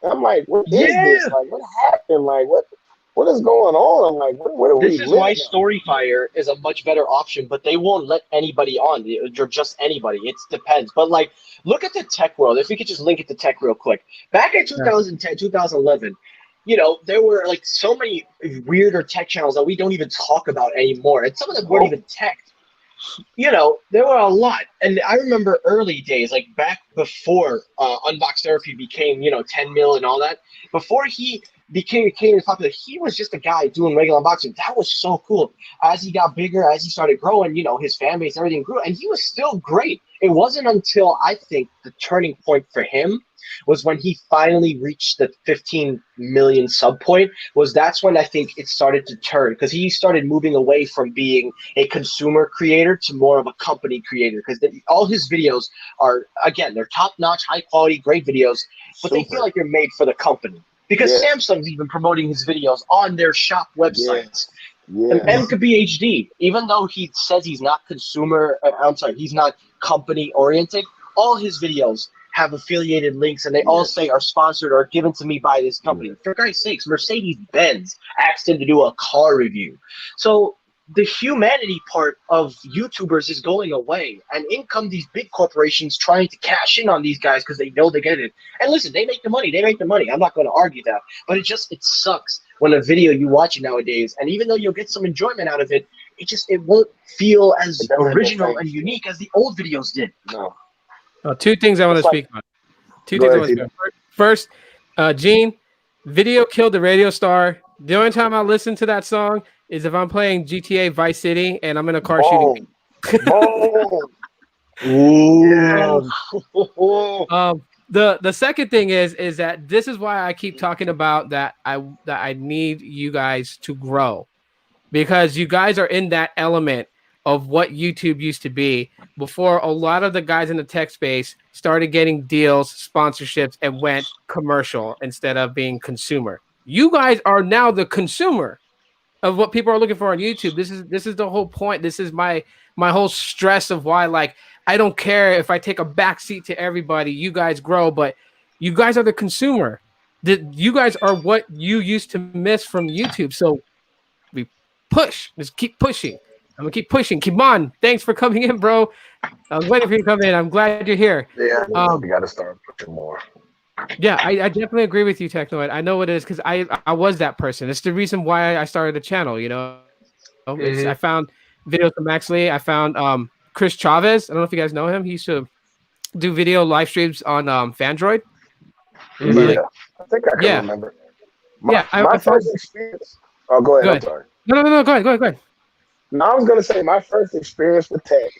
And I'm like, what is this? Like, what happened? Like, what is going on? Like, what are we? This is why Storyfire is a much better option, but they won't let anybody on. You're just anybody. It depends. But like, look at the tech world. If we could just link it to tech real quick. Back in 2010, 2011, there were like so many weirder tech channels that we don't even talk about anymore. And some of them weren't even tech. There were a lot. And I remember early days, like back before Unbox Therapy became, 10 mil and all that, before he became popular, he was just a guy doing regular unboxing. That was so cool. As he got bigger, as he started growing, his fan base, everything grew, and he was still great. It wasn't until I think the turning point for him was when he finally reached the 15 million sub point. That's when I think it started to turn, because he started moving away from being a consumer creator to more of a company creator, because all his videos are, again, they're top-notch, high-quality, great videos, but they feel like they're made for the company. Because Samsung's even promoting his videos on their shop websites. And MKBHD, even though he says he's not he's not company oriented, all his videos have affiliated links, and they all say are sponsored or given to me by this company. For Christ's sakes, Mercedes-Benz asked him to do a car review. So the humanity part of YouTubers is going away, and in come these big corporations trying to cash in on these guys because they know they get it. And listen, they make the money. I'm not going to argue that, but it sucks when a video you watch it nowadays, and even though you'll get some enjoyment out of it, it won't feel as original and unique as the old videos did. No. Two things I want to speak on. First, Gene, video killed the radio star. The only time I listen to that song is if I'm playing GTA Vice City and I'm in a car shooting. The second thing is that this is why I keep talking about that I need you guys to grow, because you guys are in that element of what YouTube used to be before a lot of the guys in the tech space started getting deals, sponsorships, and went commercial instead of being consumer. You guys are now the consumer of what people are looking for on YouTube. This is the whole point. This is my whole stress of why, like, I don't care if I take a back seat to everybody. You guys grow, but you guys are the consumer. You guys are what you used to miss from YouTube. So we push. Just keep pushing. I'm gonna keep pushing. Kimon, thanks for coming in, bro. I was waiting for you to come in. I'm glad you're here. Yeah, we got to start pushing more. Yeah, I definitely agree with you, Technoid. I know it is, because I was that person. It's the reason why I started the channel. I found videos from Max Lee. I found Chris Chavez. I don't know if you guys know him. He used to do video live streams on Fandroid. Yeah, I think I can remember. My first experience. Oh, go ahead. I'm sorry. No. Go ahead. No, I was gonna say my first experience with tech,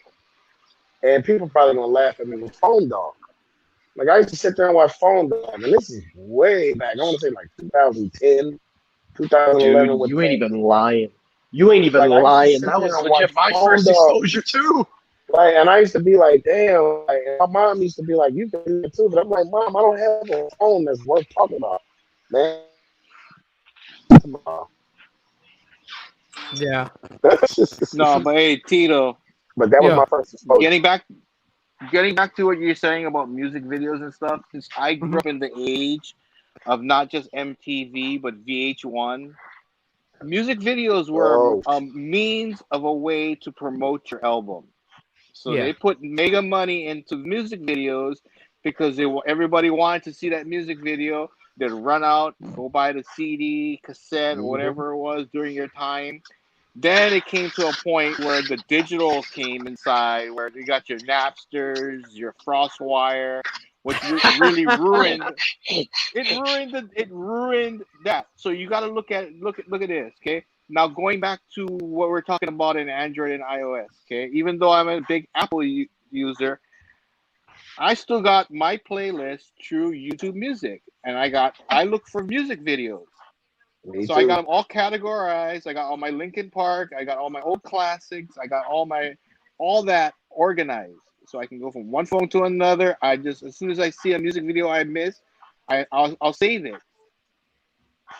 and people probably gonna laugh at me, with Phone Dog. Like I used to sit there and watch Phone Dog, and this is way back. I want to say like 2010, 2011. Dude, you ain't even lying. That was legit my first exposure too. Like, and I used to be like, damn. Like, and my mom used to be like, you can do it too. But I'm like, Mom, I don't have a phone that's worth talking about, man. Yeah. No, but hey, Tito, But that was Yeah. my first exposure. getting back to what you're saying about music videos and stuff. Since I grew Mhm. up in the age of not just MTV but VH1, music videos were Oh, a means of a way to promote your album. So Yeah. they put mega money into music videos because everybody wanted to see that music video. They'd run out, go buy the CD, cassette, or mm-hmm. whatever it was during your time. Then it came to a point where the digital came inside, where you got your Napsters, your FrostWire, which really ruined it ruined that. So you got to look at this, okay? Now going back to what we're talking about in Android and iOS, okay? Even though I'm a big Apple user, I still got my playlist through YouTube Music, and I look for music videos. Me So I got too. them all categorized. I got all my Linkin Park. I got all my old classics. I got all that organized. So I can go from one phone to another. I just as soon as I see a music video I miss, I'll save it.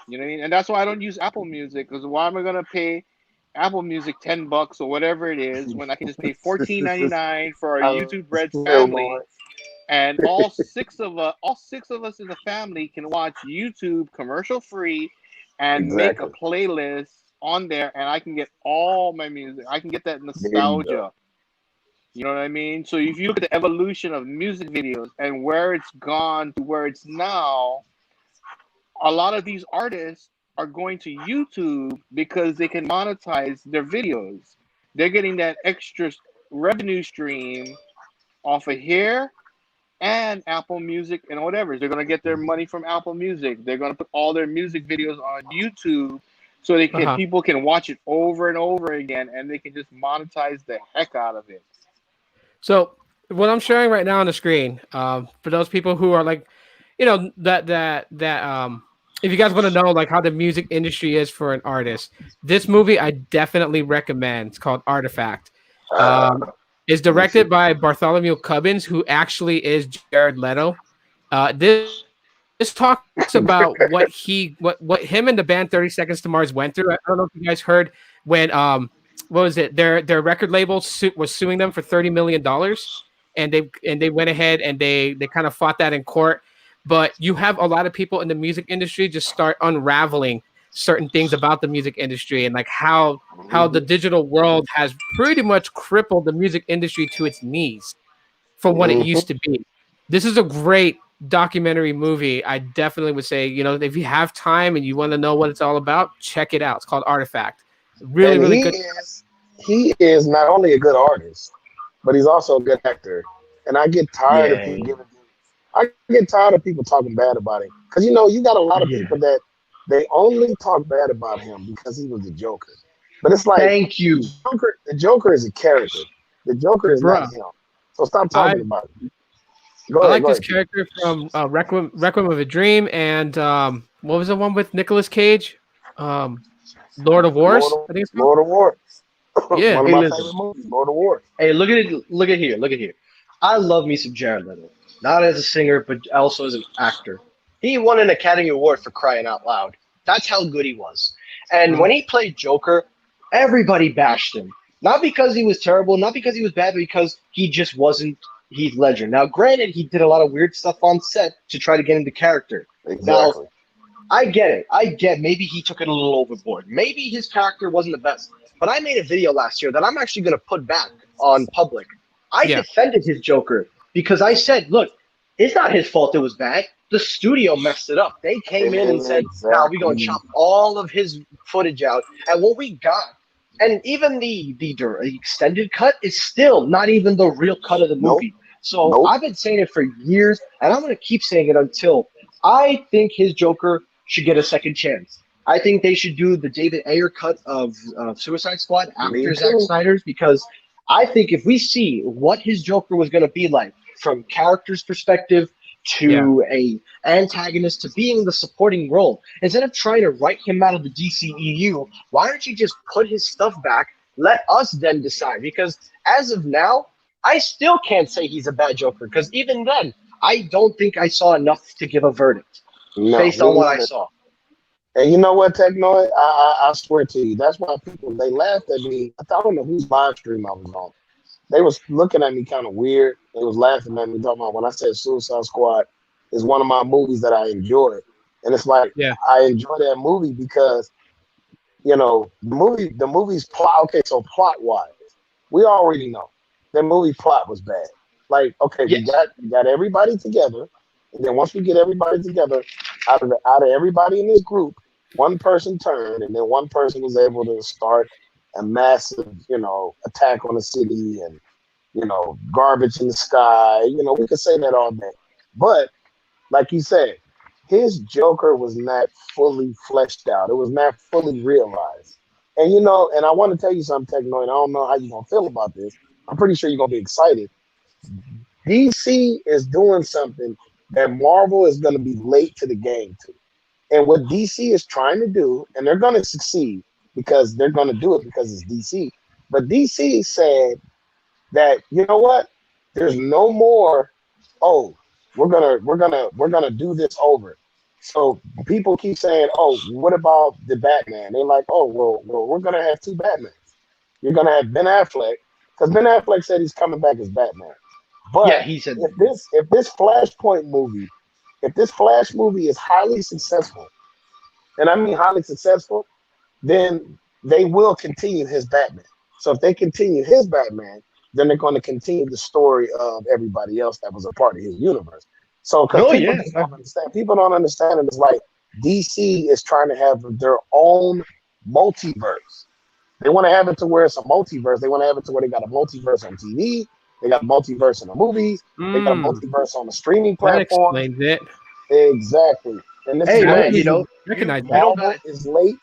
You know what I mean? And that's why I don't use Apple Music, because why am I gonna pay Apple Music $10 or whatever it is when I can just pay 14.99 for our I YouTube Red still family, going. and all six of us in the family can watch YouTube commercial free, and make a Exactly. playlist on there, and I can get all my music. I can get that There you go. nostalgia. You know what I mean? So if you look at the evolution of music videos and where it's gone to where it's now, a lot of these artists are going to YouTube because they can monetize their videos. They're getting that extra revenue stream off of here and Apple Music and whatever. They're gonna get their money from Apple Music. They're gonna put all their music videos on YouTube so Uh-huh. people can watch it over and over again, and they can just monetize the heck out of it. So what I'm sharing right now on the screen, for those people who are like, if you guys want to know like how the music industry is for an artist, this movie I definitely recommend. It's called Artifact. Um, it's Let me see. directed by Bartholomew Cubbins, who actually is Jared Leto. This talks about what him and the band 30 Seconds to Mars went through. I don't know if you guys heard when what was it? Their record label was suing them for $30 million, and they went ahead and they kind of fought that in court. But you have a lot of people in the music industry just start unraveling certain things about the music industry and like how the Mhm. digital world has pretty much crippled the music industry to its knees from what it Mhm. used to be. This is a great documentary movie. I definitely would say, if you have time and you want to know what it's all about, check it out. It's called Artifact. Really, And really he good. is not only a good artist, but he's also a good actor. And I get tired of people Yeah, giving. I get tired of people talking bad about him because you got a lot of yeah. people that they only talk bad about him because he was the Joker. But it's like Thank you, The Joker is a character. The Joker is not Bruh. him. So stop I talking about it. Go I ahead. like Go this ahead. Pete. character from Requiem of a Dream and what was the one with Nicolas Cage? Um, Lord of Lord Wars, of I think it's called. Lord of War. Yeah. One of hey, my listen. favorite movies, Lord of War. Hey, look at here. I love me some Jared Leto, not as a singer, but also as an actor. He won an Academy Award for crying out loud. That's how good he was. And Mhm. when he played Joker, everybody bashed him. Not because he was terrible, not because he was bad, but because he just wasn't Heath Ledger. Now, granted, he did a lot of weird stuff on set to try to get into character. Now, Exactly. I get it. I get maybe he took it a little overboard. Maybe his character wasn't the best. But I made a video last year that I'm actually going to put back on public. I Yeah. defended his Joker because I said, look, it's not his fault it was bad. The studio messed it up. They came in and said, now we're going to Exactly. chop all of his footage out. And what we got, and even the extended cut is still not even the real cut of the Nope. movie. So Nope. I've been saying it for years, and I'm going to keep saying it until I think his Joker should get a second chance. I think they should do the David Ayer cut of Suicide Squad Me after Zack too. Snyder's because I think if we see what his Joker was going to be like from character's perspective Yeah. to a antagonist to being the supporting role, instead of trying to write him out of the DCEU, why don't you just put his stuff back? Let us then decide because as of now, I still can't say he's a bad Joker because even then, I don't think I saw enough to give a verdict No, based me on what I neither. saw. And you know what, Technoid? I swear to you, that's why people they laughed at me. I don't know whose live stream I was on. They was looking at me kind of weird. They was laughing at me talking about when I said Suicide Squad is one of my movies that I enjoy. And it's like Yeah. I enjoy that movie because the movie's plot. Okay, so plot wise, we already know the movie plot was bad. Like, okay, Yes. we got everybody together, and then once we get everybody together, out of everybody in this group, one person turned, and then one person was able to start a massive, attack on the city, and garbage in the sky. We could say that all day, but like you said, his Joker was not fully fleshed out. It was not fully realized. And and I want to tell you something, Techno, and I don't know how you're gonna feel about this. I'm pretty sure you're gonna be excited. DC is doing something that Marvel is gonna be late to the game to. And what DC is trying to do, and they're gonna succeed because they're gonna do it because it's DC. But DC said that you know what? There's no more. Oh, we're gonna do this over. So people keep saying, "Oh, what about the Batman?" They're like, "Oh, well, we're gonna have two Batmans. You're gonna have Ben Affleck because Ben Affleck said he's coming back as Batman. Yeah, But he said. if this Flashpoint movie, if this Flash movie is highly successful, and I mean highly successful, then they will continue his Batman. So if they continue his Batman, then they're going to continue the story of everybody else that was a part of his universe. So because No, people yeah. just don't understand, people don't understand it. It's like DC is trying to have their own multiverse. They want to have it to where it's a multiverse. They want to have it to where they got a multiverse on TV. They got a multiverse in the movies. They got a Mm, multiverse on the streaming that platforms. explains it. Exactly. And this is Hey, I where didn't man, even you recognize you that. don't Marvel got. is late.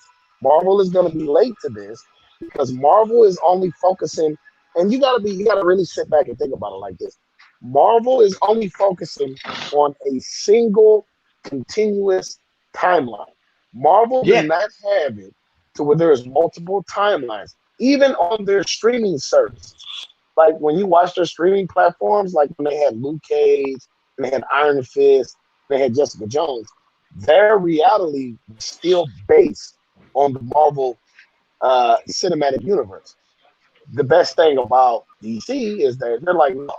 Marvel is going to be late to this because Marvel is only focusing, and you gotta really sit back and think about it like this. Marvel is only focusing on a single continuous timeline. Marvel does Yeah, not have it to where there's multiple timelines, even on their streaming services. Like when you watch their streaming platforms, like when they had Luke Cage, and they had Iron Fist, they had Jessica Jones, their reality was still based on the Marvel cinematic universe. The best thing about DC is that they're like, no,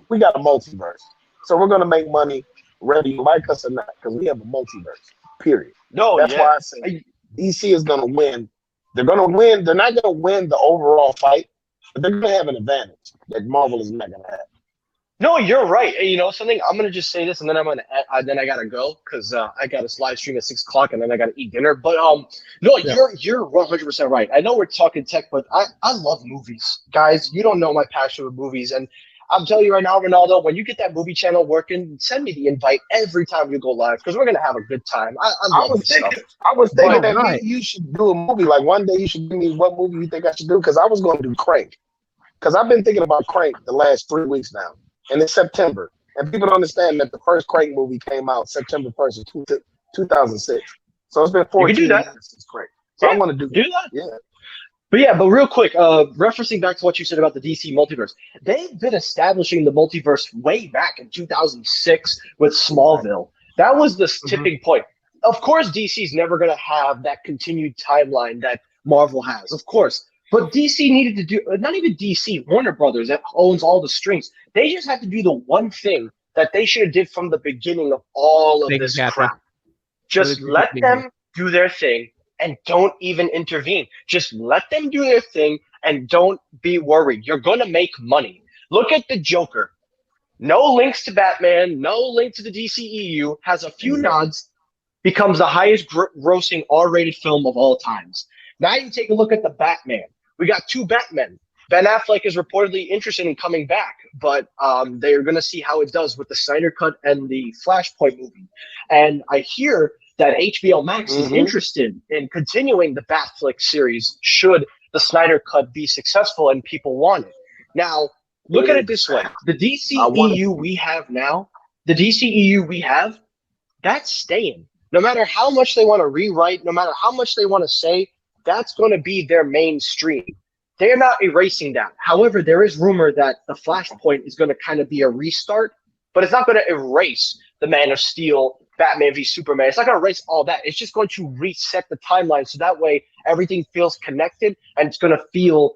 we got a multiverse. So we're going to make money whether you like us or not because we have a multiverse, period. no, That's yeah. why I say DC is going to win. They're going to win. They're not going to win the overall fight, but they're going to have an advantage that Marvel is not going to have. No, you're right. And you know something? I'm gonna just say this, and then then I gotta go because I got a live stream at 6 o'clock, and then I gotta eat dinner. But no, Yeah. you're 100% right. I know we're talking tech, but I love movies, guys. You don't know my passion with movies, and I'm telling you right now, Ronaldo, when you get that movie channel working, send me the invite every time you go live because we're gonna have a good time. I I love was this stuff. thinking, I was thinking But that me Right. and you should do a movie. Like one day, you should give me what movie you think I should do because I was going to do Crank. Because I've been thinking about Crank the last 3 weeks now, and it's September, and people don't understand that the first Crank movie came out September 1st, 2006. So it's been you can do 14 that. years since Crank. So I Yeah, want to do that. do that. Yeah. But yeah, but real quick, referencing back to what you said about the DC multiverse, they've been establishing the multiverse way back in 2006 with Smallville. That was the tipping point. Of course, DC's never going to have that continued timeline that Marvel has, of course. But DC needed to do, not even DC, Warner Brothers that owns all the strings. They just had to do the one thing that they should have did from the beginning of all of Thank you, this Catherine. crap. Really Just appreciate let being here. them do their thing and don't even intervene. Just let them do their thing and don't be worried. You're going to make money. Look at the Joker. No links to Batman, no link to the DCEU, has a few nods, becomes the highest grossing R-rated film of all times. Now you take a look at the Batman. We got two Batmen. Ben Affleck is reportedly interested in coming back, but they're going to see how it does with the Snyder Cut and the Flashpoint movie. And I hear that HBO Max is Mm-hmm. interested in continuing the Batfleck series should the Snyder Cut be successful and people want it. Now, look at it this way. The DCEU we have now, the DCEU we have, that's staying. No matter how much they want to rewrite, no matter how much they want to say, that's going to be their mainstream. they're not erasing that. However, there is rumor that the Flashpoint is going to kind of be a restart, but it's not going to erase the Man of Steel, Batman v Superman. It's not going to erase all that. It's just going to reset the timeline so that way everything feels connected and it's going to feel,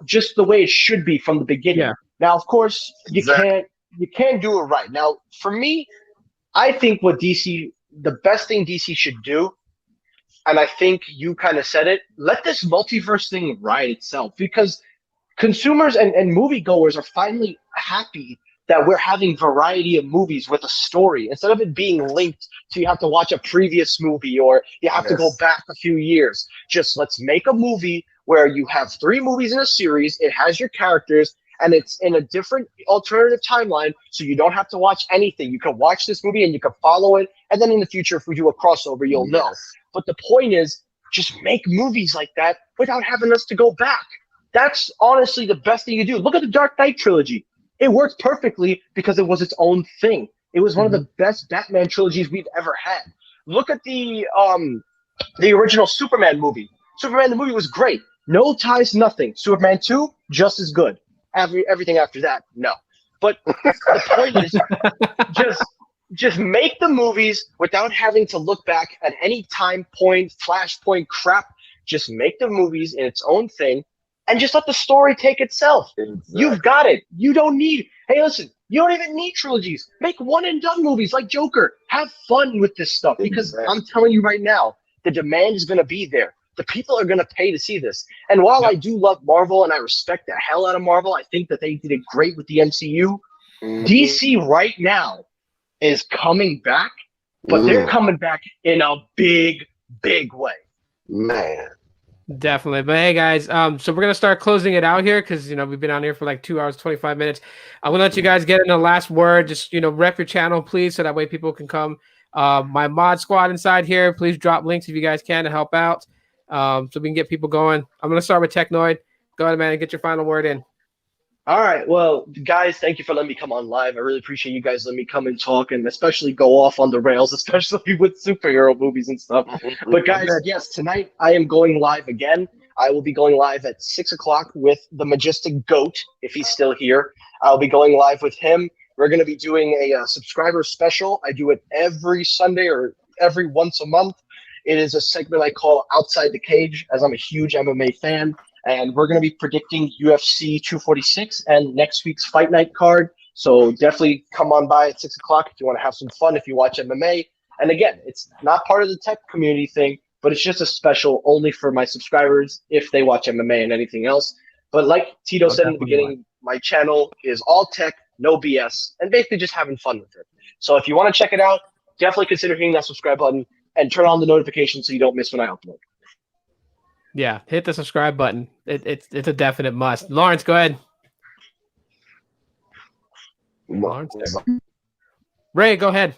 just the way it should be from the beginning. Yeah. Now, of course, Exactly. you can't do it right. Now, for me, I think the best thing DC should do, and I think you kind of said it, let this multiverse thing ride itself, because consumers and moviegoers are finally happy that we're having variety of movies with a story instead of it being linked to you have to watch a previous movie or you have to go Yes. back a few years. Just let's make a movie where you have 3 movies in a series, it has your characters, and it's in a different alternative timeline, so you don't have to watch anything. You can watch this movie and you can follow it, and then in the future, if we do a crossover, you'll know. Yes. But the point is, just make movies like that without having us to go back. That's honestly the best thing you do. Look at the Dark Knight trilogy. It worked perfectly because it was its own thing. It was one of the best Batman trilogies we've ever had. Look at the original Superman movie. Superman the movie was great. No ties, nothing. Superman 2, just as good. Everything after that, no. But the point is, just make the movies without having to look back at any time point, flashpoint crap. Just make the movies in its own thing and just let the story take itself. Exactly. You've got it. You don't need, hey, listen, you don't even need trilogies. Make one and done movies like Joker. Have fun with this stuff because Exactly. I'm telling you right now, the demand is going to be there. The people are going to pay to see this. And while I do love Marvel and I respect the hell out of Marvel, I think that they did it great with the MCU. DC right now is coming back, but they're coming back in a big, big way. Man. Definitely. But hey guys, so we're gonna start closing it out here because we've been on here for like 2 hours, 25 minutes. I'm gonna let you guys get in the last word. Just rep your channel, please, so that way people can come. My mod squad inside here, please drop links if you guys can to help out. So we can get people going. I'm gonna start with Technoid. Go ahead, man, and get your final word in. All right. Well, guys, thank you for letting me come on live. I really appreciate you guys letting me come and talk and especially go off on the rails, especially with superhero movies and stuff. But guys, yes, tonight I am going live again. I will be going live at 6 o'clock with the Majestic Goat, if he's still here. I'll be going live with him. We're going to be doing a subscriber special. I do it every Sunday or every once a month. It is a segment I call Outside the Cage, as I'm a huge MMA fan. And we're going to be predicting UFC 246 and next week's Fight Night card. So definitely come on by at 6 o'clock if you want to have some fun, if you watch MMA. And again, it's not part of the tech community thing, but it's just a special only for my subscribers if they watch MMA and anything else. But like Tito said in the beginning, my channel is all tech, no BS, and basically just having fun with it. So if you want to check it out, definitely consider hitting that subscribe button and turn on the notifications so you don't miss when I upload. Yeah, hit the subscribe button. It's a definite must. Lawrence, go ahead. Lawrence. Ray, go ahead.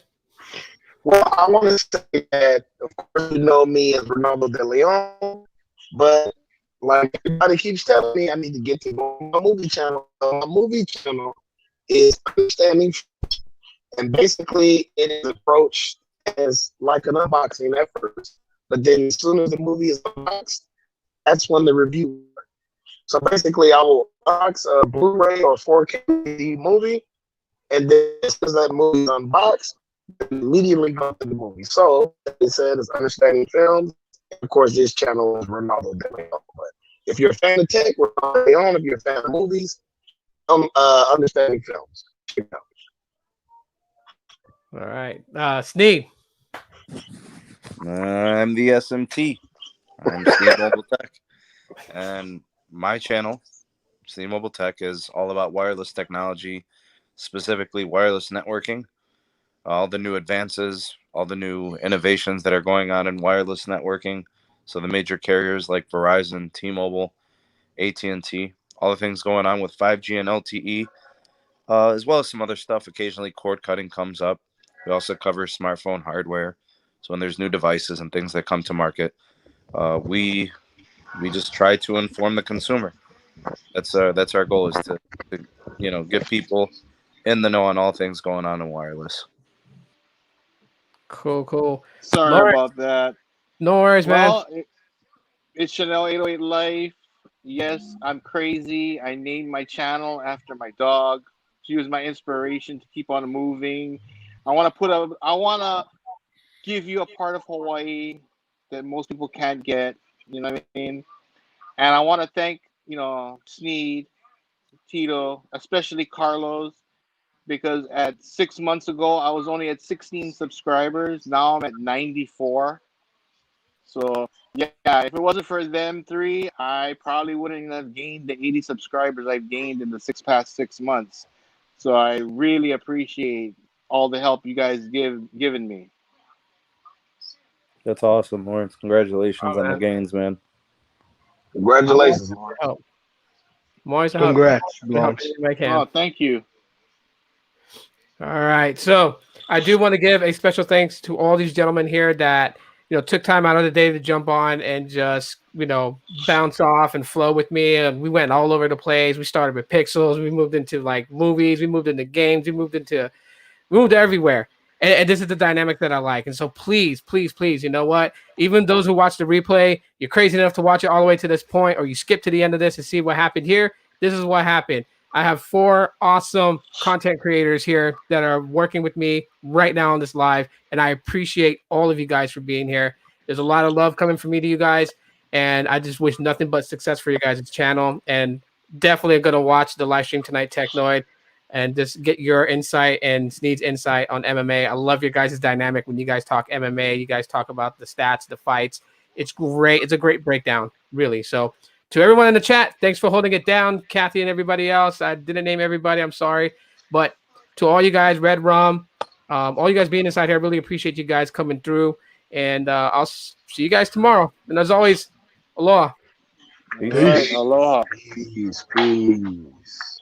Well, I want to say that, of course, you know me as Renaldo DeLeon, but like everybody keeps telling me, I need to get to my movie channel. My movie channel is Understanding, and basically it is approached as like an unboxing at first, but then as soon as the movie is unboxed, that's when the review. So basically, I will unbox a Blu-ray or 4K movie, and then as soon as that movie is unboxed, immediately go to the movie. So it said it's Understanding Films. Of course, this channel is Renaldo DeLeon. But if you're a fan of tech, we're on. If you're a fan of movies, Understanding Films. Check it out. All right, Sneed. I'm the SMT. I'm Sneed Mobile Tech. And my channel, Sneed Mobile Tech, is all about wireless technology, specifically wireless networking. All the new advances, all the new innovations that are going on in wireless networking. So the major carriers like Verizon, T-Mobile, AT&T, all the things going on with 5G and LTE, as well as some other stuff. Occasionally cord cutting comes up. We also cover smartphone hardware. So when there's new devices and things that come to market, we just try to inform the consumer. That's our goal, is to get people in the know on all things going on in wireless. Cool. Sorry Lawrence. about that. No worries, man. Well, it's Chanel 808 Life. Yes, I'm crazy. I named my channel after my dog. She was my inspiration to keep on moving. I want to give you a part of Hawaii that most people can't get. You know what I mean? And I want to thank, Sneed, Tito, especially Carlos, because at 6 months ago, I was only at 16 subscribers. Now I'm at 94. So, yeah, if it wasn't for them three, I probably wouldn't have gained the 80 subscribers I've gained in the past 6 months. So I really appreciate all the help you guys given me. That's awesome, Lawrence. Congratulations Oh, on the man. gains, man. Congratulations, Lawrence. Help. I'm always a help. Congrats, To help Lawrence. anyone I can. Oh, thank you. All right. So I do want to give a special thanks to all these gentlemen here that, took time out of the day to jump on and just, bounce off and flow with me. And we went all over the place. We started with pixels. We moved into like movies. We moved into games. We moved everywhere. And this is the dynamic that I like. And so please, please, please, you know what? Even those who watch the replay, you're crazy enough to watch it all the way to this point, or you skip to the end of this and see what happened here. This is what happened. I have 4 awesome content creators here that are working with me right now on this live. And I appreciate all of you guys for being here. There's a lot of love coming from me to you guys. And I just wish nothing but success for you guys' channel. And definitely going to watch the live stream tonight, Technoid, and just get your insight and Sneed's insight on MMA. I love your guys' dynamic when you guys talk MMA. You guys talk about the stats, the fights. It's great. It's a great breakdown, really. So to everyone in the chat, thanks for holding it down. Kathy and everybody else. I didn't name everybody. I'm sorry. But to all you guys, Red Rum, all you guys being inside here, I really appreciate you guys coming through. And I'll see you guys tomorrow. And as always, aloha. Peace. All right, aloha. Peace. Peace.